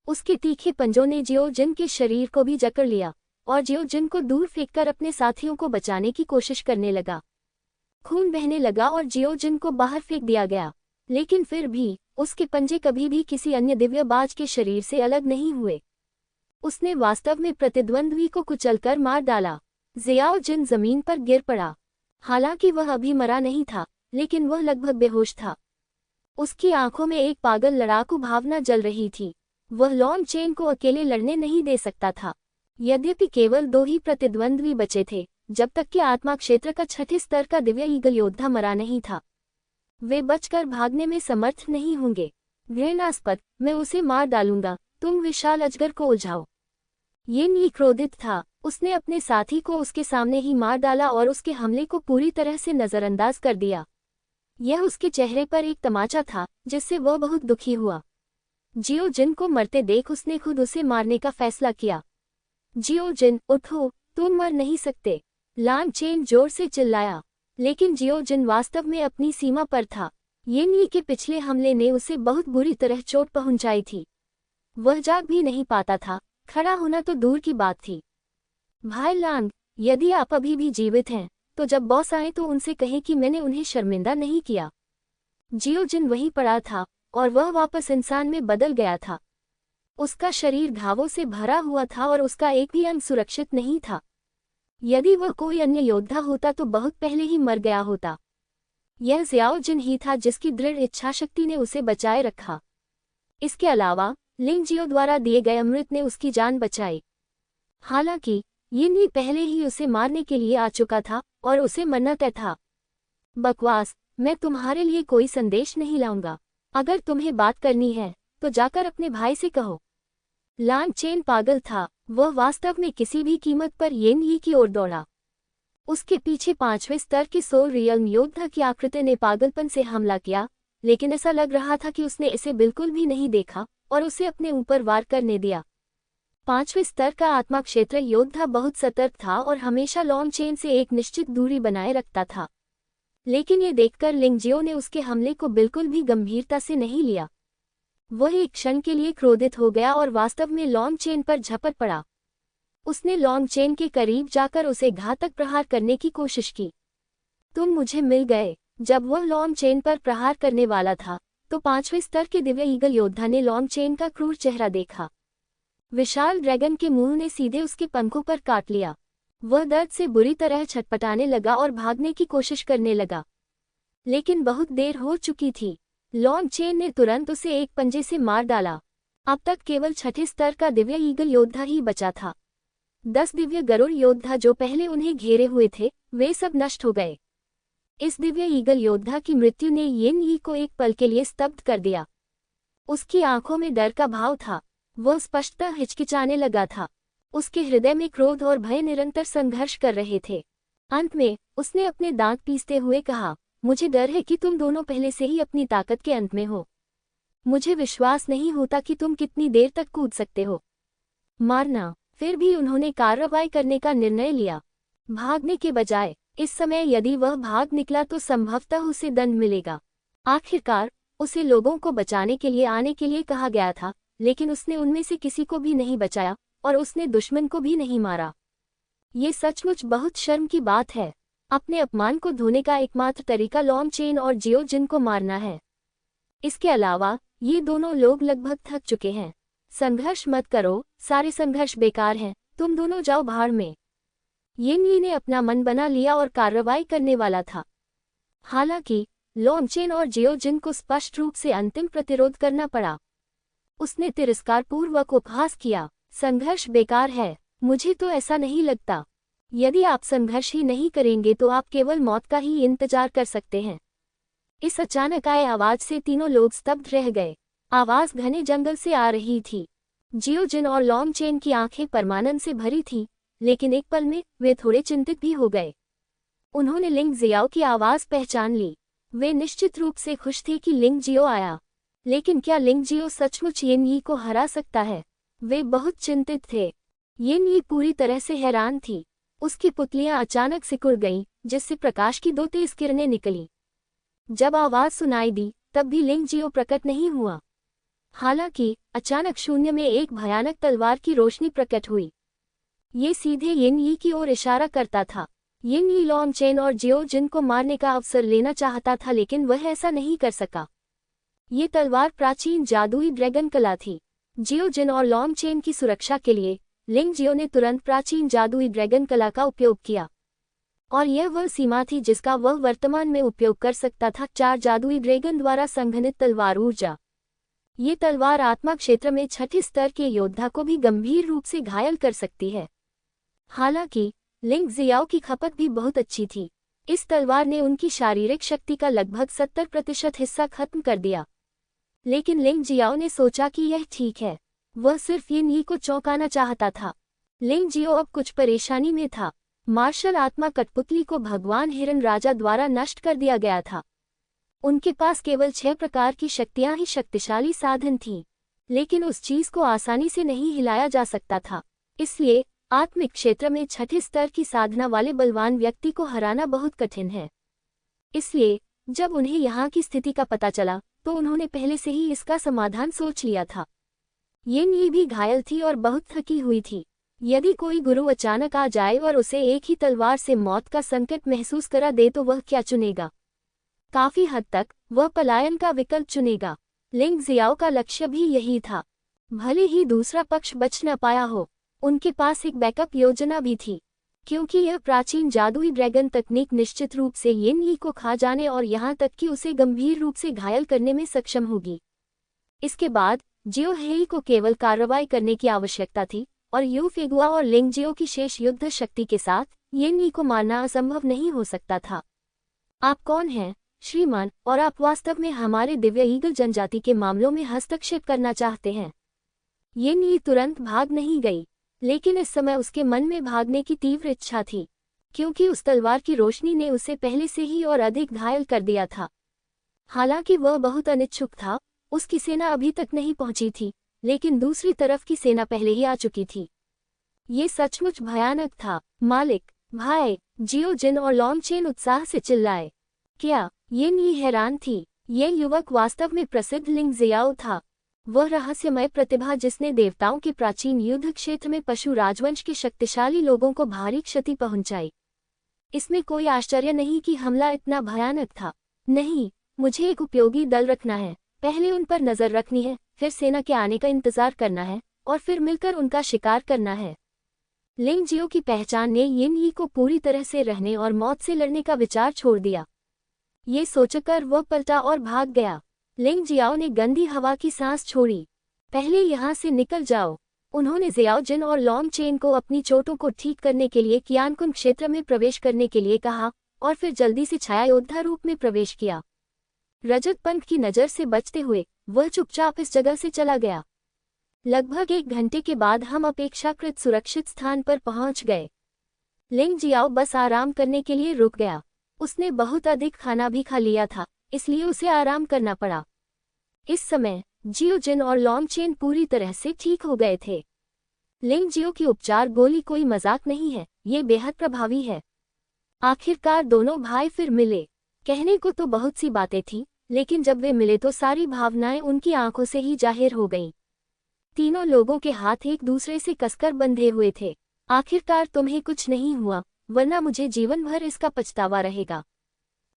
उसके तीखे पंजों ने जियो जिन के शरीर को भी जकड़ लिया और जियो जिन को दूर फेंककर अपने साथियों को बचाने की कोशिश करने लगा। खून बहने लगा और जियो जिन को बाहर फेंक दिया गया, लेकिन फिर भी उसके पंजे कभी भी किसी अन्य दिव्यबाज के शरीर से अलग नहीं हुए। उसने वास्तव में प्रतिद्वंद्वी को कुचलकर मार डाला। जियाओ जिन जमीन पर गिर पड़ा। हालांकि वह अभी मरा नहीं था, लेकिन वह लगभग बेहोश था। उसकी आंखों में एक पागल लड़ाकू भावना जल रही थी। वह लॉन्ग चेन को अकेले लड़ने नहीं दे सकता था। यद्यपि केवल 2 ही प्रतिद्वंद्वी बचे थे, जब तक कि आत्मा क्षेत्र का 6ठे स्तर का दिव्य ईगल योद्धा मरा नहीं था। वे बचकर भागने में समर्थ नहीं होंगे। घृणास्पद, मैं उसे मार डालूंगा, तुम विशाल अजगर को उलझाओ। यिन यी क्रोधित था। उसने अपने साथी को उसके सामने ही मार डाला और उसके हमले को पूरी तरह से नजरअंदाज कर दिया। यह उसके चेहरे पर एक तमाचा था जिससे वह बहुत दुखी हुआ। जियो जिन को मरते देख उसने खुद उसे मारने का फैसला किया। जियो जिन, उठो, तुम मर नहीं सकते। लॉन्ग चेन जोर से चिल्लाया, लेकिन जियो जिन वास्तव में अपनी सीमा पर था। यिन यी के पिछले हमले ने उसे बहुत बुरी तरह चोट पहुंचाई थी। वह जाग भी नहीं पाता था, खड़ा होना तो दूर की बात थी। भाई लांग, यदि आप अभी भी जीवित हैं तो जब बॉस आए तो उनसे कहें कि मैंने उन्हें शर्मिंदा नहीं किया। जियो जिन वहीं पड़ा था और वह वापस इंसान में बदल गया था। उसका शरीर घावों से भरा हुआ था और उसका एक भी अंग सुरक्षित नहीं था। यदि वह कोई अन्य योद्धा होता तो बहुत पहले ही मर गया होता। यह ज़ियाओ जिन ही था जिसकी दृढ़ इच्छाशक्ति ने उसे बचाए रखा। इसके अलावा लिंग जियो द्वारा दिए गए अमृत ने उसकी जान बचाई। हालांकि यिन ही पहले ही उसे मारने के लिए आ चुका था और उसे मरना तय था। बकवास, मैं तुम्हारे लिए कोई संदेश नहीं लाऊंगा। अगर तुम्हें बात करनी है तो जाकर अपने भाई से कहो। लांग चेन पागल था, वह वास्तव में किसी भी कीमत पर येन यी की ओर दौड़ा। उसके पीछे 5वें स्तर के सोल रियल्म योद्धा की आकृति ने पागलपन से हमला किया, लेकिन ऐसा लग रहा था कि उसने इसे बिल्कुल भी नहीं देखा और उसे अपने ऊपर वार करने दिया। 5वें स्तर का आत्मा क्षेत्र योद्धा बहुत सतर्क था और हमेशा लॉन्ग चेन से एक निश्चित दूरी बनाए रखता था। लेकिन ये देखकर लिंग जियो ने उसके हमले को बिल्कुल भी गंभीरता से नहीं लिया। वह एक क्षण के लिए क्रोधित हो गया और वास्तव में लॉन्ग चेन पर झपट पड़ा। उसने लॉन्ग चेन के करीब जाकर उसे घातक प्रहार करने की कोशिश की। तुम मुझे मिल गए। जब वह लॉन्ग चेन पर प्रहार करने वाला था तो 5वें स्तर के दिव्य ईगल योद्धा ने लॉन्ग चेन का क्रूर चेहरा देखा। विशाल ड्रैगन के मुंह ने सीधे उसके पंखों पर काट लिया। वह दर्द से बुरी तरह छटपटाने लगा और भागने की कोशिश करने लगा, लेकिन बहुत देर हो चुकी थी। लॉन्ग चेन ने तुरंत उसे एक पंजे से मार डाला। अब तक केवल 6ठे स्तर का दिव्य ईगल योद्धा ही बचा था। 10 दिव्य गरुड़ योद्धा जो पहले उन्हें घेरे हुए थे, वे सब नष्ट हो गए। इस दिव्य ईगल योद्धा की मृत्यु ने येन यी को एक पल के लिए स्तब्ध कर दिया। उसकी आंखों में डर का भाव था। वह स्पष्टतः हिचकिचाने लगा था। उसके हृदय में क्रोध और भय निरंतर संघर्ष कर रहे थे। अंत में उसने अपने दांत पीसते हुए कहा, मुझे डर है कि तुम दोनों पहले से ही अपनी ताकत के अंत में हो। मुझे विश्वास नहीं होता कि तुम कितनी देर तक कूद सकते हो। मारना। फिर भी उन्होंने कार्रवाई करने का निर्णय लिया, भागने के बजाय। इस समय यदि वह भाग निकला तो संभवतः उसे दंड मिलेगा। आखिरकार उसे लोगों को बचाने के लिए आने के लिए कहा गया था, लेकिन उसने उनमें से किसी को भी नहीं बचाया और उसने दुश्मन को भी नहीं मारा। ये सचमुच बहुत शर्म की बात है। अपने अपमान को धोने का एकमात्र तरीका लॉन्ग चेन और जियो जिन को मारना है। इसके अलावा ये दोनों लोग लगभग थक चुके हैं। संघर्ष मत करो, सारे संघर्ष बेकार हैं, तुम दोनों जाओ भाड़ में। येन यी ने अपना मन बना लिया और कार्रवाई करने वाला था। हालांकि लॉन्ग चेन और जियो जिन को स्पष्ट रूप से अंतिम प्रतिरोध करना पड़ा। उसने तिरस्कारपूर्वक उपहास किया, संघर्ष बेकार है। मुझे तो ऐसा नहीं लगता। यदि आप संघर्ष ही नहीं करेंगे तो आप केवल मौत का ही इंतजार कर सकते हैं। इस अचानक आए आवाज से तीनों लोग स्तब्ध रह गए। आवाज घने जंगल से आ रही थी। जियो जिन और लॉन्ग चेन की आंखें परमानंद से भरी थीं, लेकिन एक पल में वे थोड़े चिंतित भी हो गए। उन्होंने लिंग जियाओ की आवाज पहचान ली। वे निश्चित रूप से खुश थे कि लिंग जियो आया, लेकिन क्या लिंग जियो सचमुच येन यी को हरा सकता है? वे बहुत चिंतित थे। येन यी पूरी तरह से हैरान थी। उसकी पुतलियां अचानक सिकुड़ गईं, जिससे प्रकाश की 2 तेज किरणें निकलीं। जब आवाज सुनाई दी तब भी लिंग जियो प्रकट नहीं हुआ। हालांकि अचानक शून्य में एक भयानक तलवार की रोशनी प्रकट हुई। ये सीधे येन यी की ओर इशारा करता था। येन यी लॉन्ग चेन और जियो जिन को मारने का अवसर लेना चाहता था, लेकिन वह ऐसा नहीं कर सका। ये तलवार प्राचीन जादुई ड्रैगन कला थी। जियो जिन और लॉन्ग चेन की सुरक्षा के लिए लिंग जियो ने तुरंत प्राचीन जादुई ड्रैगन कला का उपयोग किया, और यह वह सीमा थी जिसका वह वर्तमान में उपयोग कर सकता था। 4 जादुई ड्रैगन द्वारा संघनित तलवार ऊर्जा। ये तलवार आत्मा क्षेत्र में 6ठे स्तर के योद्धा को भी गंभीर रूप से घायल कर सकती है। हालांकि लिंग जियाओ की खपत भी बहुत अच्छी थी। इस तलवार ने उनकी शारीरिक शक्ति का लगभग 70% हिस्सा खत्म कर दिया। लेकिन लिंग जियाओ ने सोचा कि यह ठीक है। वह सिर्फ येन यी को चौंकाना चाहता था। लिंग जियो अब कुछ परेशानी में था। मार्शल आत्मा कठपुतली को भगवान हिरन राजा द्वारा नष्ट कर दिया गया था। उनके पास केवल 6 प्रकार की शक्तियां ही शक्तिशाली साधन थीं, लेकिन उस चीज को आसानी से नहीं हिलाया जा सकता था। इसलिए आत्मिक क्षेत्र में 6ठे स्तर की साधना वाले बलवान व्यक्ति को हराना बहुत कठिन है। इसलिए जब उन्हें यहाँ की स्थिति का पता चला तो उन्होंने पहले से ही इसका समाधान सोच लिया था। येन यी भी घायल थी और बहुत थकी हुई थी। यदि कोई गुरु अचानक आ जाए और उसे एक ही तलवार से मौत का संकट महसूस करा दे तो वह क्या चुनेगा? काफी हद तक वह पलायन का विकल्प चुनेगा। लिंग जियाओ का लक्ष्य भी यही था। भले ही दूसरा पक्ष बच न पाया हो, उनके पास एक बैकअप योजना भी थी, क्योंकि यह प्राचीन जादुई ड्रैगन तकनीक निश्चित रूप से येन यी को खा जाने और यहाँ तक कि उसे गंभीर रूप से घायल करने में सक्षम होगी। इसके बाद जियो हेई को केवल कार्रवाई करने की आवश्यकता थी और यू फेगुआ और लिंग जियो की शेष युद्ध शक्ति के साथ येन यी को मारना असंभव नहीं हो सकता था। आप कौन हैं, श्रीमान, और आप वास्तव में हमारे दिव्य ईगल जनजाति के मामलों में हस्तक्षेप करना चाहते हैं? येन यी तुरंत भाग नहीं गई, लेकिन इस समय उसके मन में भागने की तीव्र इच्छा थी, क्योंकि उस तलवार की रोशनी ने उसे पहले से ही और अधिक घायल कर दिया था। हालांकि वह बहुत अनिच्छुक था, उसकी सेना अभी तक नहीं पहुंची थी, लेकिन दूसरी तरफ की सेना पहले ही आ चुकी थी। ये सचमुच भयानक था। मालिक, भाई, जियो जिन और लॉन्गचेन उत्साह से चिल्लाए। क्या? येन यी हैरान थी। ये युवक वास्तव में प्रसिद्ध लिंग जियाओ था, वह रहस्यमय प्रतिभा जिसने देवताओं के प्राचीन युद्ध क्षेत्र में पशु राजवंश के शक्तिशाली लोगों को भारी क्षति पहुंचाई। इसमें कोई आश्चर्य नहीं कि हमला इतना भयानक था। नहीं, मुझे एक उपयोगी दल रखना है। पहले उन पर नजर रखनी है, फिर सेना के आने का इंतजार करना है और फिर मिलकर उनका शिकार करना है। लिंग जियो की पहचान ने येन यी को पूरी तरह से रहने और मौत से लड़ने का विचार छोड़ दिया। ये सोचकर वह पलटा और भाग गया। लिंग जियाओ ने गंदी हवा की सांस छोड़ी। पहले यहाँ से निकल जाओ। उन्होंने जियाओ जिन और लॉन्गचेन को अपनी चोटों को ठीक करने के लिए कियानकुन क्षेत्र में प्रवेश करने के लिए कहा और फिर जल्दी से छाया योद्धा रूप में प्रवेश किया। रजत पंख की नज़र से बचते हुए वह चुपचाप इस जगह से चला गया। लगभग 1 घंटे के बाद हम अपेक्षाकृत सुरक्षित स्थान पर पहुंच गए। लिंग जियाओ बस आराम करने के लिए रुक गया। उसने बहुत अधिक खाना भी खा लिया था, इसलिए उसे आराम करना पड़ा। इस समय जियो जिन और लॉन्गचेन पूरी तरह से ठीक हो गए थे। लिंग जियो की उपचार गोली कोई मजाक नहीं है, ये बेहद प्रभावी है। आखिरकार दोनों भाई फिर मिले। कहने को तो बहुत सी बातें थीं, लेकिन जब वे मिले तो सारी भावनाएं उनकी आंखों से ही जाहिर हो गईं। तीनों लोगों के हाथ एक दूसरे से कसकर बंधे हुए थे। आखिरकार तुम्हें कुछ नहीं हुआ, वरना मुझे जीवन भर इसका पछतावा रहेगा।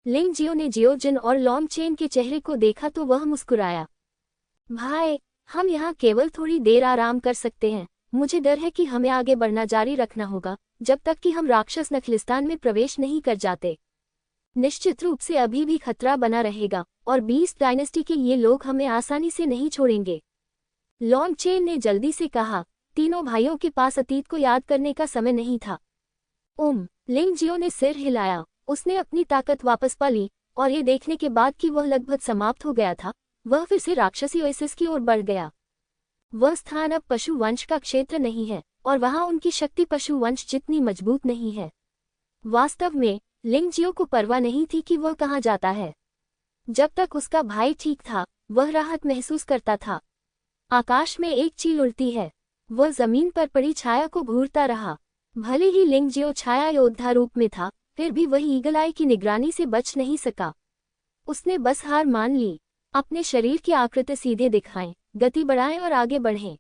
लिंग जियो ने जियो जिन और लॉन्गचेन के चेहरे को देखा तो वह मुस्कुराया। भाई, हम यहाँ केवल थोड़ी देर आराम कर सकते हैं। मुझे डर है कि हमें आगे बढ़ना जारी रखना होगा जब तक कि हम राक्षस नखलिस्तान में प्रवेश नहीं कर जाते। निश्चित रूप से अभी भी खतरा बना रहेगा और 20 डायनेस्टी के ये लोग हमें आसानी से नहीं छोड़ेंगे। लॉन्गचेन ने जल्दी से कहा। तीनों भाइयों के पास अतीत को याद करने का समय नहीं था। लिंग जियो ने सिर हिलाया। उसने अपनी ताकत वापस पा ली और ये देखने के बाद कि वह लगभग समाप्त हो गया था, वह फिर से राक्षसी ओएसिस की ओर बढ़ गया। वह स्थान अब पशु वंश का क्षेत्र नहीं है और वहां उनकी शक्ति पशु वंश जितनी मजबूत नहीं है। वास्तव में लिंग जियो को परवाह नहीं थी कि वह कहाँ जाता है। जब तक उसका भाई ठीक था, वह राहत महसूस करता था। आकाश में एक चील उड़ती है। वह जमीन पर पड़ी छाया को घूरता रहा। भले ही लिंग जियो छाया योद्धा रूप में था, फिर भी वह ईगल आई की निगरानी से बच नहीं सका। उसने बस हार मान ली। अपने शरीर की आकृति सीधे दिखाएं, गति बढ़ाएं और आगे बढ़ें।